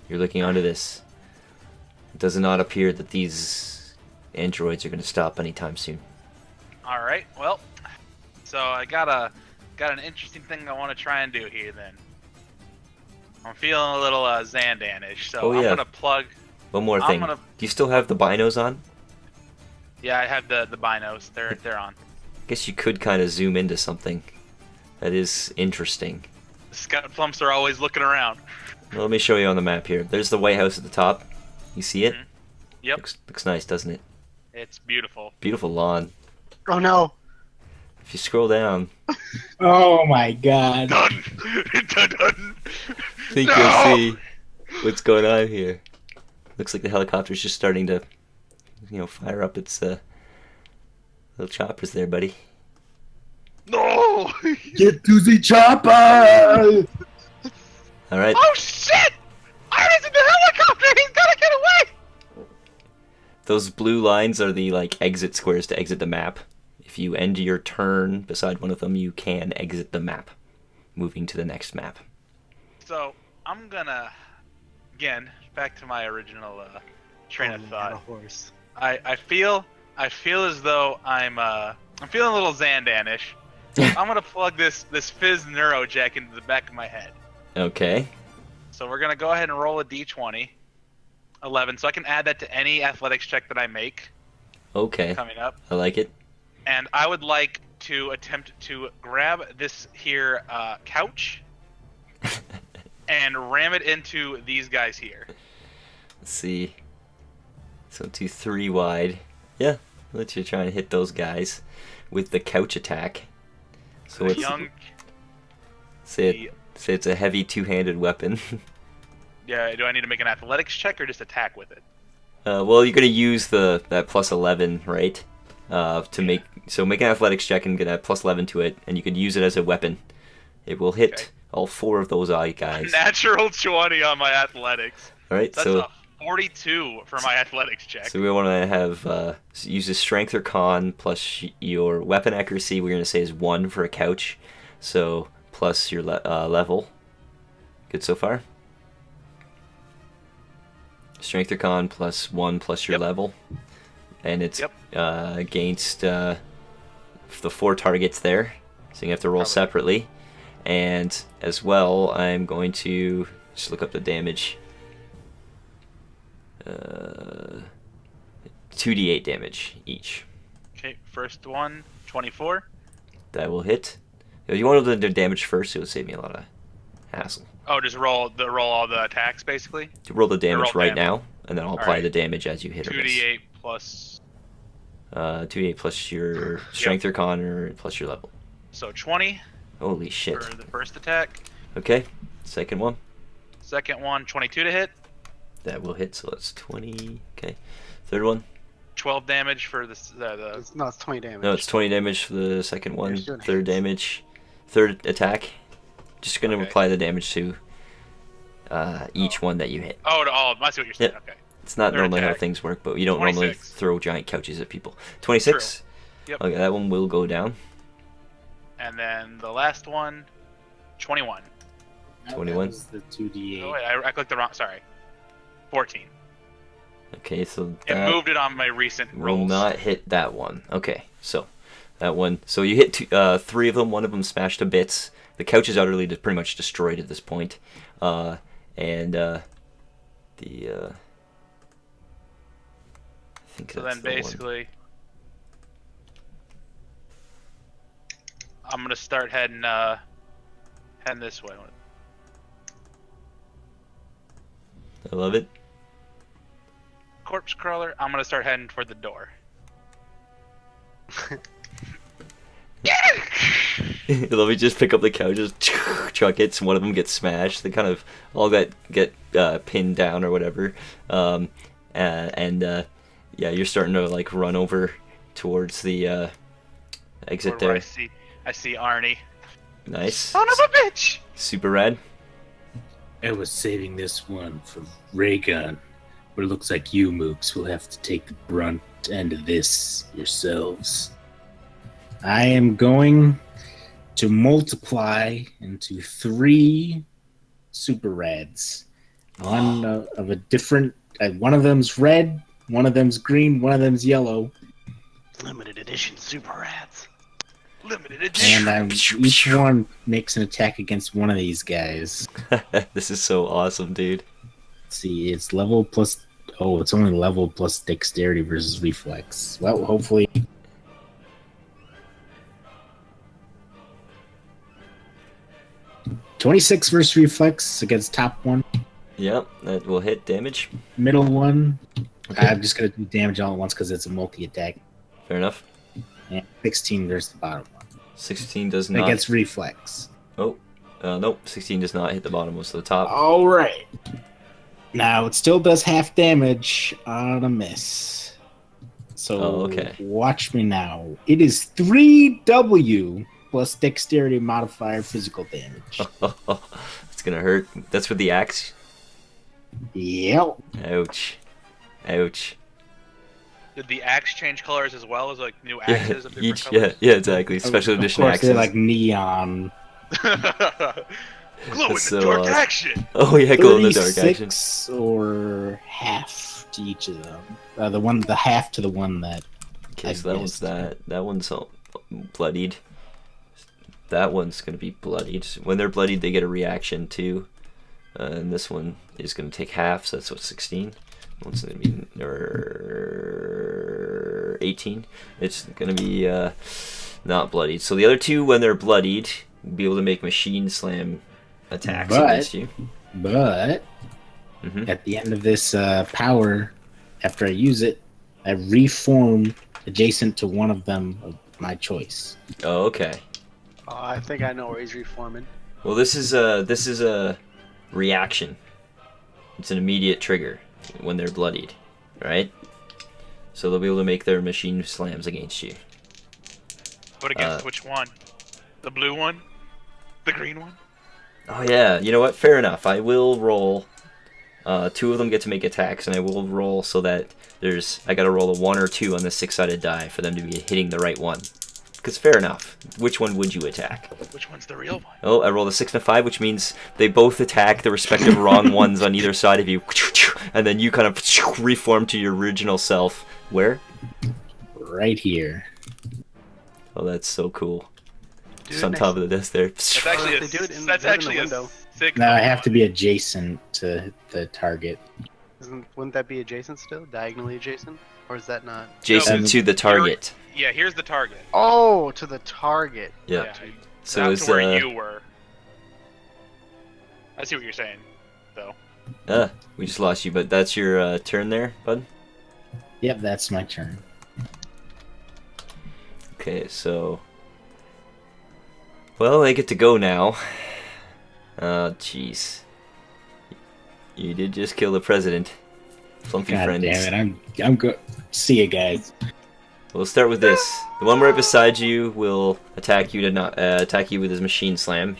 you're looking onto this. It does not appear that these androids are going to stop anytime soon. All right. Well, so I got an interesting thing I want to try and do here. Then I'm feeling a little Zandan-ish, so Oh, I'm yeah. gonna plug. One more I'm thing. gonna- Do you still have the binos on? Yeah, I have the binos. They're on. Guess you could kind of zoom into something. That is interesting. Scout plumps are always looking around. Well, let me show you on the map here. There's the White House at the top. You see it? Mhm. Yep, Looks nice, doesn't it? it's beautiful. Beautiful lawn. Oh no! If you scroll down, Oh my god. Done. Done. I think No! you'll see what's going on here. Looks like the helicopter's just starting to, fire up its little choppers there, buddy. No! Get to the chopper! All right. Oh shit! Iron's in the helicopter! He's gotta get away! Those blue lines are the exit squares to exit the map. If you end your turn beside one of them, you can exit the map, moving to the next map. So, I'm gonna, again, back to my original train of thought. A horse. I feel as though I'm feeling a little Zandan-ish. I'm gonna plug this Fizz Neurojack into the back of my head. Okay. So we're gonna go ahead and roll a d20. 11, so I can add that to any athletics check that I make Okay. coming up. I like it. And I would like to attempt to grab this here couch and ram it into these guys here. Let's see. So 2, 3 wide. Yeah. Let you try and hit those guys with the couch attack. So The it's young, say it's a heavy two-handed weapon. yeah. Do I need to make an athletics check or just attack with it? Well, you're gonna use that plus 11, right? Make an athletics check and get a plus 11 to it, and you can use it as a weapon. It will hit all 4 of those guys. Natural 20 on my athletics. All right, That's so a 42 for my athletics check. so we want to have use a strength or con plus your weapon accuracy. We're gonna say is 1 for a couch, so plus your level. Good so far. Strength or con plus 1 plus your level, and it's against the 4 targets there, so you have to roll separately. And as well, I'm going to just look up the damage. 2d8 damage each. Okay, first one, 24. That will hit. If you want to do damage first, it would save me a lot of hassle. Oh, just roll all the attacks basically. To roll the damage roll right damage. now, and then I'll apply the damage as you hit or miss. 2d8 plus. 2d8 plus your strength or con or plus your level. So 20 Holy shit. for the first attack. Okay, second one. Second one, 22 to hit. That will hit, so that's 20. Okay. Third one. 12 damage for the It's 20 damage. No, it's 20 damage for the second one. You're doing Third hits. damage. Third attack. Just going to Okay. apply the damage to each one that you hit. Oh, to all. I see what you're saying. Yep. Okay. It's not Third normally how attack. things work, but you don't normally 26. throw giant couches at people. 26? Yep. Okay, that one will go down. And then the last one, 21. 21. That was the 2d8. Oh wait, I clicked the wrong. Sorry. 14. Okay, so It that moved it on my recent will rolls. not hit that one. Okay, so that one. So you hit 3 of them. One of them smashed to bits. The couch is utterly pretty much destroyed at this point. I think So that's then the one. basically, I'm gonna start heading this way. I love it. Corpse crawler. I'm gonna start heading toward the door. Let me just pick up the couch, just chuck it. So one of them gets smashed. They kind of all get pinned down or whatever. Yeah, you're starting to like run over towards the exit Where there. I see Arnie. Nice. Son of a bitch! Super rad. I was saving this one for Raygun, but it looks like you, Mooks, will have to take the brunt end of this yourselves. I am going to multiply into 3 super rads. One of a different. One of them's red, one of them's green, one of them's yellow, Limited edition super rats. Limited edition. and each one makes an attack against one of these guys. This is so awesome, dude. Let's see, it's level plus. Oh, it's only level plus dexterity versus reflex. Well, hopefully. $26 versus reflex against top one, Yep, that will hit damage. middle one. Okay. I'm just gonna do damage all at once because it's a multi-attack. Fair enough. And 16 versus the bottom one 16 does not. against reflex. Nope. 16 does not hit the bottom, most of the top. All right. Now it still does half damage on a miss. So okay. watch me now. It is 3W plus dexterity modifier physical damage. It's gonna hurt. That's with the axe. Yep. Ouch. Ouch. Did the axe change colors as well as like new axes of different Each, colors? yeah, exactly. Special Of edition course, axes. they're like neon. Glow in That's the so dark awesome. action. Oh yeah, glow in the dark action. 36 or half to each of them. The half to the one that. Okay, I so that one's missed. that one's all bloodied. That one's gonna be bloodied. When they're bloodied, they get a reaction too. And this one is gonna take half, so that's what 16. One's gonna be 18. It's gonna be not bloodied. So the other two, when they're bloodied, will be able to make machine slam attacks But- against you. But Mhm. at the end of this power, after I use it, I reform adjacent to one of them of my choice. Oh, okay. Oh, I think I know where he's reforming. Well, this is a reaction. It's an immediate trigger when they're bloodied. right? So they'll be able to make their machine slams against you. But against which one? The blue one? The green one? Oh yeah, you know what? Fair enough. I will roll. 2 of them get to make attacks, and I will roll so that I gotta roll a 1 or 2 on the 6-sided die for them to be hitting the right one. Because fair enough. Which one would you attack? Which one's the real one? Oh, I rolled a 6 and a 5, which means they both attack the respective wrong ones on either side of you, and then you kind of reform to your original self. Where? Right here. Oh, that's so cool. Do Just it on next- top of the desk there. That's actually if they do it in- that's do it in actually the a window. sick. No, I have to be adjacent to the target. Wouldn't that be adjacent still? Diagonally adjacent? Or is that not? Jason to the target. Yeah, here's the target. Oh, to the target. Yeah. So not it's to where you were. I see what you're saying, though. we just lost you, but that's your turn there, bud. Yep, that's my turn. Okay, so well, I get to go now. Oh, jeez. You did just kill the president. Flumpy God friends. damn it! I'm good. See you guys. We'll start with this. The one right beside you will attack you to not attack you with his machine slam.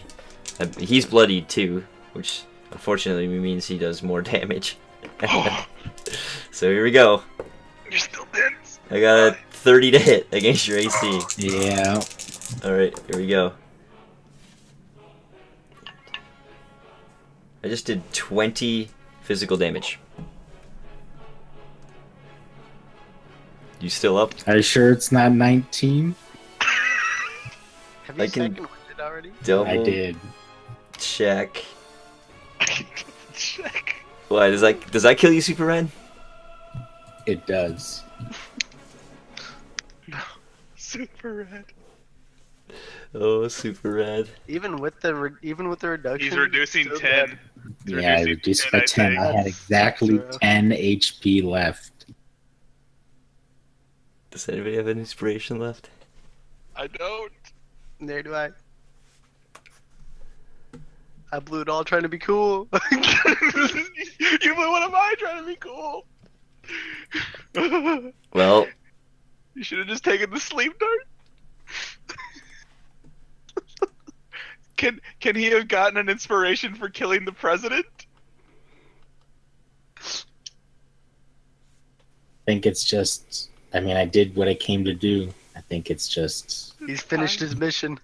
He's bloodied too, which unfortunately means he does more damage. So here we go. You're still dense. I got a 30 to hit against your AC. Yeah. All right, here we go. I just did 20 physical damage. You still up? Are you sure it's not 19? Have you I can- second winded already? Double I did. check. Check. Why does that kill you, Super Red? It does. Super red. Oh, Super Red. Even with the reduction. He's reducing so 10. bad. He's Yeah, I reducing reduced by 10. think. I had That's exactly rough. 10 HP left. Does anybody have any inspiration left? I don't. There do I. I blew it all trying to be cool. You blew one of mine trying to be cool. Well, You should have just taken the sleep dart. Can he have gotten an inspiration for killing the president? I think it's just. I mean, I did what I came to do. I think it's just. He's finished his mission.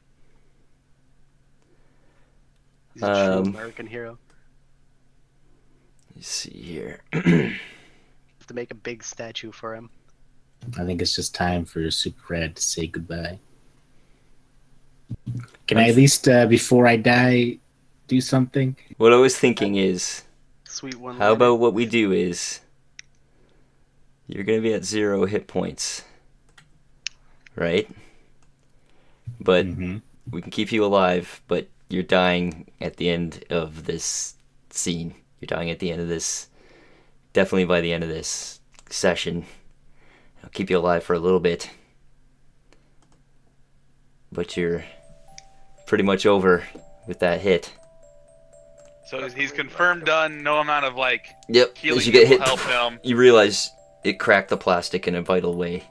He's a true American hero. let's see here. Have to make a big statue for him. I think it's just time for Super Red to say goodbye. Can I at least, before I die, do something? What I was thinking is, Sweet one. how about what we do is, you're gonna be at 0 hit points, right? But Mm-hmm. we can keep you alive, but you're dying at the end of this scene. You're dying at the end of this, definitely by the end of this session. I'll keep you alive for a little bit, but you're pretty much over with that hit. So he's confirmed done. No amount of Yep, healing as you get will hit, help him. you realize it cracked the plastic in a vital way.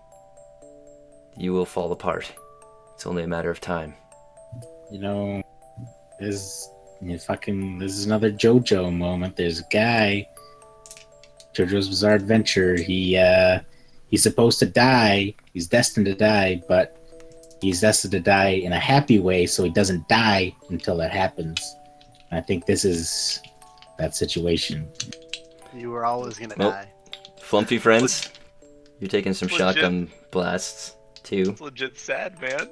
You will fall apart. It's only a matter of time. You know, this is another JoJo moment. There's a guy, JoJo's Bizarre Adventure. He's supposed to die. He's destined to die, but he's destined to die in a happy way, so he doesn't die until that happens. And I think this is that situation. You were always gonna Nope. die. Flumpy friends, you're taking some Legit. shotgun blasts too. It's legit sad, man.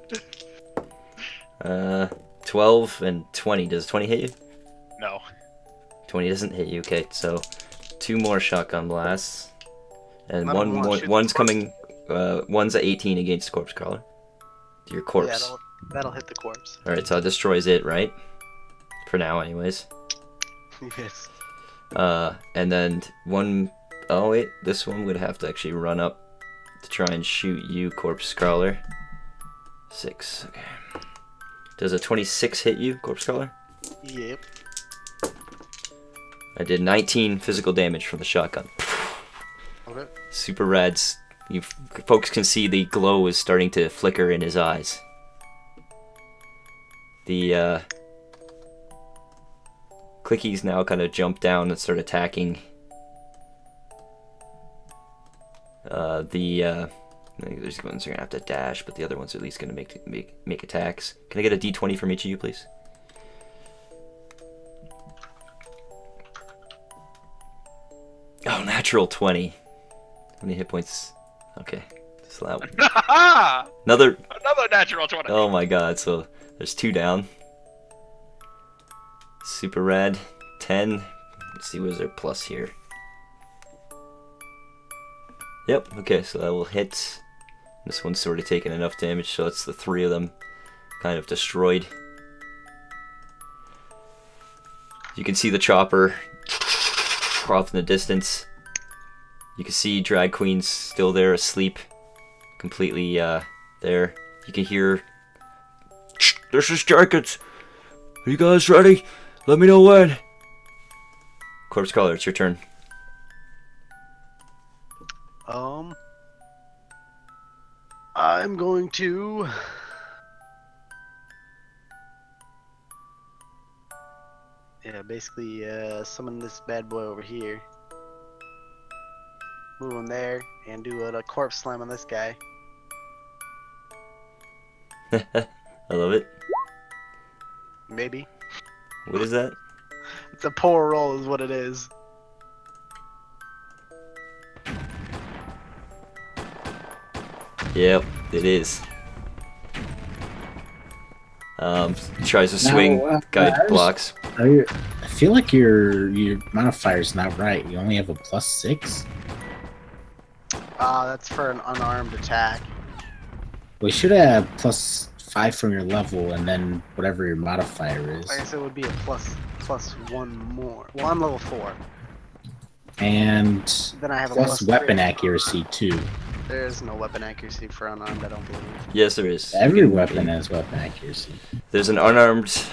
12 and 20. Does 20 hit you? No. 20 doesn't hit you. Okay, so 2 more shotgun blasts, and I don't want to shoot one's the coming. One's at 18 against Corpse Crawler. Your corpse. Yeah, that'll hit the corpse. All right, so it destroys it, right? For now, anyways. Yes. And then one oh wait, this one would have to actually run up to try and shoot you, Corpse Crawler. 6. Okay. Does a 26 hit you, Corpse Crawler? Yep. I did 19 physical damage from the shotgun. Okay. Super Rad's. You folks can see the glow is starting to flicker in his eyes. The Clickies now kind of jump down and start attacking. There's ones are gonna have to dash, but the other ones are at least gonna make attacks. Can I get a D20 from each of you, please? Oh, natural 20. How many hit points? Okay, just allow it. Another natural 20. Oh my god, so there's 2 down. Super Rad, 10. Let's see, what is their plus here? Yep, okay, so that will hit. This one's sort of taken enough damage, so it's the 3 of them kind of destroyed. You can see the chopper off in the distance. You can see Drag Queen's still there, asleep. Completely there. You can hear, "This is Jenkins. Are you guys ready? Let me know when." Corpse Crawler, it's your turn. I'm going to basically summon this bad boy over here. Move him there and do a corpse slam on this guy. I love it. Maybe. What is that? It's a poor roll is what it is. Yep, it is. Tries to swing, guy blocks. I feel like your modifier's not right. You only have a +6. That's for an unarmed attack. We should have +5 from your level, and then whatever your modifier is. I guess it would be a plus 1 more. Well, I'm level 4. And Then I have a plus plus weapon 3. accuracy too. There is no weapon accuracy for unarmed, I don't believe. Yes, there is. Every weapon has weapon accuracy. There's an unarmed.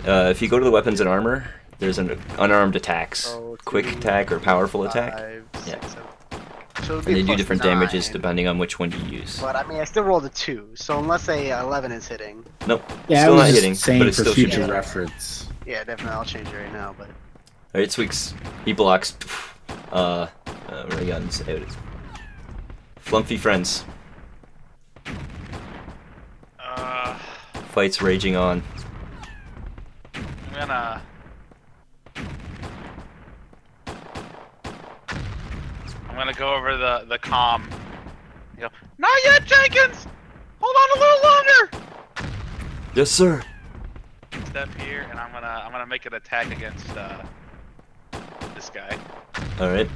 If you go to the weapons and armor, there's an unarmed attacks. Oh, Quick 2, attack or powerful attack. 5, 6, Yeah. 7. So it would be And they do plus different 9. damages depending on which one you use. But I mean, I still rolled a 2, so unless a 11 is hitting, Nope. Yeah, Still I was not just hitting, saying but it's for still future shooting. reference. yeah, definitely I'll change it right now. But Alright, Sweeks. He blocks. Ray guns out. Flumpy friends. Fights raging on. I'm gonna go over the comm. You go, "Not yet, Jenkins! Hold on a little longer!" Yes, sir. Step here, and I'm gonna make an attack against this guy. Alright.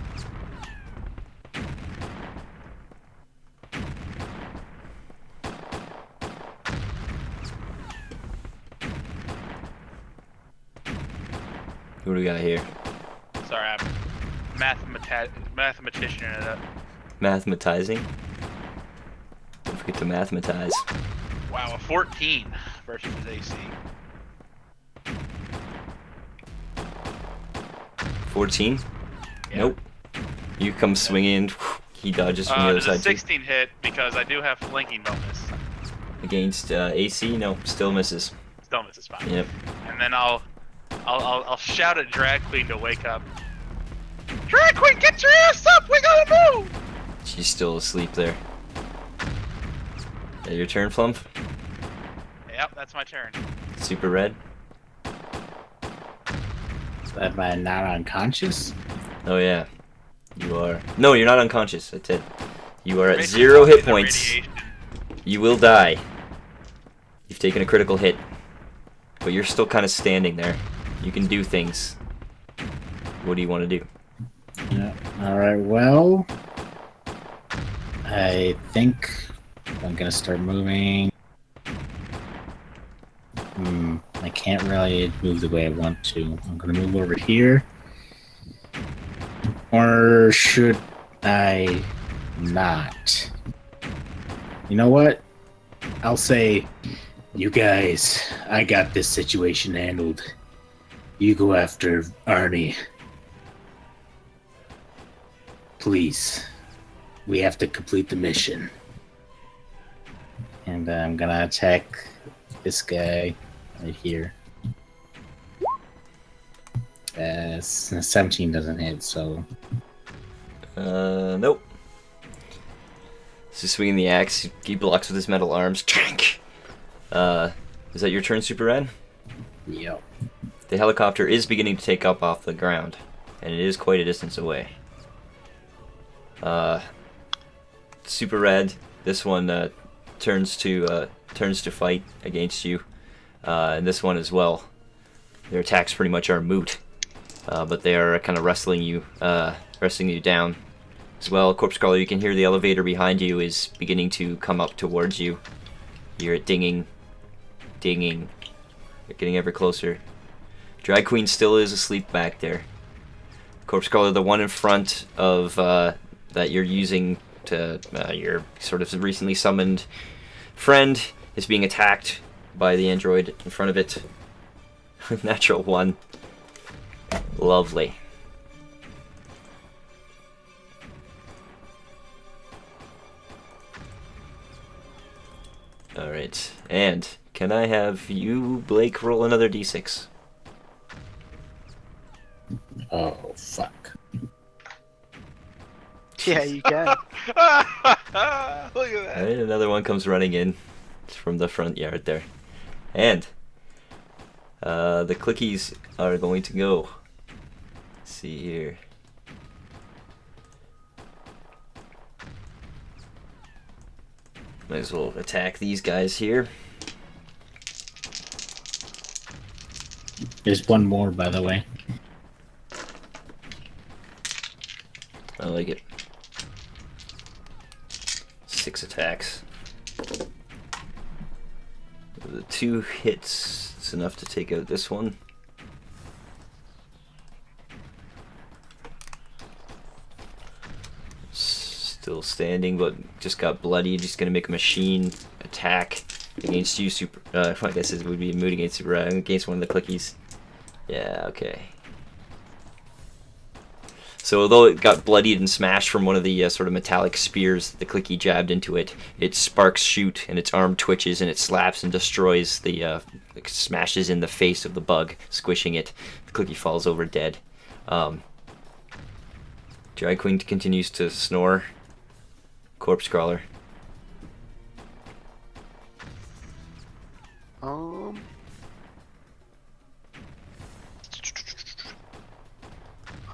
What do we got here? Sorry, I'm mathematician it up. Mathematizing. Don't forget to mathematize. Wow, a 14 versus his AC. 14? Yeah. Nope. You come swinging. He dodges from the other There's a side too. 16 hit because I do have flanking bonus. Against AC? No, still misses. Still misses fine. Yep. And then I'll shout at Drag Queen to wake up. Drag Queen, get your ass up! We gotta move! She's still asleep there. Is that your turn, Flump? Yep, that's my turn. Super Red? Am I not unconscious? Oh yeah. You are. No, you're not unconscious. That's it. You are at Basically 0 hit the points. radiation. You will die. You've taken a critical hit. But you're still kind of standing there. You can do things. What do you want to do? Yeah. Alright, well, I think I'm gonna start moving. I can't really move the way I want to. I'm gonna move over here. Or should I not? You know what? I'll say, you guys, I got this situation handled. You go after Arnie. Please. We have to complete the mission. And I'm gonna attack this guy right here. 17 doesn't hit, so Nope. So swinging the axe, he blocks with his metal arms. Is that your turn, Super Red? yep. The helicopter is beginning to take up off the ground, and it is quite a distance away. Super Red, this one turns to fight against you, and this one as well. Their attacks pretty much are moot, but they are kind of wrestling you down as well. Corpse Crawler, you can hear the elevator behind you is beginning to come up towards you. You hear it dinging, dinging. You're getting ever closer. Drag Queen still is asleep back there. Corpse Crawler, the one in front of that you're using to your sort of recently summoned friend, is being attacked by the android in front of it. Natural one. Lovely. Alright, and can I have you, Blake, roll another d6? Oh, fuck. Yeah, you can. Look at that. Alright, another one comes running in from the front yard there. And the clickies are going to go. Let's see here. Might as well attack these guys here. There's one more, by the way. I like it. 6 attacks. The 2 hits, it's enough to take out this one. Still standing, but just got bloodied. Just gonna make a machine attack against you, Super. I guess it would be a mood against Super, against one of the clickies. Yeah, okay. So although it got bloodied and smashed from one of the sort of metallic spears the clicky jabbed into it, its sparks shoot and its arm twitches and it slaps and destroys the, smashes in the face of the bug, squishing it. The clicky falls over dead. Drag Queen continues to snore. Corpse Crawler.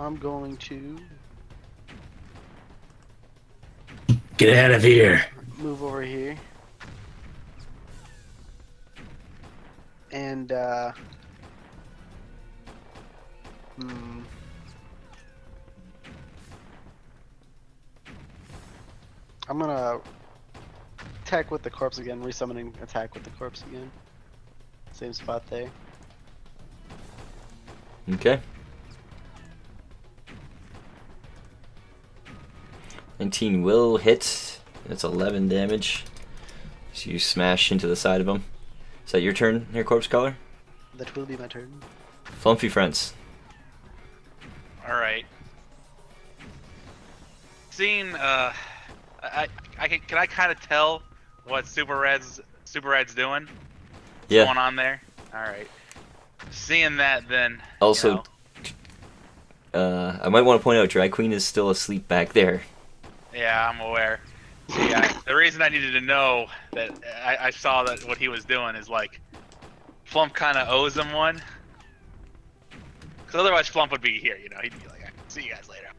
I'm going to Get out of here. move over here. And, I'm gonna attack with the corpse again, resummoning attack with the corpse again. Same spot there. Okay. 19 will hit. That's 11 damage. So you smash into the side of him. Is that your turn here, Corpse Crawler? That will be my turn. Flumpy friends. Alright. Seeing, can I kind of tell what Super Red's doing? What's Yeah. going on there? Alright. Seeing that, then. Also, I might want to point out Drag Queen is still asleep back there. Yeah, I'm aware. Yeah, the reason I needed to know that I saw that what he was doing is like, Flump kind of owes him one. Because otherwise Flump would be here, you know, he'd be like, see you guys later.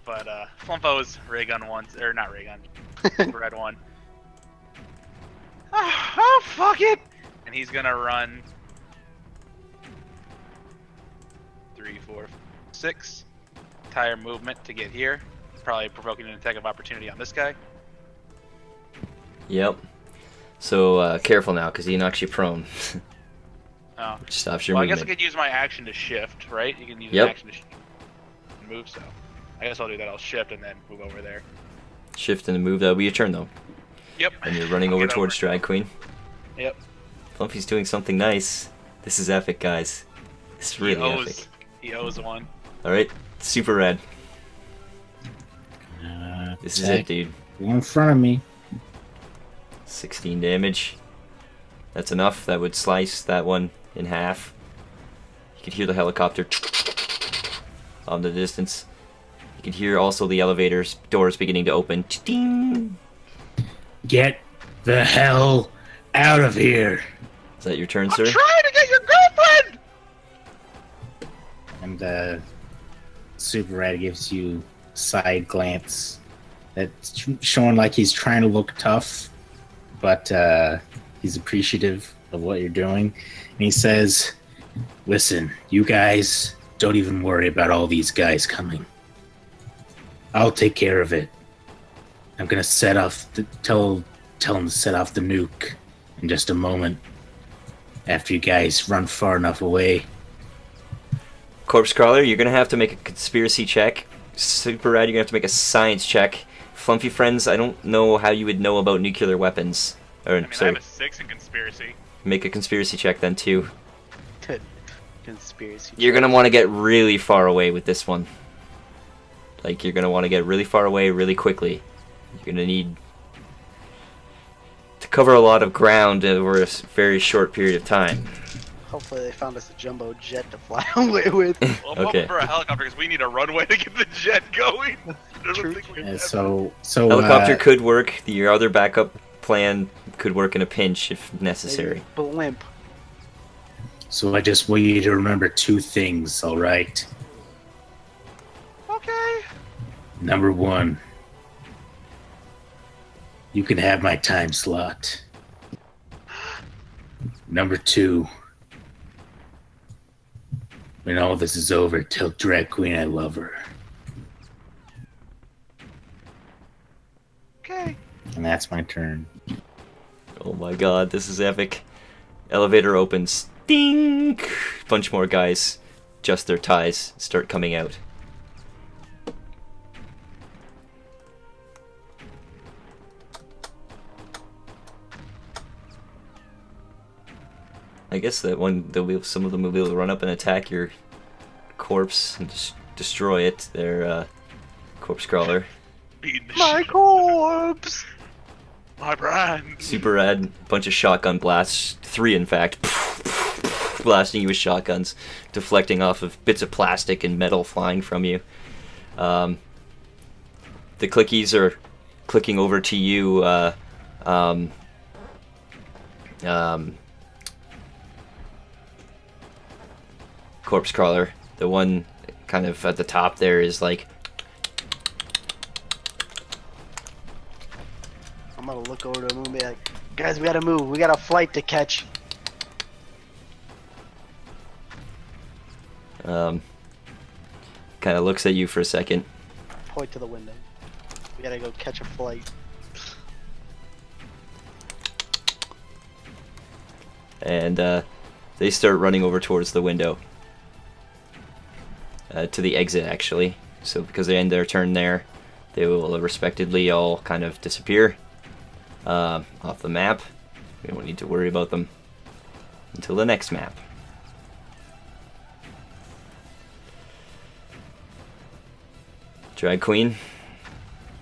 But Flump owes Raygun one, or not Raygun, Red one. Oh, fuck it! And he's gonna run 3, 4, 6. Tire movement to get here. Probably provoking an attack of opportunity on this guy. Yep. So careful now, because he knocks you prone. Oh. Which stops your Well, I movement. guess I could use my action to shift, right? You can use Yep. an action to move, so I guess I'll do that. I'll shift and then move over there. Shift and move. That'll be your turn, though. Yep. And you're running I'll over get towards Drag Queen. Yep. Flumpy's doing something nice. This is epic, guys. This is really epic. He owes one. Alright, Super Red. This is it, dude. Go in front of me. 16 damage. That's enough. That would slice that one in half. You could hear the helicopter on the distance. You could hear also the elevator's doors beginning to open. Ding! Get the hell out of here. Is that your turn, I'm sir? trying to get your girlfriend! And Super Red gives you a side glance that's showing like he's trying to look tough, but he's appreciative of what you're doing. And he says, listen, you guys, don't even worry about all these guys coming. I'll take care of it. I'm gonna set off tell him to set off the nuke in just a moment. After you guys run far enough away. Corpse Crawler, you're gonna have to make a conspiracy check. Super Rad, you're gonna have to make a science check. Flumpy Friends, I don't know how you would know about nuclear weapons. Or, I mean, I sorry, have a 6 in conspiracy. make a conspiracy check then too. Good. Conspiracy. You're gonna want to get really far away with this one. Like, you're gonna want to get really far away really quickly. You're gonna need to cover a lot of ground over a very short period of time. Hopefully they found us a jumbo jet to fly away with. Well, I'm Okay. hoping for a helicopter because we need a runway to get the jet going. I don't True. think we And have so Helicopter could work. Your other backup plan could work in a pinch if necessary. Maybe blimp. So I just want you to remember two things, all right? Okay. Number one, you can have my time slot. Number two, when all this is over, tell Drag Queen I love her. Okay. and that's my turn. Oh my god, this is epic. Elevator opens. Ding! Bunch more guys adjust their ties, start coming out. I guess that one, some of them will be able to run up and attack your corpse and just destroy it. Their corpse crawler. Beating the My shit. corpse! My brand. Super rad, bunch of shotgun blasts, 3 in fact, blasting you with shotguns, deflecting off of bits of plastic and metal flying from you. The clickies are clicking over to you. Corpse crawler. The one kind of at the top there is like, I'm gonna look over to him and be like, guys, we gotta move. We got a flight to catch. kind of looks at you for a second. Point to the window. We gotta go catch a flight. And they start running over towards the window. To the exit, actually. So because they end their turn there, they will respectively all kind of disappear off the map. We don't need to worry about them until the next map. Drag Queen,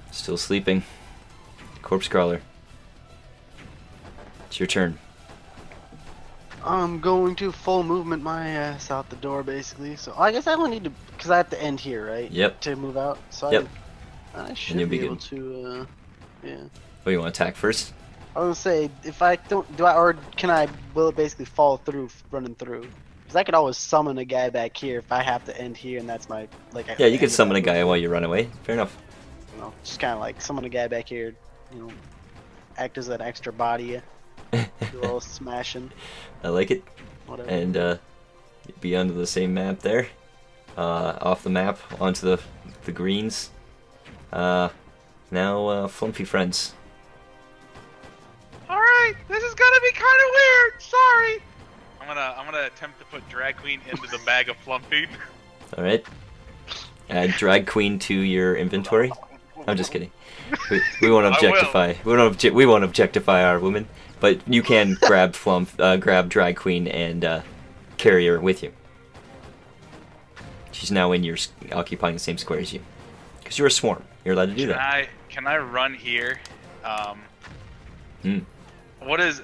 still sleeping. Corpse Crawler, it's your turn. I'm going to full movement my ass out the door, basically. So I guess I only need to, because I have to end here, right? Yep. To move out. So Yep. I should you'll be be able good. to, yeah. Oh, you want to attack first? I was gonna say, if I don't, or can I, will it basically fall through, running through? Because I could always summon a guy back here if I have to end here, and that's my, like. Yeah, you can summon a guy while you run away. Fair enough. You know, just kind of like summon a guy back here, you know, act as an extra body, do a little smashing, I like it. whatever. And be onto the same map there. Off the map onto the greens. Now Flumpy Friends. Alright, this is gonna be kinda weird. Sorry. I'm gonna attempt to put Drag Queen into the bag of Flumpy. All right. Add Drag Queen to your inventory. I'm just kidding. We won't I will. objectify. We won't objectify our women. But you can grab grab Drag Queen and carry her with you. She's now in occupying the same square as you. Because you're a swarm. You're allowed to do that. Can I run here? Hmm. What does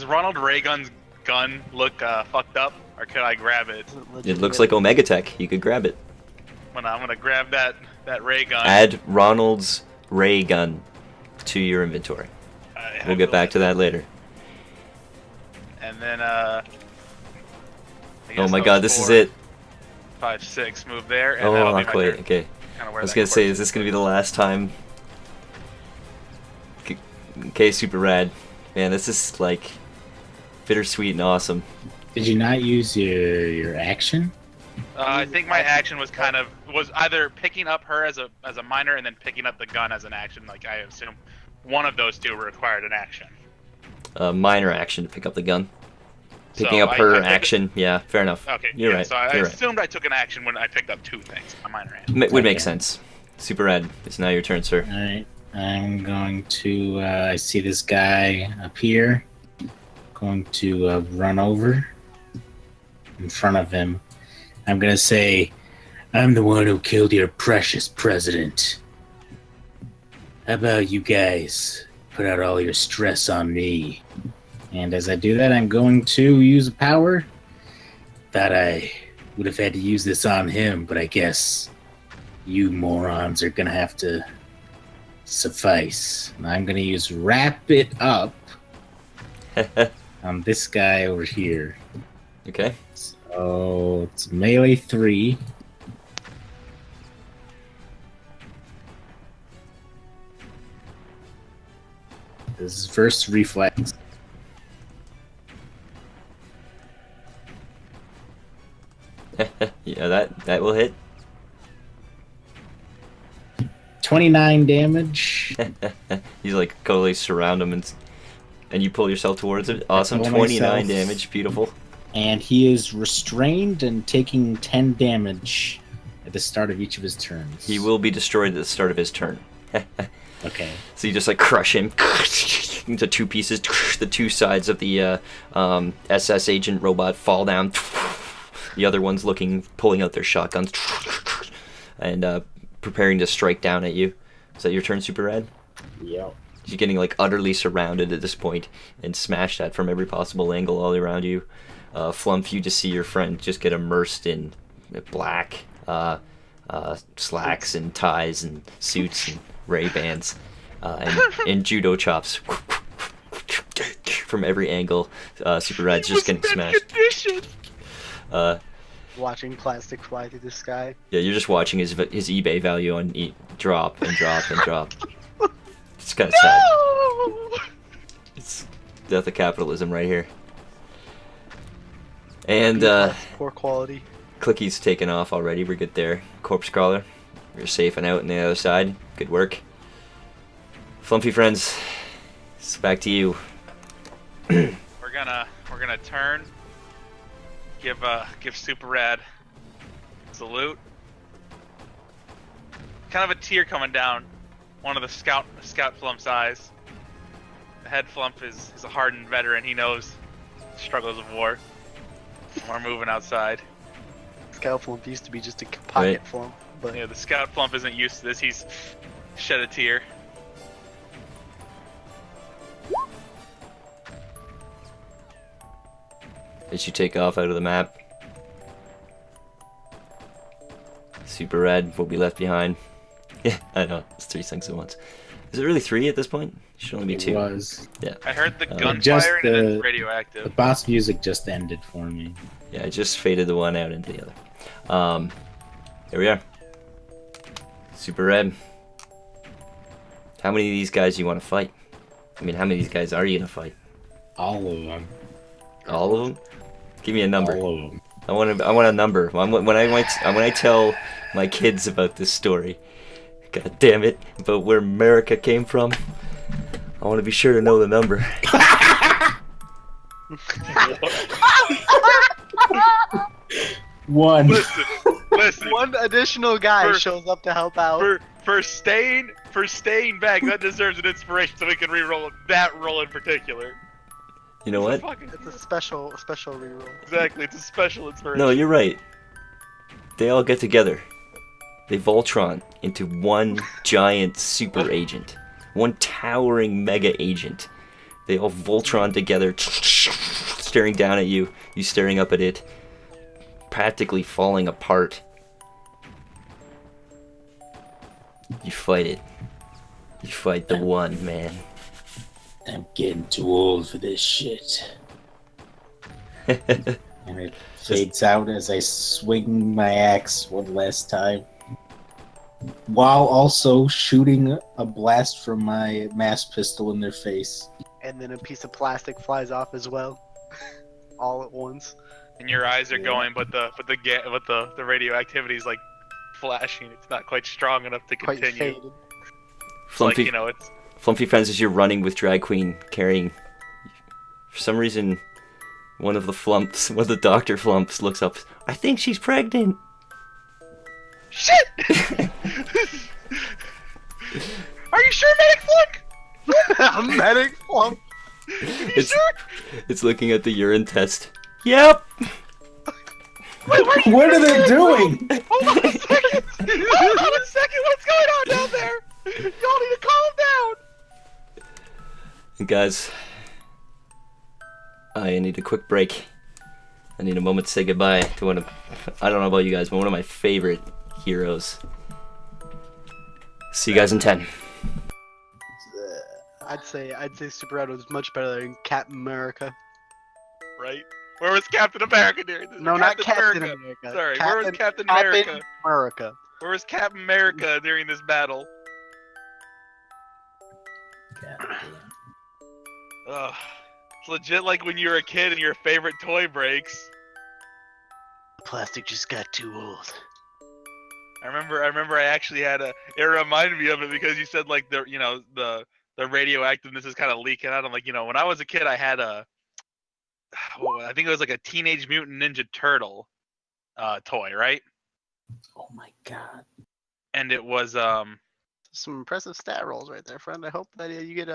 Ronald Reagan's gun look fucked up, or could I grab it? It looks like Omega Tech. You could grab it. I'm gonna grab that ray gun. Add Ronald's ray gun to your inventory. We'll get back to that later. And then I Oh guess my that god, was this is 4, it. 5, 6. Move there, and Oh, that'll be not my quite. turn. Okay. Kinda where I was that gonna say, corpse is this gonna be the last time? Okay, super rad. Man, this is like bittersweet and awesome. Did you not use your action? I think my action was either picking up her as a minor and then picking up the gun as an action. Like I assume one of those two required an action. Minor action to pick up the gun. Picking So up her I took it- action, yeah, fair enough. Okay, You're yeah, right. So I You're right. assumed I took an action when I picked up two things. A minor action. Would make Okay. sense. Super rad. It's now your turn, sir. Alright. I'm going to I see this guy up here. Going to run over in front of him. I'm gonna say, I'm the one who killed your precious president. How about you guys put out all your stress on me? And as I do that, I'm going to use a power. Thought I would have had to use this on him, but I guess you morons are gonna have to suffice. And I'm gonna use Wrap It Up on this guy over here. Okay. So it's melee 3. This is first reflex. Yeah, that will hit. 29 damage. You like totally surround him and you pull yourself towards it. Awesome. pull 29 myself. damage. Beautiful. And he is restrained and taking 10 damage at the start of each of his turns. He will be destroyed at the start of his turn. Okay. So you just like crush him into two pieces. The two sides of the SS agent robot fall down. The other one's pulling out their shotguns and preparing to strike down at you. Is that your turn, Super Rad? Yep. You're getting like utterly surrounded at this point and smashed at from every possible angle all around you. Flump, you just see your friend just get immersed in black slacks and ties and suits and Ray-Bans and judo chops from every angle. Super Rad's just getting smashed. Watching plastic fly through the sky. Yeah, you're just watching his eBay value on drop and drop and drop. It's kind of sad. It's death of capitalism right here. And Poor quality. Clicky's taken off already. We're good there. Corpse Crawler, you're safe and out on the other side. Good work. Flumpy friends, it's back to you. We're gonna turn. Give Super Rad salute. Kind of a tear coming down one of the scout Flump's eyes. The head Flump is a hardened veteran. He knows the struggles of war. We're moving outside. Scout Flump used to be just a pocket Right. Flump, but Yeah, the scout Flump isn't used to this. He's shed a tear. As you take off out of the map, Super Red will be left behind. Yeah, I know, it's 3 things at once. Is it really 3 at this point? It should only be 2. It was. I heard the just gunfire and then the- radioactive. The boss music just ended for me. Yeah, I just faded the one out into the other. Here we are. Super Red. How many of these guys do you want to fight? I mean, how many of these guys are you gonna fight? All of them. All of them? Give me a number. All of them. I want a number. When I tell my kids about this story, god damn it, about where America came from, I want to be sure to know the number. One. Listen. one additional guy For- shows up to help out. For staying back, that deserves an inspiration so we can re-roll that roll in particular. You know what? It's a special reroll. Exactly, it's a special inspiration. No, you're right. They all get together. They Voltron into one giant super agent. One towering mega agent. They all Voltron together, staring down at you, you staring up at it, practically falling apart. You fight it. You fight the one, man. I'm getting too old for this shit. And it fades out as I swing my axe one last time, while also shooting a blast from my mass pistol in their face. And then a piece of plastic flies off as well, all at once. And your eyes are going, but the radioactivity is like flashing. It's not quite strong enough to Quite continue. faded. It's like, Flumpy, you know, it's Flumpy finds as you're running with Drag Queen carrying. For some reason, one of the Dr. Flumps looks up. I think she's pregnant. shit. Are you sure, Medic Flunk? Medic Flump. It's looking at the urine test. Yep. Wait, What are they doing? Hold on a second. Hold on a second. What's going on down there? Y'all need to calm down. And guys, I need a quick break. I need a moment to say goodbye to one of, I don't know about you guys, but one of my favorite heroes. See you guys in 10. I'd say Super Red was much better than Captain America. Right? Where was Captain America during this? No, not Captain America. Sorry, where was Captain America? Captain America. Where was Captain America during this battle? Ugh. It's legit like when you were a kid and your favorite toy breaks. The plastic just got too old. I remember I actually had it reminded me of it because you said like the radioactiveness is kind of leaking out. I'm like, when I was a kid I had I think it was like a Teenage Mutant Ninja Turtle toy, right? Oh my god. And it was Some impressive stat rolls right there, friend. I hope that you get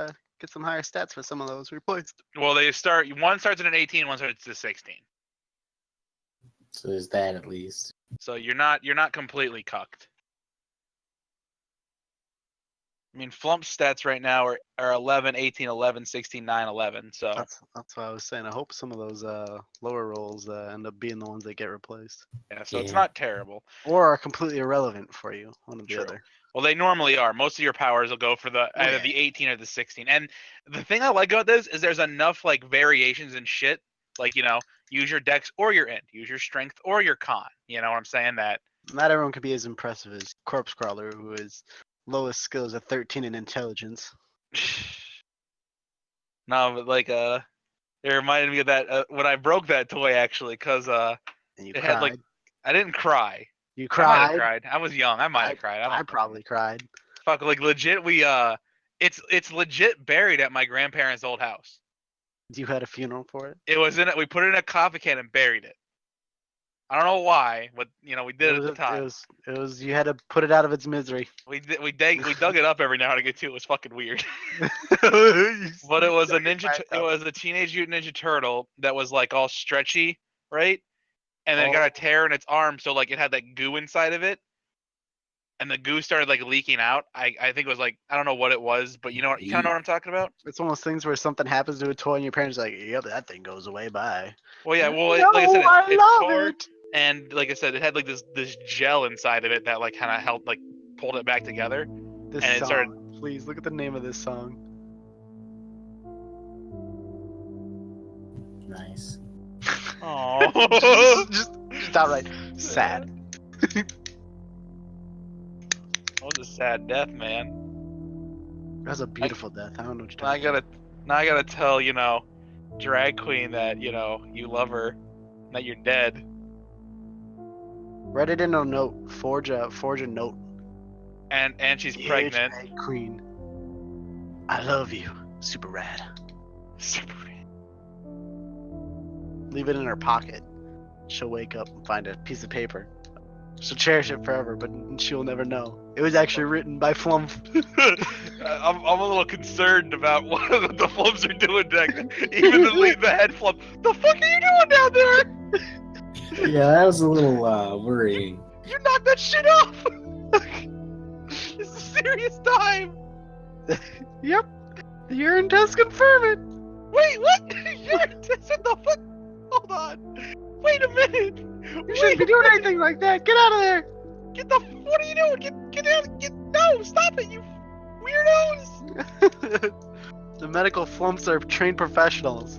some higher stats for some of those replaced. well, one starts at an 18, one starts at a 16. So there's that at least. So you're not completely cucked. I mean, Flump's stats right now are 11, 18, 11, 16, 9, 11. So That's what I was saying. I hope some of those lower rolls end up being the ones that get replaced, yeah, so it's Yeah. not terrible. or are completely irrelevant for you. One or the True. other. Well, they normally are. Most of your powers will go for either yeah. the 18 or the 16. And the thing I like about this is there's enough like variations and shit. Like, use your dex or your int, use your strength or your con. You know what I'm saying? That Not everyone can be as impressive as Corpse Crawler, who is lowest skill is a 13 in intelligence. no, but like it reminded me of that when I broke that toy actually, because And you it cried. had like I didn't cry. You I might cried. have cried. I was young. I might have cried. I probably cried. Fuck, like legit. It's legit buried at my grandparents' old house. You had a funeral for it. It was we put it in a coffee can and buried it. I don't know why, but we did it at the time. It was. You had to put it out of its misery. We dug it up every now and again too. It was fucking weird. You But it was a dug it back it up. was a Teenage Mutant Ninja Turtle that was like all stretchy, right? And then it got Oh. a tear in its arm, so like it had that goo inside of it, and the goo started like leaking out. I think it was like I don't know what it was, but you kind of know what I'm talking about. It's one of those things where something happens to a toy and your parents are like, "Yep, that thing goes away." Bye. Well, yeah. Well, No, like I said, I it love tore, it. and like I said, it had like this gel inside of it that like kind of helped like pulled it back together. This And it song. started- Please look at the name of this song. Nice. Oh, just outright sad. that was a sad death, man. That was a beautiful death. I don't know what you're talking Now I gotta tell Drag Queen that you love her, and that you're dead. Write it in a note. Forge a note. And she's Dear pregnant. Drag Queen, I love you. Super rad. Leave it in her pocket. She'll wake up and find a piece of paper. She'll cherish it forever, but she'll never know. It was actually written by Flump. I'm a little concerned about what the Flumps are doing back there. Even the head Flump. The fuck are you doing down there? Yeah, that was a little worrying. You knocked that shit off. This is serious time. Yep. The urine test confirm it. Wait, what? Urine test? What the fuck? Hold on. Wait a minute. You shouldn't be doing anything like that. Get out of there. Get the. What are you doing? Get out. No, stop it, you weirdos. The medical flumps are trained professionals.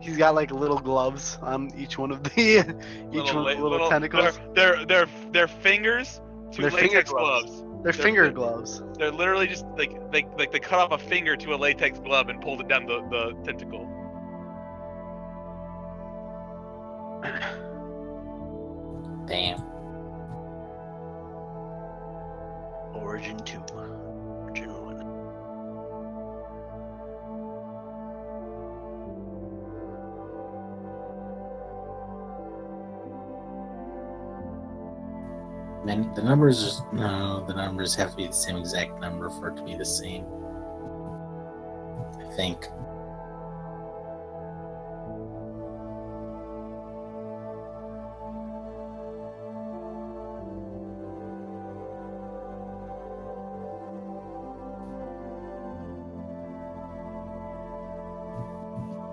He's got like little gloves on each one of the little tentacles. Their fingers. Two They're latex finger gloves. They're finger gloves. They're literally just like they cut off a finger to a latex glove and pulled it down the tentacle. Damn. Origin 2. Origin 1. Man, the numbers have to be the same exact number for it to be the same. I think.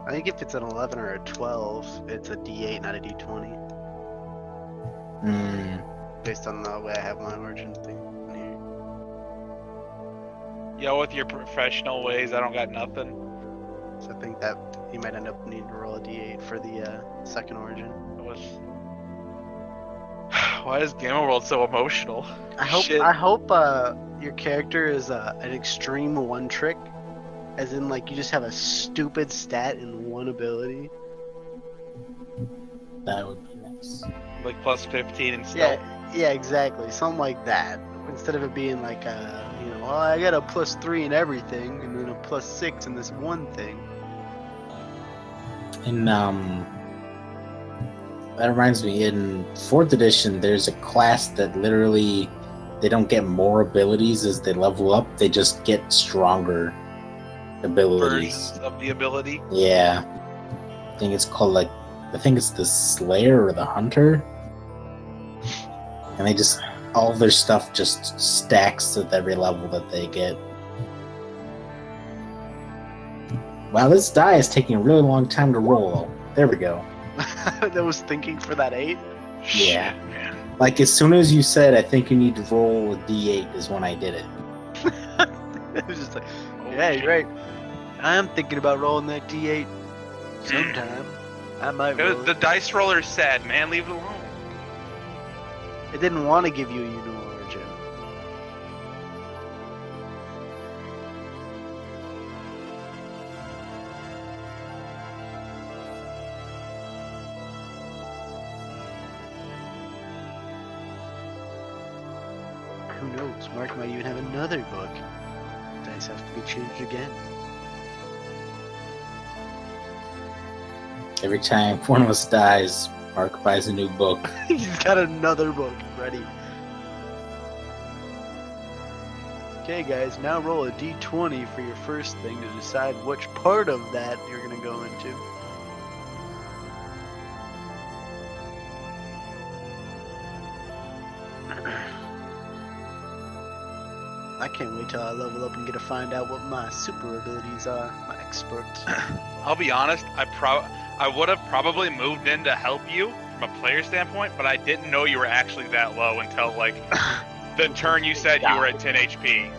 I think if it's an 11 or a 12, it's a D8, not a D20. Based on the way I have my origin thing in here. Yo, with your professional ways, I don't got nothing. So I think that you might end up needing to roll a D8 for the second origin. Why is Gamma World so emotional? I hope Shit. your character is an extreme one trick, as in like you just have a stupid stat in one ability. That would be nice. Like plus 15 and stuff. Yeah, exactly, something like that. Instead of it being like well, I got a +3 in everything, and then a +6 in this one thing. In that reminds me, in 4th edition, there's a class that literally they don't get more abilities as they level up; they just get stronger abilities. Versions of the ability. Yeah, I think it's called I think it's the Slayer or the Hunter, and they just all of their stuff just stacks with every level that they get. Wow, this die is taking a really long time to roll. There we go. That was thinking for that 8. Yeah. Shit, man. Like, as soon as you said, I think you need to roll a d8 is when I did it. It was just like, yeah, you're right. I'm thinking about rolling that D8 sometime. I might roll The it. dice roller's sad, man. Leave it alone. It didn't want to give you a new origin. Who knows? Mark might even have another book. Dice have to be changed again. Every time one of us dies, Mark buys a new book. He's got another book ready. Okay, guys, now roll a d20 for your first thing to decide which part of that you're going to go into. I can't wait till I level up and get to find out what my super abilities are, my experts. I'll be honest. I would have probably moved in to help you from a player standpoint, but I didn't know you were actually that low until like the turn you said you were at 10 HP.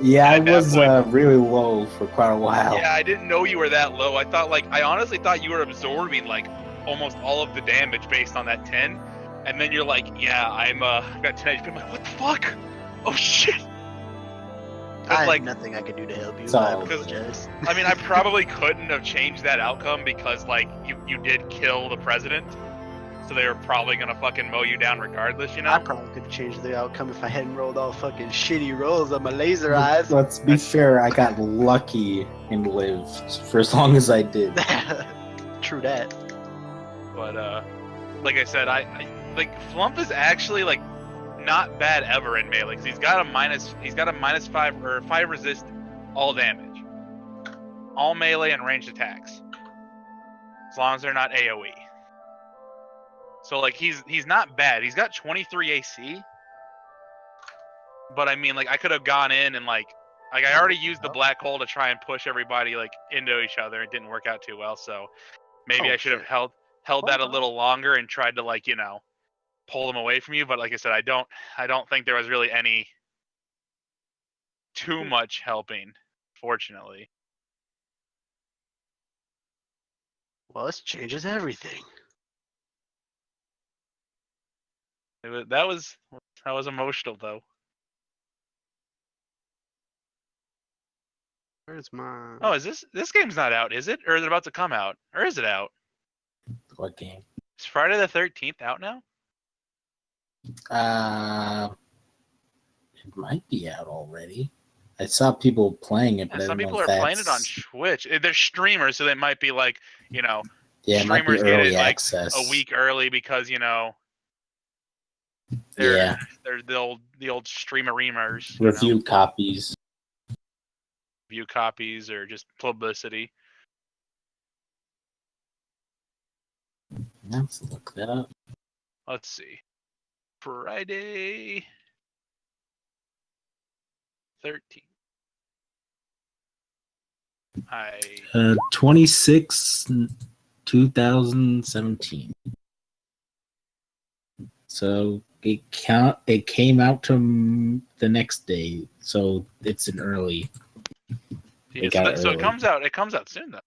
Yeah, I At that was point- really low for quite a while. Yeah, I didn't know you were that low. I honestly thought you were absorbing like almost all of the damage based on that 10, and then you're like, yeah, I've got 10 HP. I'm like, what the fuck? Oh shit! I 'Cause, have like, nothing I could do to help you. It's all I good. apologize. I mean, I probably couldn't have changed that outcome because like you did kill the president, so they were probably gonna fucking mow you down regardless, you know? I probably could have changed the outcome if I hadn't rolled all fucking shitty rolls on my laser eyes. Let's be fair, I got lucky and lived for as long as I did. True that. But like I said, I like Flump is actually like not bad ever in melee. 'Cause he's got a -5 or 5 resist all damage, all melee and ranged attacks, as long as they're not AOE. So like he's not bad. He's got 23 AC. But I mean, like I could have gone in and like I already used the black hole to try and push everybody like into each other. It didn't work out too well. So maybe Oh, I should have shit. held that a little longer and tried to like pull them away from you. But like I said, I don't think there was really any too much helping. Fortunately. Well, this changes everything. That was emotional though. Where's my? Oh, is this game's not out, is it? Or is it about to come out? Or is it out? What game? Is Friday the 13th out now? It might be out already. I saw people playing it, but Yeah, I some don't know people if are playing it on that's- Twitch. They're streamers, so they might be like, Yeah, it might be streamers get early it like access. a week early because Yeah. they're the old streamer-reamers. Review copies. View copies or just publicity. Let's look that up. Let's see. Friday 13th. 26, 2017. So it came out to the next day, so it's an early. Yeah, got it so early. it comes out soon though.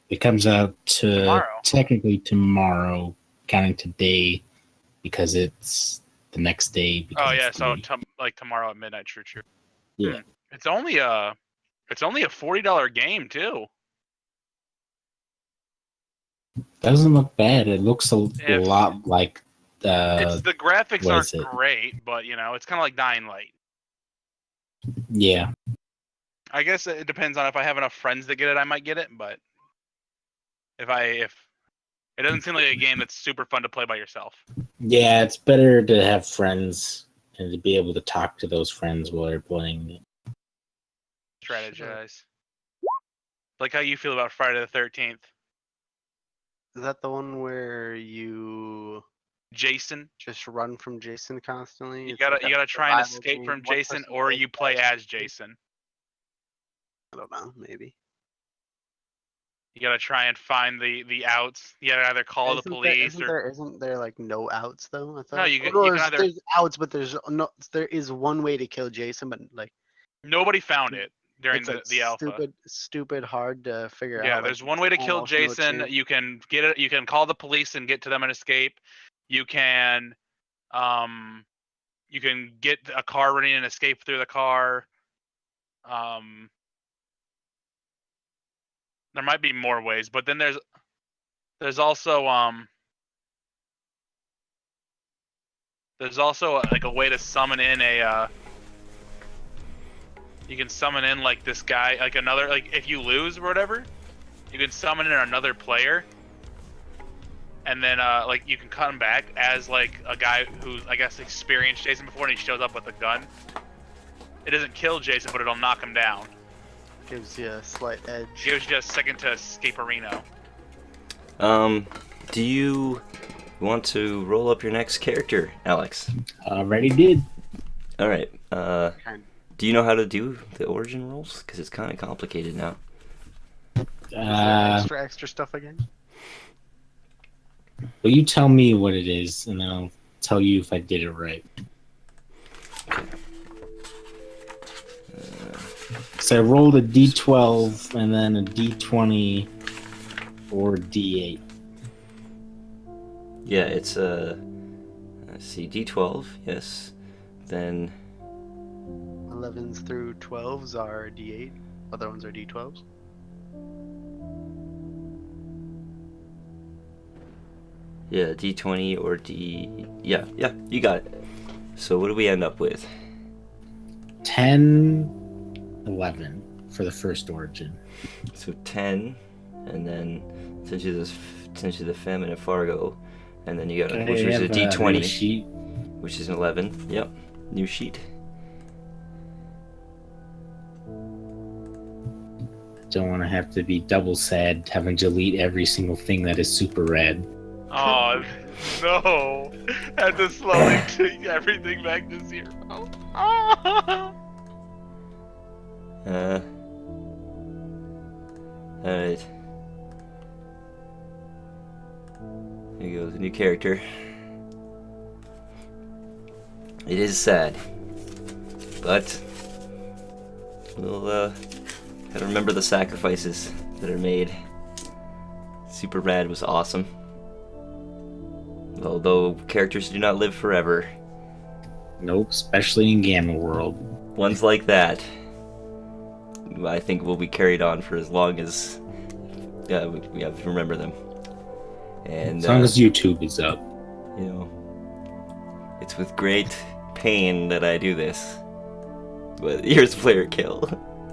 It comes out Tomorrow. technically tomorrow, counting today, because it's the next day. Oh because yeah, it's so the- like tomorrow at midnight. True. yeah. It's only a $40 game too. Doesn't look bad. It looks a Yeah. lot like It's the graphics what aren't is it? great, but it's kind of like Dying Light. yeah. I guess it depends on if I have enough friends that get it, I might get it. But if it doesn't seem like a game that's super fun to play by yourself. Yeah, it's better to have friends and to be able to talk to those friends while they're playing it. Strategize. Like how you feel about Friday the 13th, Is that the one where you Jason. just run from Jason constantly? You It's gotta like a try and survival escape game. from One Jason, person or plays you play as Jason. Jason. I don't know, maybe. You gotta try and find the outs. You gotta either call the police Isn't there like no outs though? I thought. No, you Oh, can there's, either- there's outs, but there is one way to kill Jason, but like nobody found it during it's like the alpha. stupid hard to figure out. Yeah, like, there's one way to kill almost no Jason. chance. You can get it. You can call the police and get to them and escape. You can get a car running and escape through the car. There might be more ways, but then there's also like a way to summon in you can summon in like this guy, like another, like if you lose or whatever, you can summon in another player, and then like you can come back as like a guy who's I guess experienced Jason before, and he shows up with a gun. It doesn't kill Jason, but it'll knock him down. Gives you a slight edge. Gives you a second to escape Reno. Do you want to roll up your next character, Alex? Already did. All right. Kind Do you know how to do the origin rolls? Because it's kind of complicated now. extra stuff again. Well, you tell me what it is, and then I'll tell you if I did it right. So I rolled a d12 and then a d20 or d8. Yeah, it's let's see, D12, yes. Then 11s through 12s are D8. Other ones are D12s. yeah, D20 or yeah, you got it. So what do we end up with? 10, 11 for the first origin. So 10, and then since you're the Famine of Fargo, and then you got which was a new D20, sheet. which is an 11. Yep, new sheet. Don't want to have to be double sad having to delete every single thing that is super rad. Oh no! Had to slowly take everything back to 0. Ah. Alright. Here goes a new character. It is sad. But we'll gotta remember the sacrifices that are made. Super Rad was awesome. Although characters do not live forever. Nope, especially in Gamma World. Ones like that, I think, will be carried on for as long as we have to remember them. And As long as YouTube is up. you know, it's with great pain that I do this. But here's player kill.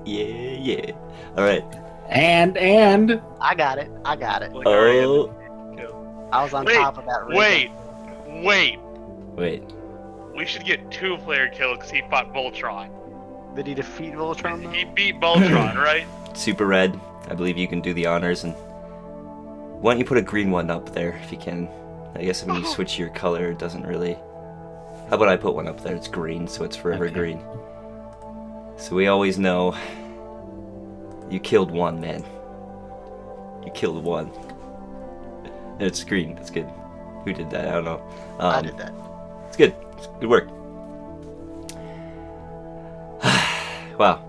Yeah. All right. And I got it. Like, already had Oh, to- I was on Wait, top of that. Wait. wait. We should get 2 player kills because he fought Voltron. Did he defeat Voltron? Though? He beat Voltron, right? Super Red, I believe you can do the honors, and why don't you put a green one up there if you can? I guess when you switch your color, it doesn't really. How about I put one up there? It's green, so it's forever Okay. green. So we always know you killed one, man. You killed one. It's green. That's good. Who did that? I don't know. I did that. It's good. It's good work. Wow.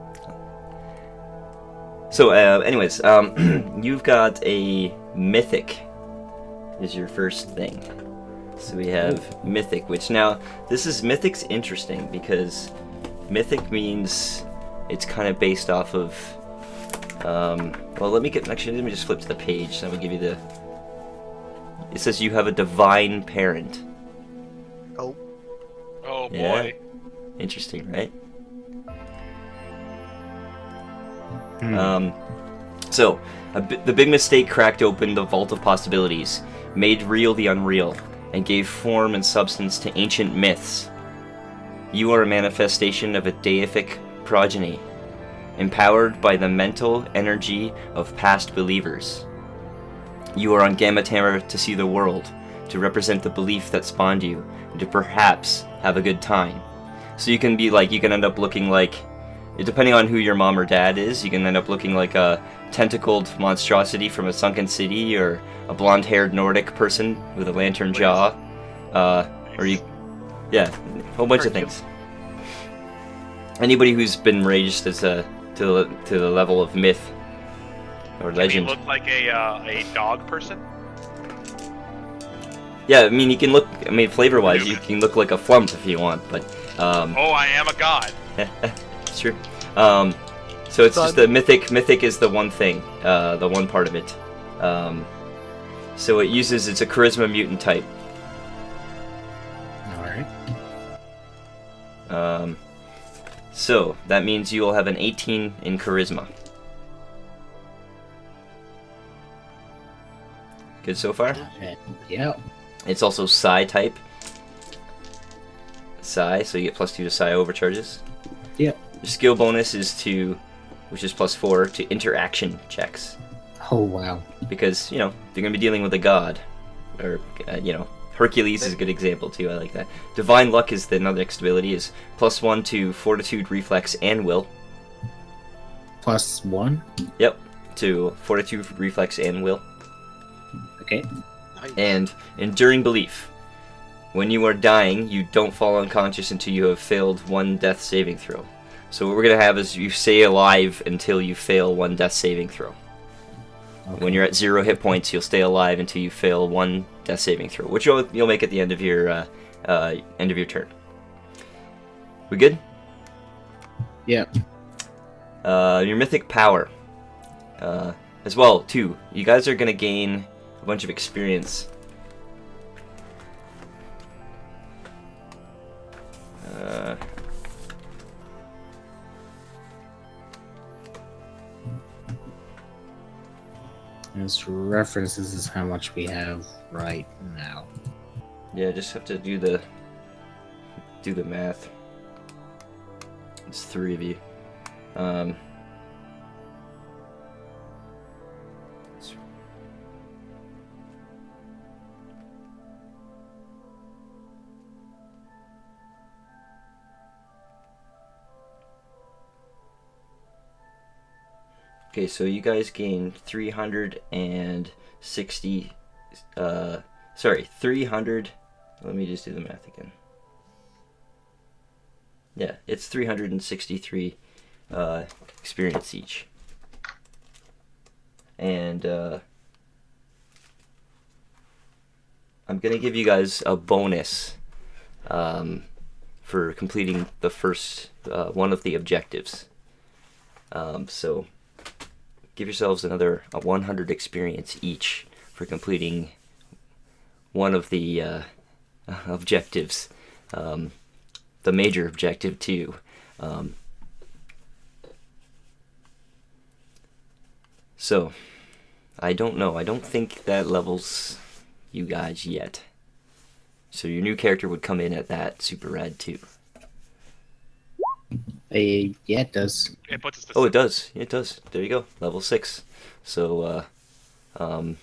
So, anyways, you've got a mythic is your first thing. So we have mythic, which now, mythic's interesting because mythic means it's kind of based off of, well, let me just flip to the page, so I'm gonna give you the, it says you have a divine parent. Oh, Oh Yeah. boy. Interesting, right? Hmm. So, the big mistake cracked open the vault of possibilities, made real the unreal, and gave form and substance to ancient myths. You are a manifestation of a deific progeny, empowered by the mental energy of past believers. You are on Gamma Terra to see the world, to represent the belief that spawned you, and to perhaps have a good time. So you can end up looking like, depending on who your mom or dad is, you can end up looking like a tentacled monstrosity from a sunken city, or a blonde-haired Nordic person with a lantern jaw, or a whole bunch of things. Anybody who's been raised as to the level of myth or He legend. looked like a dog person. Yeah, I mean, flavor-wise, you can look like a flump if you want, but Oh, I am a god. it's true. So it's just the mythic. Mythic is the one thing, the one part of it. So it's a charisma mutant type. Alright. So that means you will have an 18 in charisma. Good so far? Yeah. It's also Psi type. Psi, so you get +2 to Psi overcharges. Yep. Your skill bonus is which is +4 to interaction checks. Oh, wow. Because, you're going to be dealing with a god. Or, Hercules is a good example too, I like that. Divine Luck is the next ability, is +1 to Fortitude, Reflex, and Will. +1? Yep, to Fortitude, Reflex, and Will. Okay. nice. And Enduring Belief. When you are dying, you don't fall unconscious until you have failed one death saving throw. So what we're going to have is you stay alive until you fail one death saving throw. Okay. When you're at 0 hit points, you'll stay alive until you fail one death saving throw, which you'll make at the end of your turn. We good? Yeah. Your mythic power, as well too. You guys are gonna gain a bunch of experience. This references is how much we have right now. Yeah, just have to do the math. It's 3 of you. Okay, so you guys gain 360. Sorry, 300. Let me just do the math again. Yeah, it's 363 experience each. And I'm gonna give you guys a bonus for completing the first one of the objectives. So give yourselves another 100 experience each for completing one of the objectives. The major objective too. So I don't know. I don't think that levels you guys yet. So your new character would come in at that super rad too. Yeah, it does. It puts us to Oh, it does. It does. There you go. Level 6. So your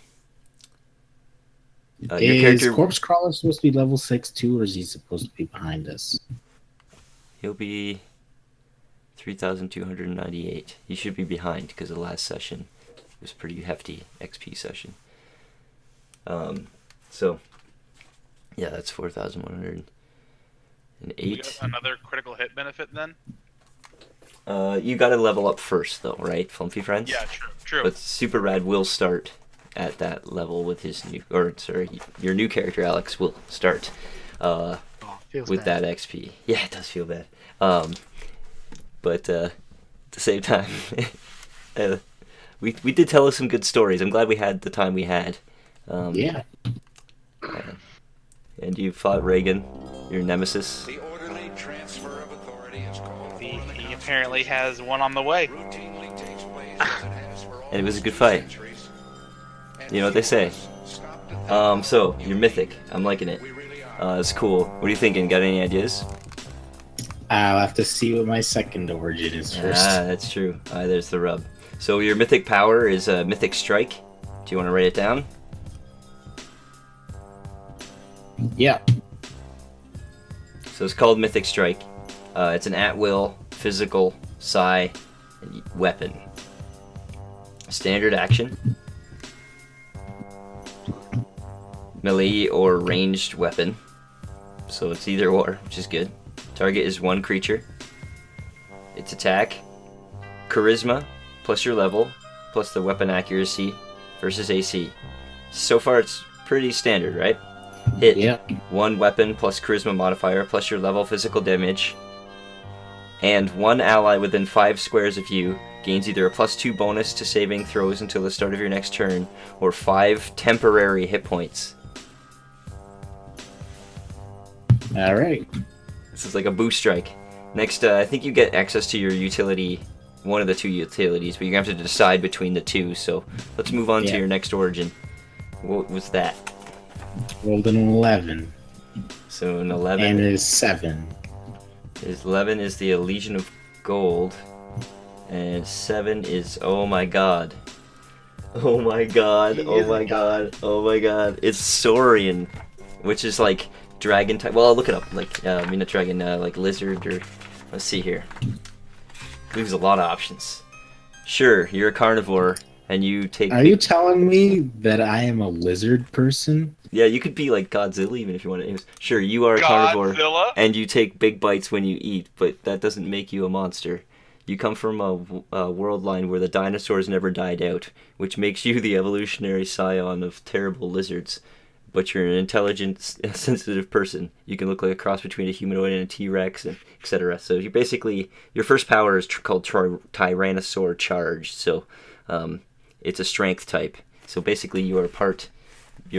Is character, Corpse Crawler supposed to be level 6 too, or is he supposed to be behind us? he'll be 3,298. He should be behind because the last session was pretty hefty XP session. So yeah, that's 4,108. We got another critical hit benefit then? You got to level up first though, right, Flumpy Friends? Yeah, true. But Super Rad will start at that level with his new, your new character Alex will start Feels with bad. that XP. Yeah, it does feel bad. But at the same time, we did tell us some good stories. I'm glad we had the time we had. Yeah. And you fought Reagan, your nemesis. The orderly transfer of authority is called He apparently has one on the way. routinely takes place as it has for And it was a good almost fight. centuries. You know what they say. Stop to think. So you're mythic. I'm liking it. We really are. It's cool. What are you thinking? Got any ideas? I'll have to see what my second origin is first. That's true. There's the rub. So your mythic power is Mythic Strike. Do you want to write it down? Yeah. So it's called Mythic Strike. It's an at-will, physical, psi, and weapon. Standard action. Melee or ranged weapon. So it's either or, which is good. Target is one creature. Its attack. Charisma, plus your level, plus the weapon accuracy versus AC. So far it's pretty standard, right? Hit. Yeah. One weapon plus charisma modifier plus your level physical damage. And one ally within 5 squares of you gains either a +2 bonus to saving throws until the start of your next turn, or 5 temporary hit points. All right. This is like a boost strike. Next, I think you get access to your utility, one of the 2 utilities, but you're going to have to decide between the 2, so let's move on to Yeah. your next origin. What was that? Rolled an 11. So an 11. And it is 7. 11 is the Legion of Gold, and 7 is, oh my god. Oh my god, oh my god, oh my god. It's Saurian, which is like dragon type. Well, I'll look it up. Like, I mean, a dragon, like lizard, or let's see here. Leaves a lot of options. Sure, you're a carnivore, and you take. Are you telling me that I am a lizard person? Yeah, you could be like Godzilla even if you want to. Sure, you are a carnivore, Godzilla? and you take big bites when you eat, but that doesn't make you a monster. You come from a world line where the dinosaurs never died out, which makes you the evolutionary scion of terrible lizards. But you're an intelligent, sensitive person. You can look like a cross between a humanoid and a T-Rex, and etc. So you basically, your first power is called Tyrannosaur Charge. So it's a strength type. So basically, you're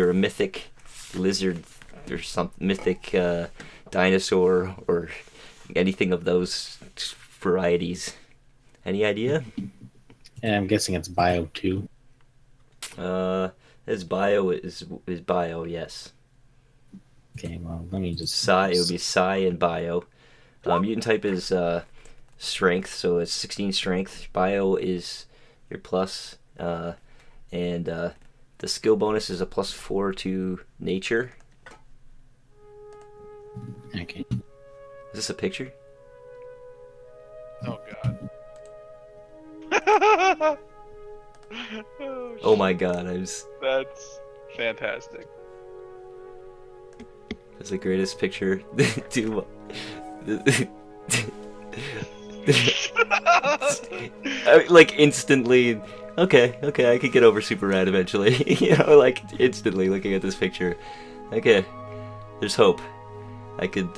a mythic lizard or some mythic dinosaur or anything of those varieties. Any idea? And I'm guessing it's bio too. His bio is bio, yes. Okay, well, let me just. Psi, it would be Psi and bio. Mutant type is strength, so it's 16 strength. Bio is your plus, and the skill bonus is a +4 to nature. Okay. Is this a picture? Oh god. Oh my god, That's fantastic. that's the greatest picture. Dude. Like instantly. Okay, I could get over Super Rad eventually. You know, like instantly looking at this picture. Okay, there's hope. I could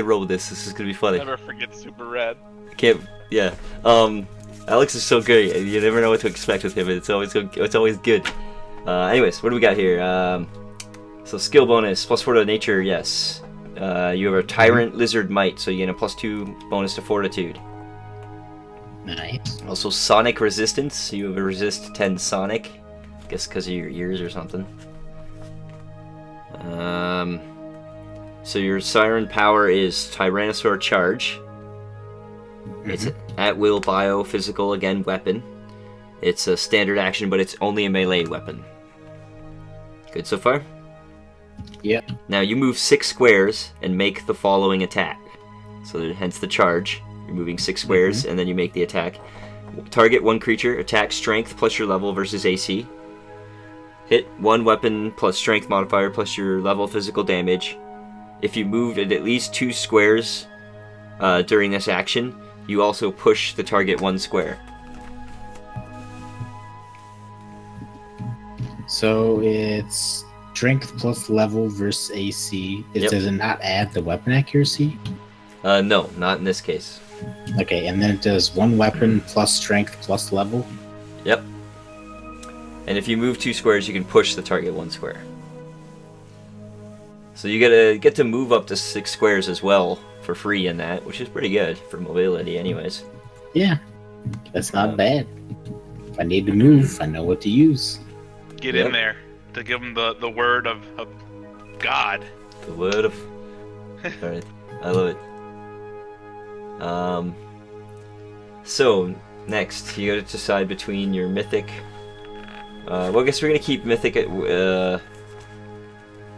roll with this. This is gonna be funny. Never forget Super Red. I can't. Yeah. Alex is so great. You never know what to expect with him. It's always good. Anyways, what do we got here? So skill bonus +4 to nature. Yes. You have a Tyrant Lizard Might, so you get a +2 bonus to Fortitude. Nice. Also Sonic Resistance. You have a resist 10 Sonic. I guess because of your ears or something. So your Siren power is Tyrannosaur Charge. It's at will bio physical again weapon. It's a standard action, but it's only a melee weapon. Good so far? Yep. Now you move 6 squares and make the following attack. So hence the charge. You're moving 6 squares and then you make the attack. Target 1 creature, attack strength plus your level versus AC. Hit 1 weapon plus strength modifier plus your level physical damage. If you moved at least 2 squares during this action, you also push the target 1 square. So it's strength plus level versus AC. Yep. Does it not add the weapon accuracy? No, not in this case. Okay, and then it does 1 weapon plus strength plus level. Yep. And if you move 2 squares, you can push the target 1 square. So you get to move up to 6 squares as well for free in that, which is pretty good for mobility anyways. Yeah, that's not bad. If I need to move, I know what to use. Get Yep. in there to give them the word of God. The word of... Alright, I love it. So, next, you gotta decide between your mythic... well, I guess we're gonna keep mythic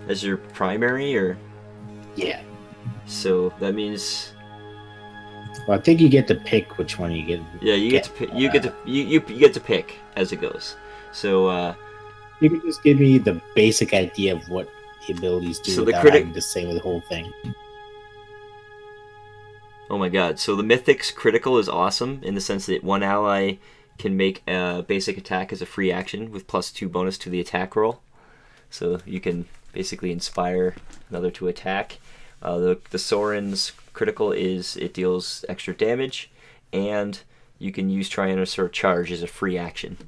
as your primary, or... Yeah. So, that means... Well, I think you get to pick which one you get. Yeah, you get to pick, you get to pick as it goes. So, You can just give me the basic idea of what the abilities do So the without critic- having to say the whole thing. oh my god. So the Mythic's critical is awesome in the sense that one ally can make a basic attack as a free action with +2 bonus to the attack roll. So you can basically inspire another to attack. The Soren's critical is it deals extra damage, and you can use Tyrannosaur Charge as a free action.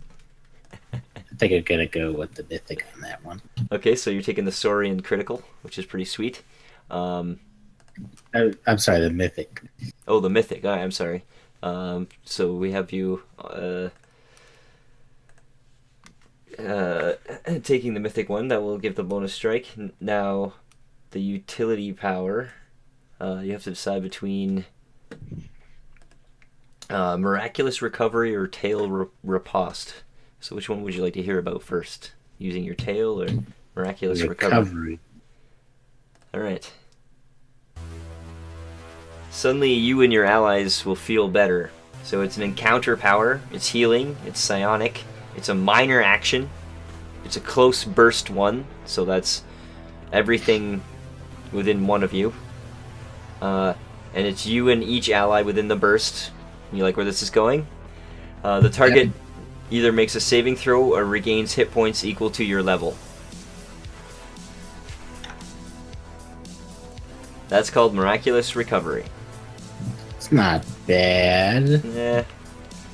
I think I'm gonna go with the mythic on that one. Okay, so you're taking the Saurian critical, which is pretty sweet. I'm sorry, the mythic. Oh, the Mythic. I'm sorry. So we have you taking the Mythic one. That will give the bonus strike. Now, the utility power. You have to decide between Miraculous Recovery or Tail Riposte. So which one would you like to hear about first? Using your tail or Miraculous Recovery? Alright. Suddenly you and your allies will feel better. So it's an encounter power, it's healing, it's psionic, it's a minor action, it's a close burst one, so that's everything within one of you. And it's you and each ally within the burst. You like where this is going? The target either makes a saving throw or regains hit points equal to your level. That's called Miraculous Recovery. It's not bad. Eh,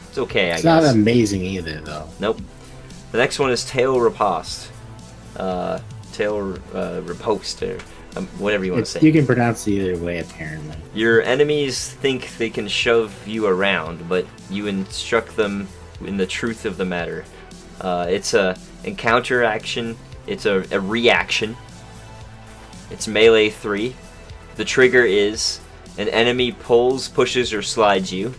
it's okay, I It's guess. not amazing either, though. Nope. The next one is Tail Riposte. Riposte, or whatever you want to say. You can pronounce it either way, apparently. Your enemies think they can shove you around, but you instruct them in the truth of the matter. It's a encounter action. It's a reaction. It's melee 3. The trigger is an enemy pulls, pushes, or slides you.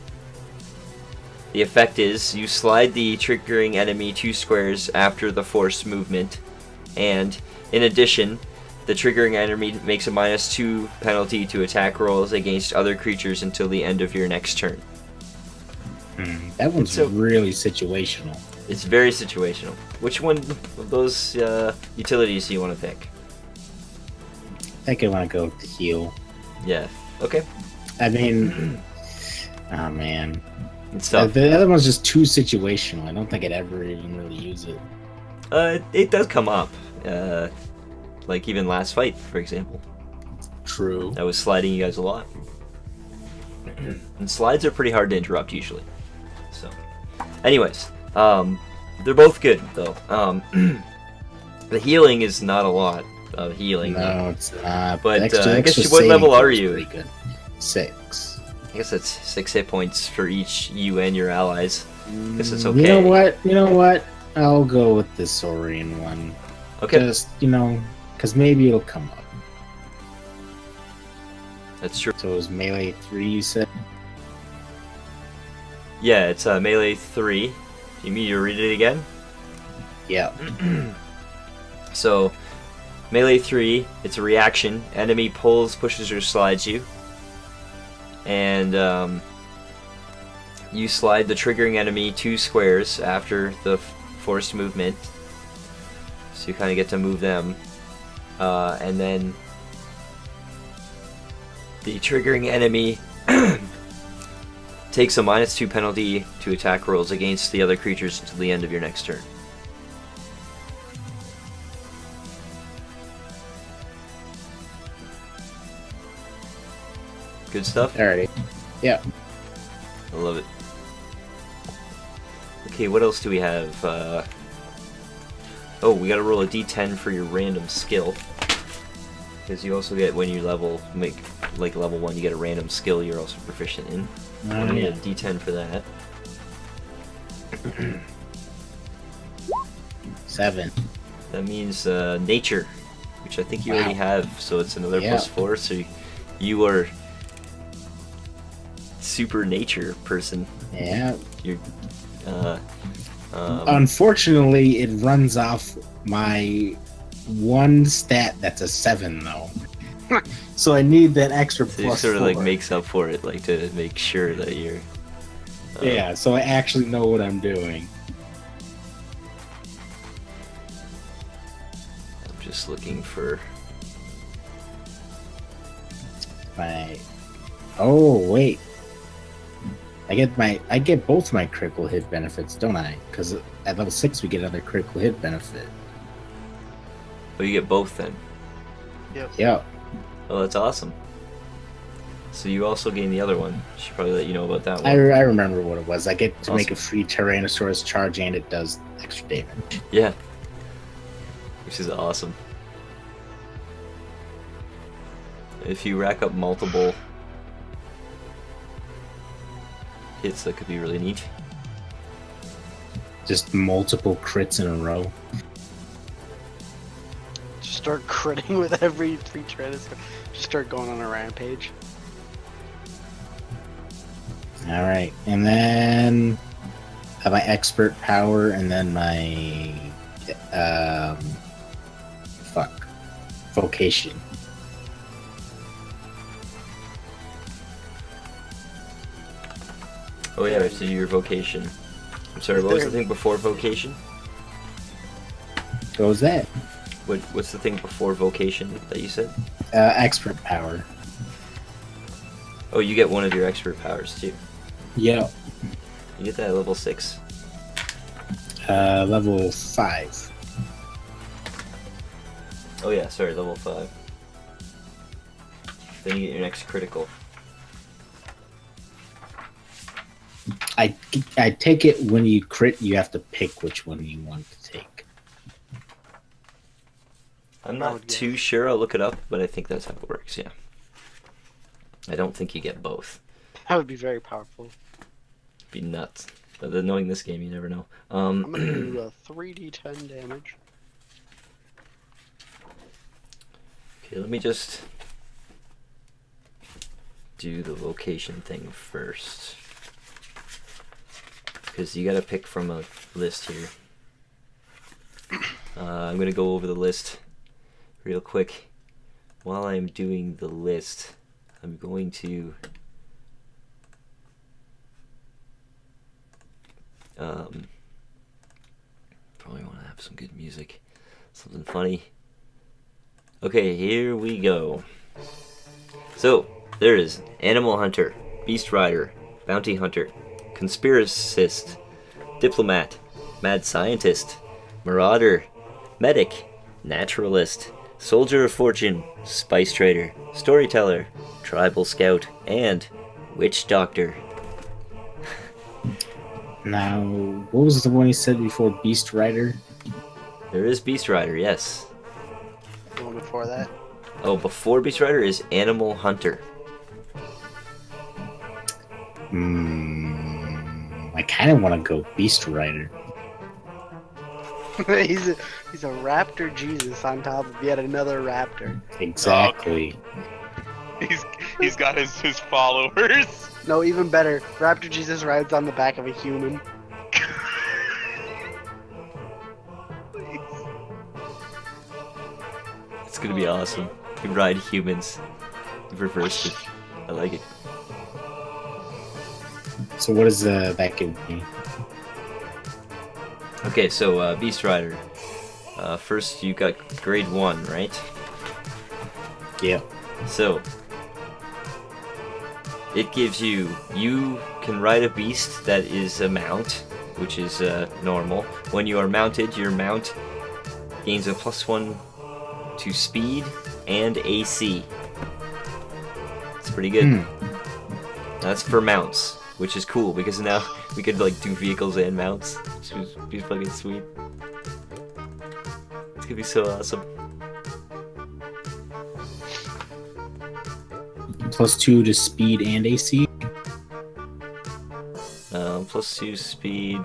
The effect is you slide the triggering enemy 2 squares after the force movement, and in addition, the triggering enemy makes a -2 penalty to attack rolls against other creatures until the end of your next turn. That one's So- really situational. It's very situational. Which one of those utilities do you want to pick? I think I want to go with the heal. Yeah. Okay. I mean, oh man, It's tough. the other one's just too situational. I don't think I'd ever even really use it. It does come up. Like even last fight, for example. True. I was sliding you guys a lot. And slides are pretty hard to interrupt usually. So, anyways, they're both good though. The healing is not a lot of healing. No, it's not. But, The I guess extra what level saving are throw is you? pretty good. 6. I guess that's 6 hit points for each you and your allies. Guess it's okay. You know what? I'll go with the Saurian one. Okay, Just, because maybe it'll come up. that's true. So it was melee 3, you said? Yeah, it's melee 3. You mean to read it again? Yeah. So, melee 3, it's a reaction. Enemy pulls, pushes, or slides you. And you slide the triggering enemy 2 squares after the forced movement. So you kind of get to move them. And then the triggering enemy takes a -2 penalty to attack rolls against the other creatures until the end of your next turn. Good stuff? Alrighty. Yeah. I love it. Okay, what else do we have? Oh, we gotta roll a d10 for your random skill. Because you also get, when you level 1, you get a random skill you're also proficient in. I'm gonna need a d10 for that. 7. That means nature, which I think you Wow. already have, so it's another Yeah. +4, so you are super nature person. Yeah. You're, Unfortunately, it runs off my one stat that's a 7, though. So I need that extra so it plus sort of 4. like makes up for it, like to make sure that you're. Yeah, so I actually know what I'm doing. I'm just looking for. Oh wait, I get both my critical hit benefits, don't I? Because at level 6 we get another critical hit benefit. Oh, you get both then. Yeah. Oh, that's awesome. So you also gain the other one. Should probably let you know about that I one. remember what it was. I get to make Awesome. a free Tyrannosaurus charge, and it does extra damage. Yeah. Which is awesome. If you rack up multiple hits, that could be really neat. Just multiple crits in a row. Just start critting with every free Tyrannosaurus. Just start going on a rampage. All right, and then have my expert power, and then my vocation. Oh yeah, we have to do your vocation. I'm sorry, what was the thing before vocation? What was that? What's the thing before vocation that you said? Expert power. Oh, you get one of your expert powers too. Yeah. You get that at level 6. Level 5. Oh yeah, sorry, level 5. Then you get your next critical. I take it when you crit, you have to pick which one you want to take. I'm I not would too sure, I'll look it up, but I think that's how it works, yeah. I don't think you get both. That would be very powerful. Be nuts. But knowing this game, you never know. I'm gonna do 3d10 damage. Okay, let me just do the location thing first. Because you gotta pick from a list here. I'm gonna go over the list real quick. While I'm doing the list, I'm going to Probably want to have some good music, something funny. Okay, here we go. So, there is Animal Hunter, Beast Rider, Bounty Hunter, Conspiracist, Diplomat, Mad Scientist, Marauder, Medic, Naturalist, Soldier of Fortune, Spice Trader, Storyteller, Tribal Scout, and Witch Doctor. Now, what was the one you said before? Beast Rider? There is Beast Rider, yes. The one before that. Oh, before Beast Rider is Animal Hunter. I kind of want to go Beast Rider. he's a raptor Jesus on top of yet another raptor. Exactly. He's got his followers. No, even better. Raptor Jesus rides on the back of a human. It's gonna be awesome. You ride humans. You've reversed it. I like it. So what does that give me? Okay, so Beast Rider. First you got grade 1, right? Yep. So it gives you can ride a beast that is a mount, which is normal. When you are mounted, your mount gains a +1 to speed and AC. It's pretty good. That's for mounts, which is cool because now we could like do vehicles and mounts, which would be fucking sweet. It's gonna be so awesome. +2 to speed and AC. +2 speed.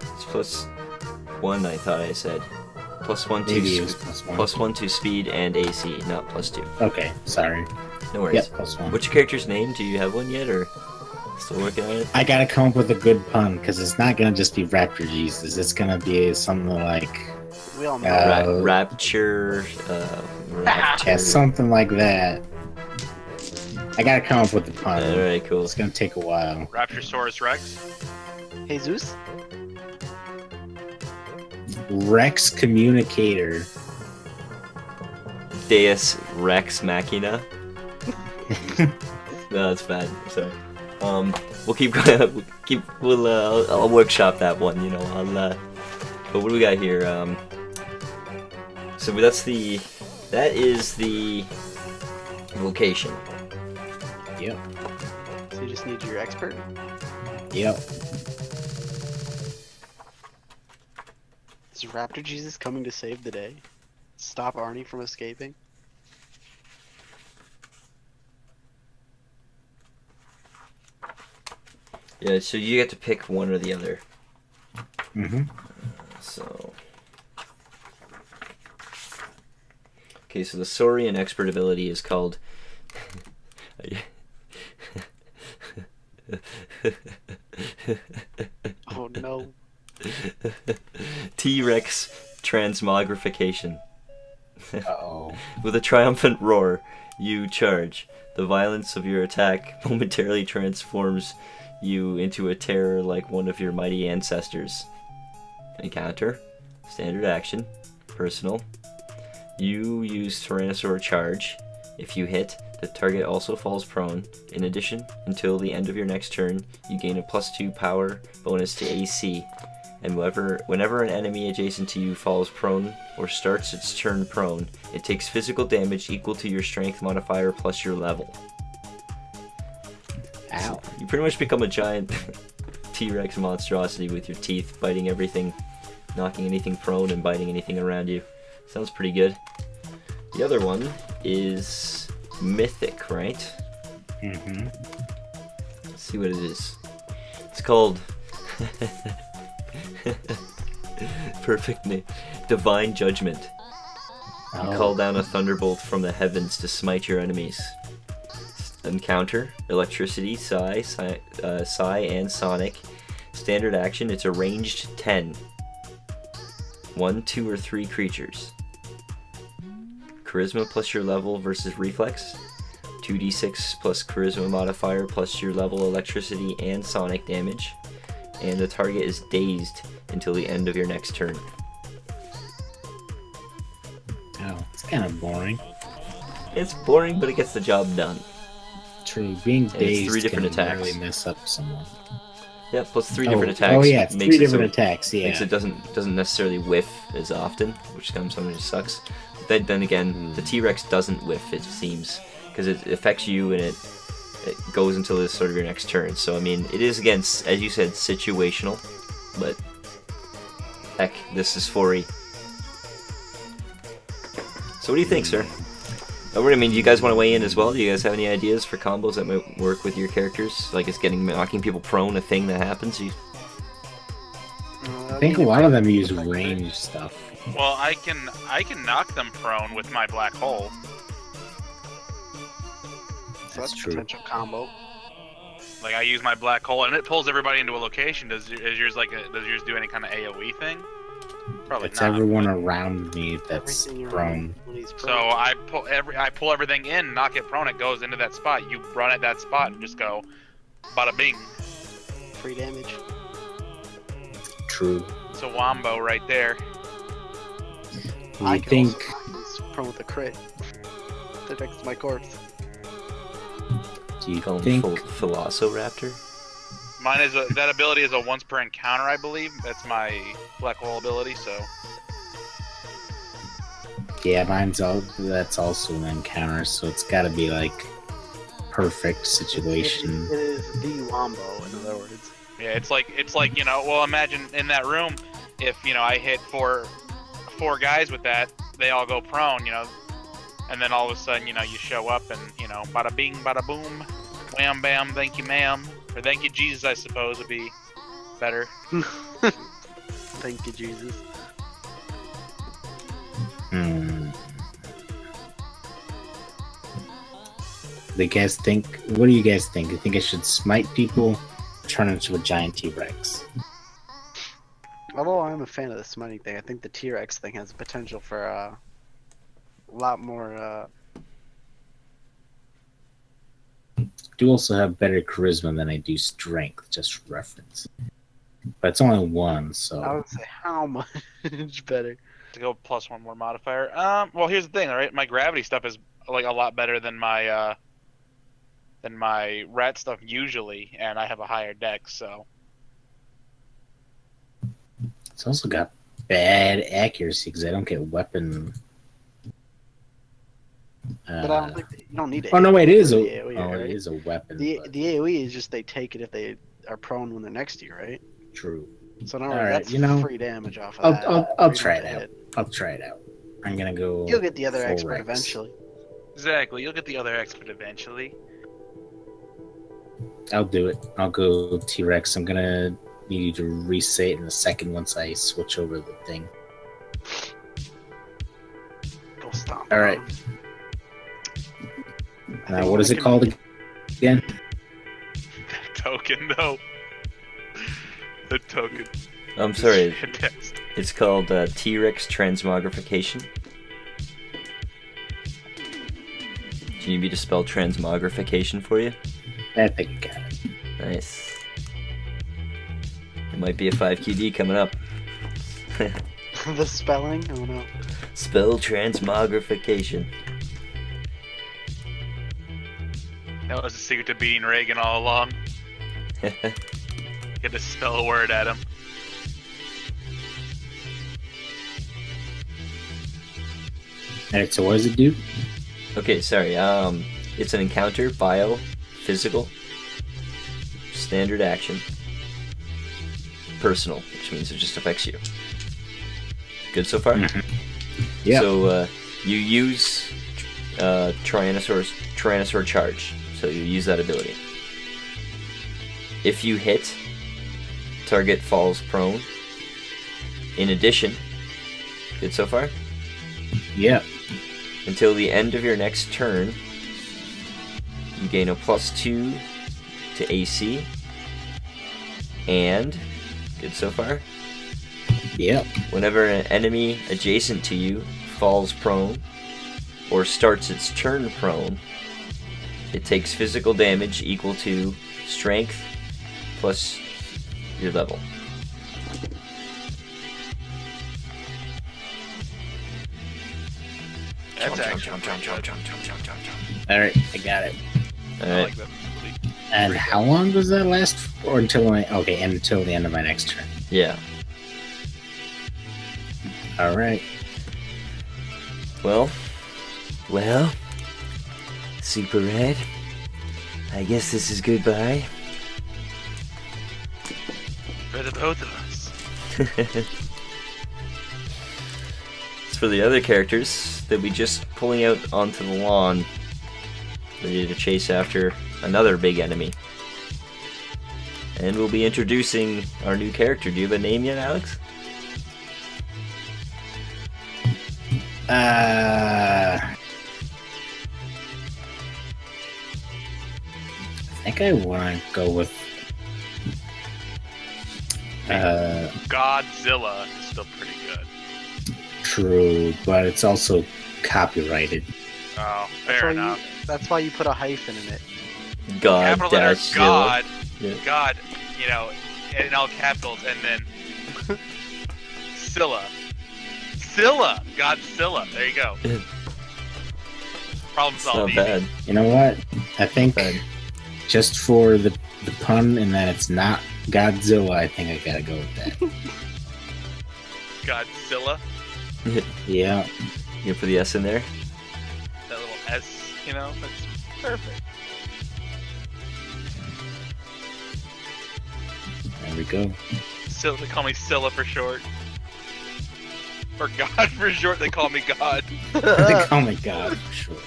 It's +1, I thought I said. +1 Maybe it to was +1. +1 to speed and AC, not +2. Okay, sorry. No worries. Yep, +1. What's your character's name? Do you have one yet, or still working on it? I gotta come up with a good pun because it's not gonna just be Raptor Jesus. It's gonna be something like We all know. Rapture. Rapture. yeah, something like that. I gotta come up with the pun. Alright, cool. It's gonna take a while. Raptorsaurus Rex. Jesus? Rex Communicator. Deus Rex Machina. No, that's bad. I'm sorry. We'll keep going. I'll workshop that one. You know. But what do we got here? So that is the location. Yep. So you just need your expert? Yep. Is Raptor Jesus coming to save the day? Stop Arnie from escaping? Yeah. So you get to pick one or the other. So. Okay, so the Saurian expert ability is called. Oh no. T-Rex transmogrification. Uh-oh. With a triumphant roar, you charge. The violence of your attack momentarily transforms you into a terror like one of your mighty ancestors. Encounter. Standard action. Personal. You use Tyrannosaur Charge. If you hit, the target also falls prone. In addition, until the end of your next turn, you gain a +2 power bonus to AC. And whenever an enemy adjacent to you falls prone or starts its turn prone, it takes physical damage equal to your strength modifier plus your level. Ow. You pretty much become a giant T-Rex monstrosity with your teeth, biting everything, knocking anything prone and biting anything around you. Sounds pretty good. The other one is Mythic, right? Let's see what it is. It's called perfect name. Divine Judgment. You call down a thunderbolt from the heavens to smite your enemies. Encounter, Electricity, Psy, and Sonic. Standard action, it's a ranged 10. 1, 2, or 3 creatures. Charisma plus your level versus reflex. 2d6 plus charisma modifier plus your level electricity and sonic damage, and the target is dazed until the end of your next turn. Oh, it's kind of boring. It's boring, but it gets the job done. True, being it's dazed 3 different can attacks. really mess up someone. Yeah, plus 3 different attacks. Oh yeah, it's makes 3 it so- different attacks. Yeah. Makes it doesn't necessarily whiff as often, which sometimes sucks. But then again, the T-Rex doesn't whiff, it seems, because it affects you and it goes until the start of your next turn. So I mean, it is, again, as you said, situational, but heck, this is 4E. So what do you think, sir? I mean, do you guys want to weigh in as well? Do you guys have any ideas for combos that might work with your characters? Like, is knocking people prone a thing that happens? I think a lot of them use range stuff. Well, I can knock them prone with my black hole. So that's a true. potential combo. Like I use my black hole and it pulls everybody into a location. Does yours do any kind of AOE thing? Probably It's not. everyone around me that's Everything prone. around when he's So prone. I pull everything in, knock it prone, it goes into that spot. You run at that spot and just go, bada bing. Free damage. True. It's a wombo right there. I I can think also knock he's prone with a crit. That affects my corpse. do you Call think him Velociraptor? Mine is that ability is a once per encounter, I believe. That's my black hole ability. So yeah, that's also an encounter, so it's gotta be like perfect situation. It is the wombo, in other words. yeah, it's like well, imagine in that room, if I hit four guys with that, they all go prone, and then all of a sudden, you show up and bada bing, bada boom, wham bam, thank you ma'am, or thank you Jesus, I suppose would be better. Thank you, Jesus. Hmm. The guys think. What do you guys think? You think I should smite people, turn into a giant T-Rex? Although I'm a fan of the smiting thing, I think the T-Rex thing has potential for a lot more. Do also have better charisma than I do strength, just for reference. But it's only one, I so would say how much better. To go plus one more modifier. Well, here's the thing, all right? My gravity stuff is like a lot better than my rat stuff usually, and I have a higher dex, so. it's also got bad accuracy because I don't get weapon. But I don't think you don't need it. Oh no, wait, it is a. The AoE, Oh, right? it is a weapon. The but AoE is just they take it if they are prone when they're next to you, right? true. So no, All right, that's free damage off of that. I'll Free try it damage out. hit. I'll try it out. I'm gonna go. You'll get the other full expert Rex. eventually. Exactly, you'll get the other expert eventually. I'll do it. I'll go T-Rex. I'm gonna need you to reset it in a second once I switch over the thing. Go stomp. All right. on 'em. I Now, think what is I it can- called again? Token, though. The token. I'm sorry, Fantastic. it's called T-Rex Transmogrification. Do you need me to spell transmogrification for you? I think I got it. Nice. It might be a 5QD coming up. The spelling? Oh no. Spell transmogrification. That was the secret to beating Reagan all along. Get to spell a word at him. Alright, so what does it do? Okay, sorry. It's an encounter, bio, physical, standard action, personal, which means it just affects you. Good so far? Yeah. So you use Tyrannosaur Charge. So you use that ability. If you hit, target falls prone. In addition, good so far? Yeah. Until the end of your next turn, you gain a +2 to AC. And, good so far? Yeah. Whenever an enemy adjacent to you falls prone, or starts its turn prone, It takes physical damage equal to strength plus your level. That's actually All right, I got it. All I right. like that. And how long does that last? Or until until the end of my next turn. Yeah. All right. Well, Super Red. I guess this is goodbye. For the both of us. As for the other characters, they'll be just pulling out onto the lawn, ready to chase after another big enemy. And we'll be introducing our new character. Do you have a name yet, Alex? I think I want to go with. Godzilla is still pretty good. True, but it's also copyrighted. Oh, That's fair why enough. That's why you put a hyphen in it. God Capital letter dash Zilla. God. Yeah. God, you know, in all capitals, and then Scylla. Scylla! Godzilla. There you go. Problem It's solved. not easy. bad. You know what? I think Bad. just for the pun and that it's not Godzilla, I think I gotta go with that. Godzilla. Yeah. You put the S in there. That little S, you know, that's perfect. There we go. Scylla, they call me Scylla for short. Or God for short, they call me God. Oh my god, for sure.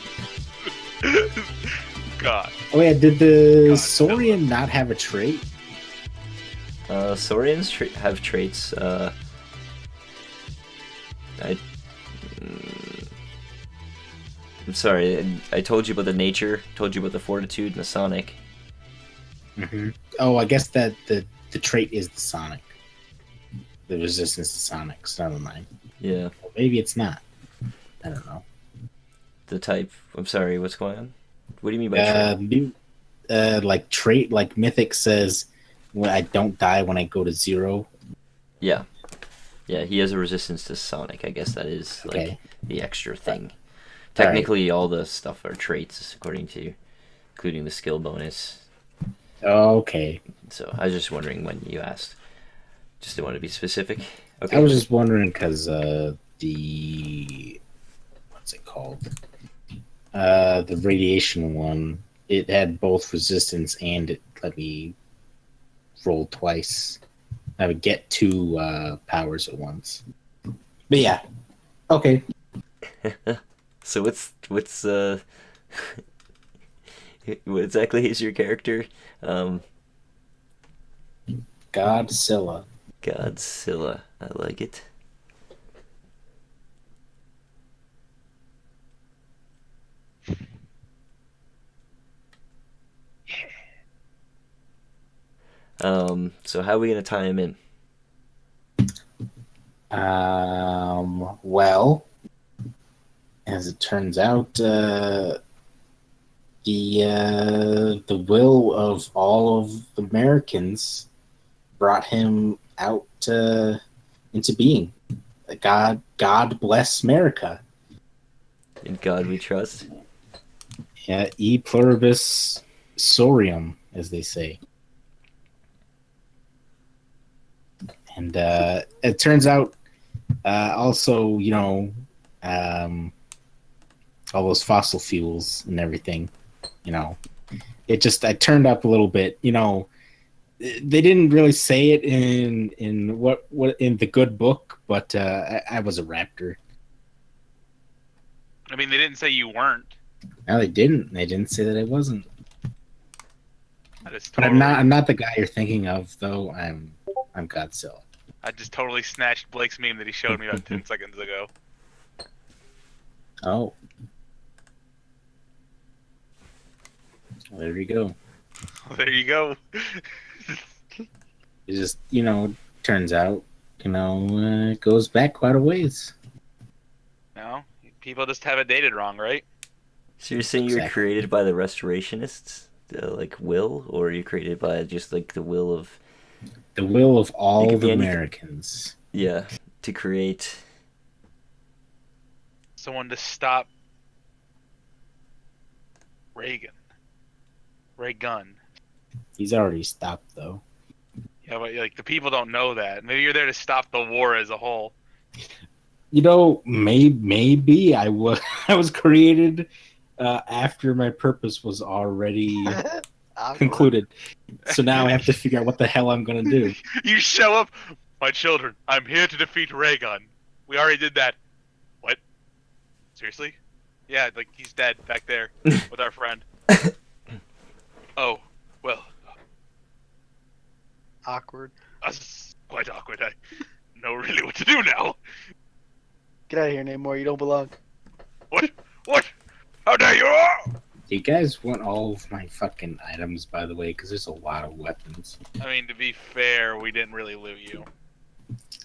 God. Oh yeah, did the Godzilla. Saurian not have a trait? Saurians have traits. I'm sorry. I told you about the nature. Told you about the fortitude and the sonic. Mm-hmm. Oh, I guess that the trait is the Sonic. The resistance to Sonics. Never mind. Yeah. Well, maybe it's not. I don't know. The type. I'm sorry. What's going on? What do you mean by trait? Like trait, like Mythic says, when I don't die when I go to 0. Yeah. Yeah. He has a resistance to sonic. I guess that is like Okay. the extra thing. Technically, all the stuff are traits, according to, including the skill bonus. Okay. So I was just wondering when you asked. Just didn't want to be specific. Okay. I was just wondering because the what's it called? The radiation one. It had both resistance and it let me roll twice. I would get 2 powers at once. But yeah. Okay. So what's what exactly is your character? Godzilla. Godzilla. I like it. So how are we gonna tie him in? Well, as it turns out, the will of all of the Americans brought him out into being. God bless America. In God we trust. Yeah, e pluribus sorium, as they say. And it turns out, also, you know, all those fossil fuels and everything, you know, I turned up a little bit, you know. They didn't really say it in what in the good book, but I was a raptor. I mean, they didn't say you weren't. No, they didn't. They didn't say that I wasn't. I just But totally, I'm not the guy you're thinking of, though. I'm Godzilla. I just totally snatched Blake's meme that he showed me about 10 seconds ago. Oh, well, there you go. There you go. It just, you know, turns out, you know, it goes back quite a ways. No, people just have it dated wrong, right? So you're saying you're Exactly. created by the restorationists, like will, or are you created by just like the will of The will of It all could be the anything. Americans. yeah to create? Someone to stop Reagan. Reagan. He's already stopped though. Yeah, but like the people don't know that. Maybe you're there to stop the war as a whole. You know, maybe I was I was created after my purpose was already concluded. So now I have to figure out what the hell I'm gonna do. You show up, my children. I'm here to defeat Reagan. We already did that. What? Seriously? Yeah, like he's dead back there with our friend. Oh, well, Awkward. that's quite awkward. I know really what to do now. Get out of here, Namor. You don't belong. What? What? How dare you? Do you guys want all of my fucking items, by the way? Because there's a lot of weapons. I mean, to be fair, we didn't really loot you.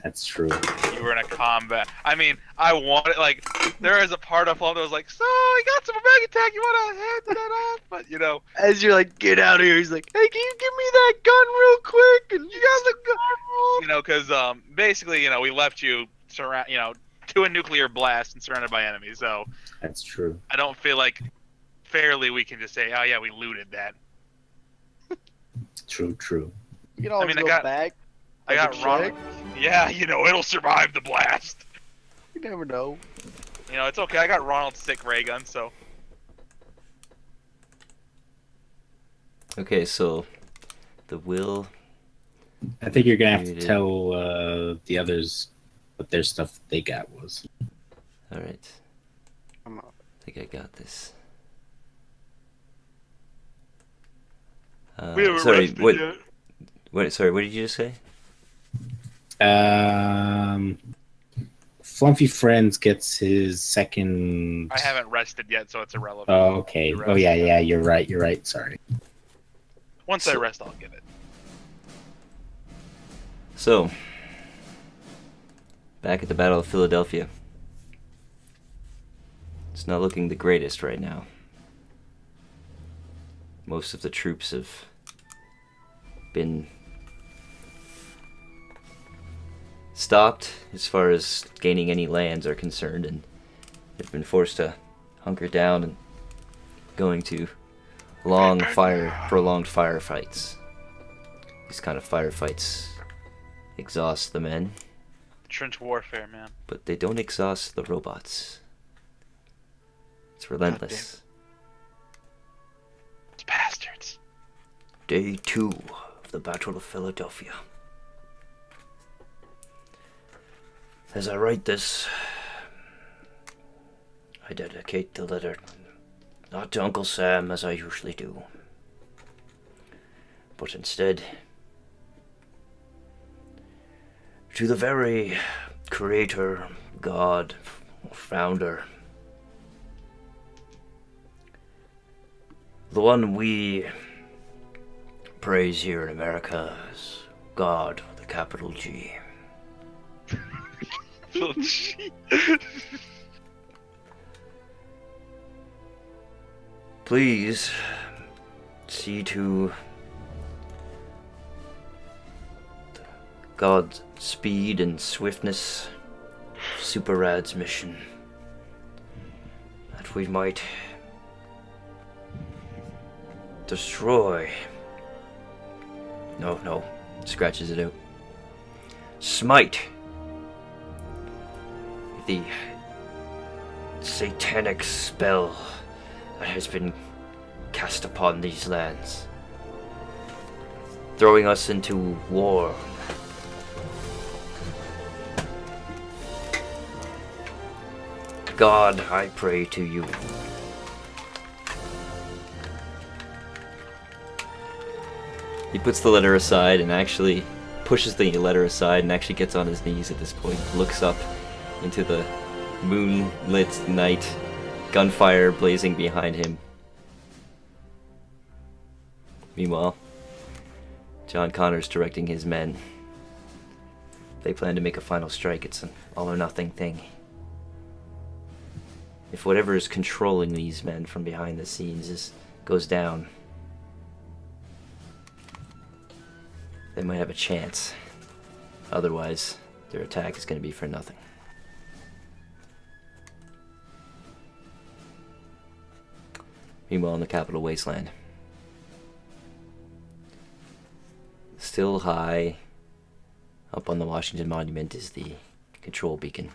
That's true. You were in a combat. I mean, I wanted, like, there is a part of Plum that was like, so, I got some Omega Tech, you want to hand that off? But, you know, As you're like, get out of here, he's like, hey, can you give me that gun real quick? And you got the gun. you know, because, basically, you know, we left you, to a nuclear blast and surrounded by enemies, so That's true. I don't feel like fairly we can just say, oh, yeah, we looted that. True. You can always mean, I go got- back. I Double got Ronald. Yeah, you know, it'll survive the blast. You never know. You know, it's okay. I got Ronald's sick ray gun, so. Okay, so the will. I think you're gonna have to Created. tell the others what their stuff they got was. All right, I'm I think I got this. We haven't sorry, rested what? yet. What? Sorry, what did you just say? Fluffy Friends gets his second. I haven't rested yet, so it's irrelevant. Oh, okay. You Oh, yeah, rested. yeah. You're right. Sorry. Once I rest, I'll get it. So, back at the Battle of Philadelphia. It's not looking the greatest right now. Most of the troops have been stopped as far as gaining any lands are concerned, and they've been forced to hunker down and going to prolonged firefights. These kind of firefights exhaust the men, Trench warfare, man. but they don't exhaust the robots. It's relentless. It's bastards. Day 2 of the Battle of Philadelphia. As I write this, I dedicate the letter not to Uncle Sam as I usually do, but instead to the very creator, God, founder, the one we praise here in America as God with a capital G. Please see to God's speed and swiftness of Super Rad's mission, that we might destroy. No, scratches it out. Smite the satanic spell that has been cast upon these lands, throwing us into war. God, I pray to you. He puts the letter aside and actually pushes the letter aside and actually gets on his knees at this point, looks up into the moonlit night, gunfire blazing behind him. Meanwhile, John Connor's directing his men. They plan to make a final strike. It's an all or nothing thing. if whatever is controlling these men from behind the scenes goes down, they might have a chance. Otherwise, their attack is going to be for nothing. Meanwhile, in the capital wasteland, still high up on the Washington Monument is the control beacon.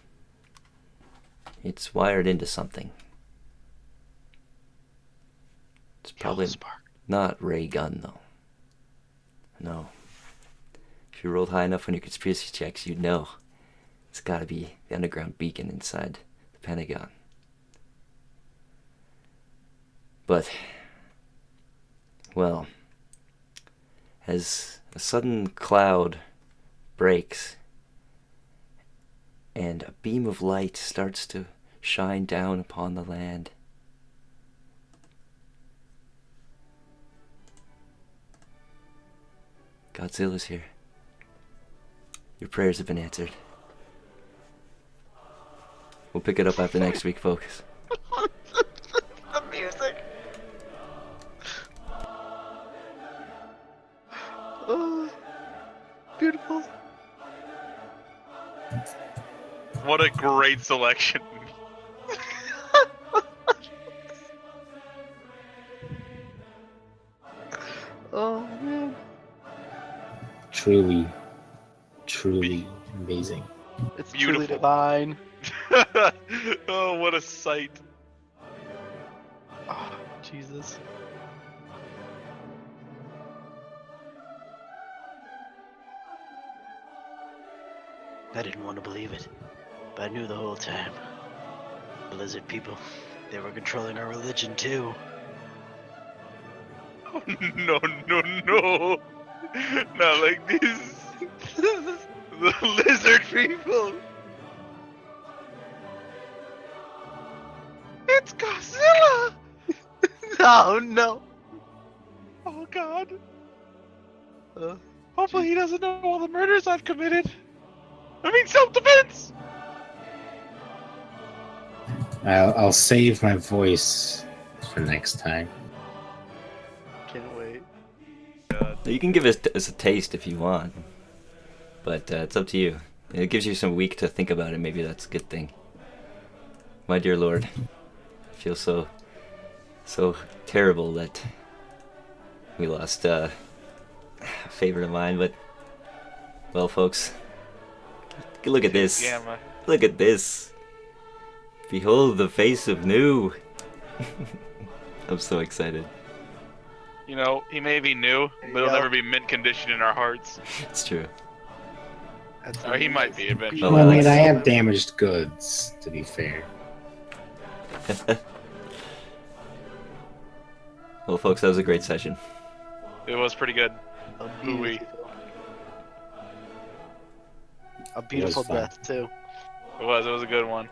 It's wired into something. It's probably not ray gun, though. No. If you rolled high enough on your conspiracy checks, you'd know. It's gotta be the underground beacon inside the Pentagon. But, well, as a sudden cloud breaks and a beam of light starts to shine down upon the land, Godzilla's here. Your prayers have been answered. We'll pick it up after next week, folks. The music. Oh, beautiful. What a great selection. Oh man. Truly, truly amazing. It's Beautiful. truly divine. Oh, what a sight. Oh, Jesus. I didn't want to believe it, but I knew the whole time. Blizzard people, they were controlling our religion too. Oh, no, no, no. Not like this. The lizard people. It's Godzilla. Oh no. Oh, God. Uh, Hopefully he doesn't know all the murders I've committed. I mean, self-defense. I'll save my voice for next time. can't wait. You can give us a taste if you want, but it's up to you. It gives you some week to think about it. Maybe that's a good thing. My dear Lord, I feel so terrible that we lost a favorite of mine. But well, folks, look at this. Gamma. Look at this. Behold the face of new. I'm so excited. You know, he may be new, but he'll Yeah. never be mint condition in our hearts. It's true. That's Or he might be eventually. Oh, Well, I mean, Alex. I have damaged goods, to be fair. Well, folks, that was a great session. It was pretty good. A Ooh-wee. beautiful, a beautiful fun. death too. It was a good one.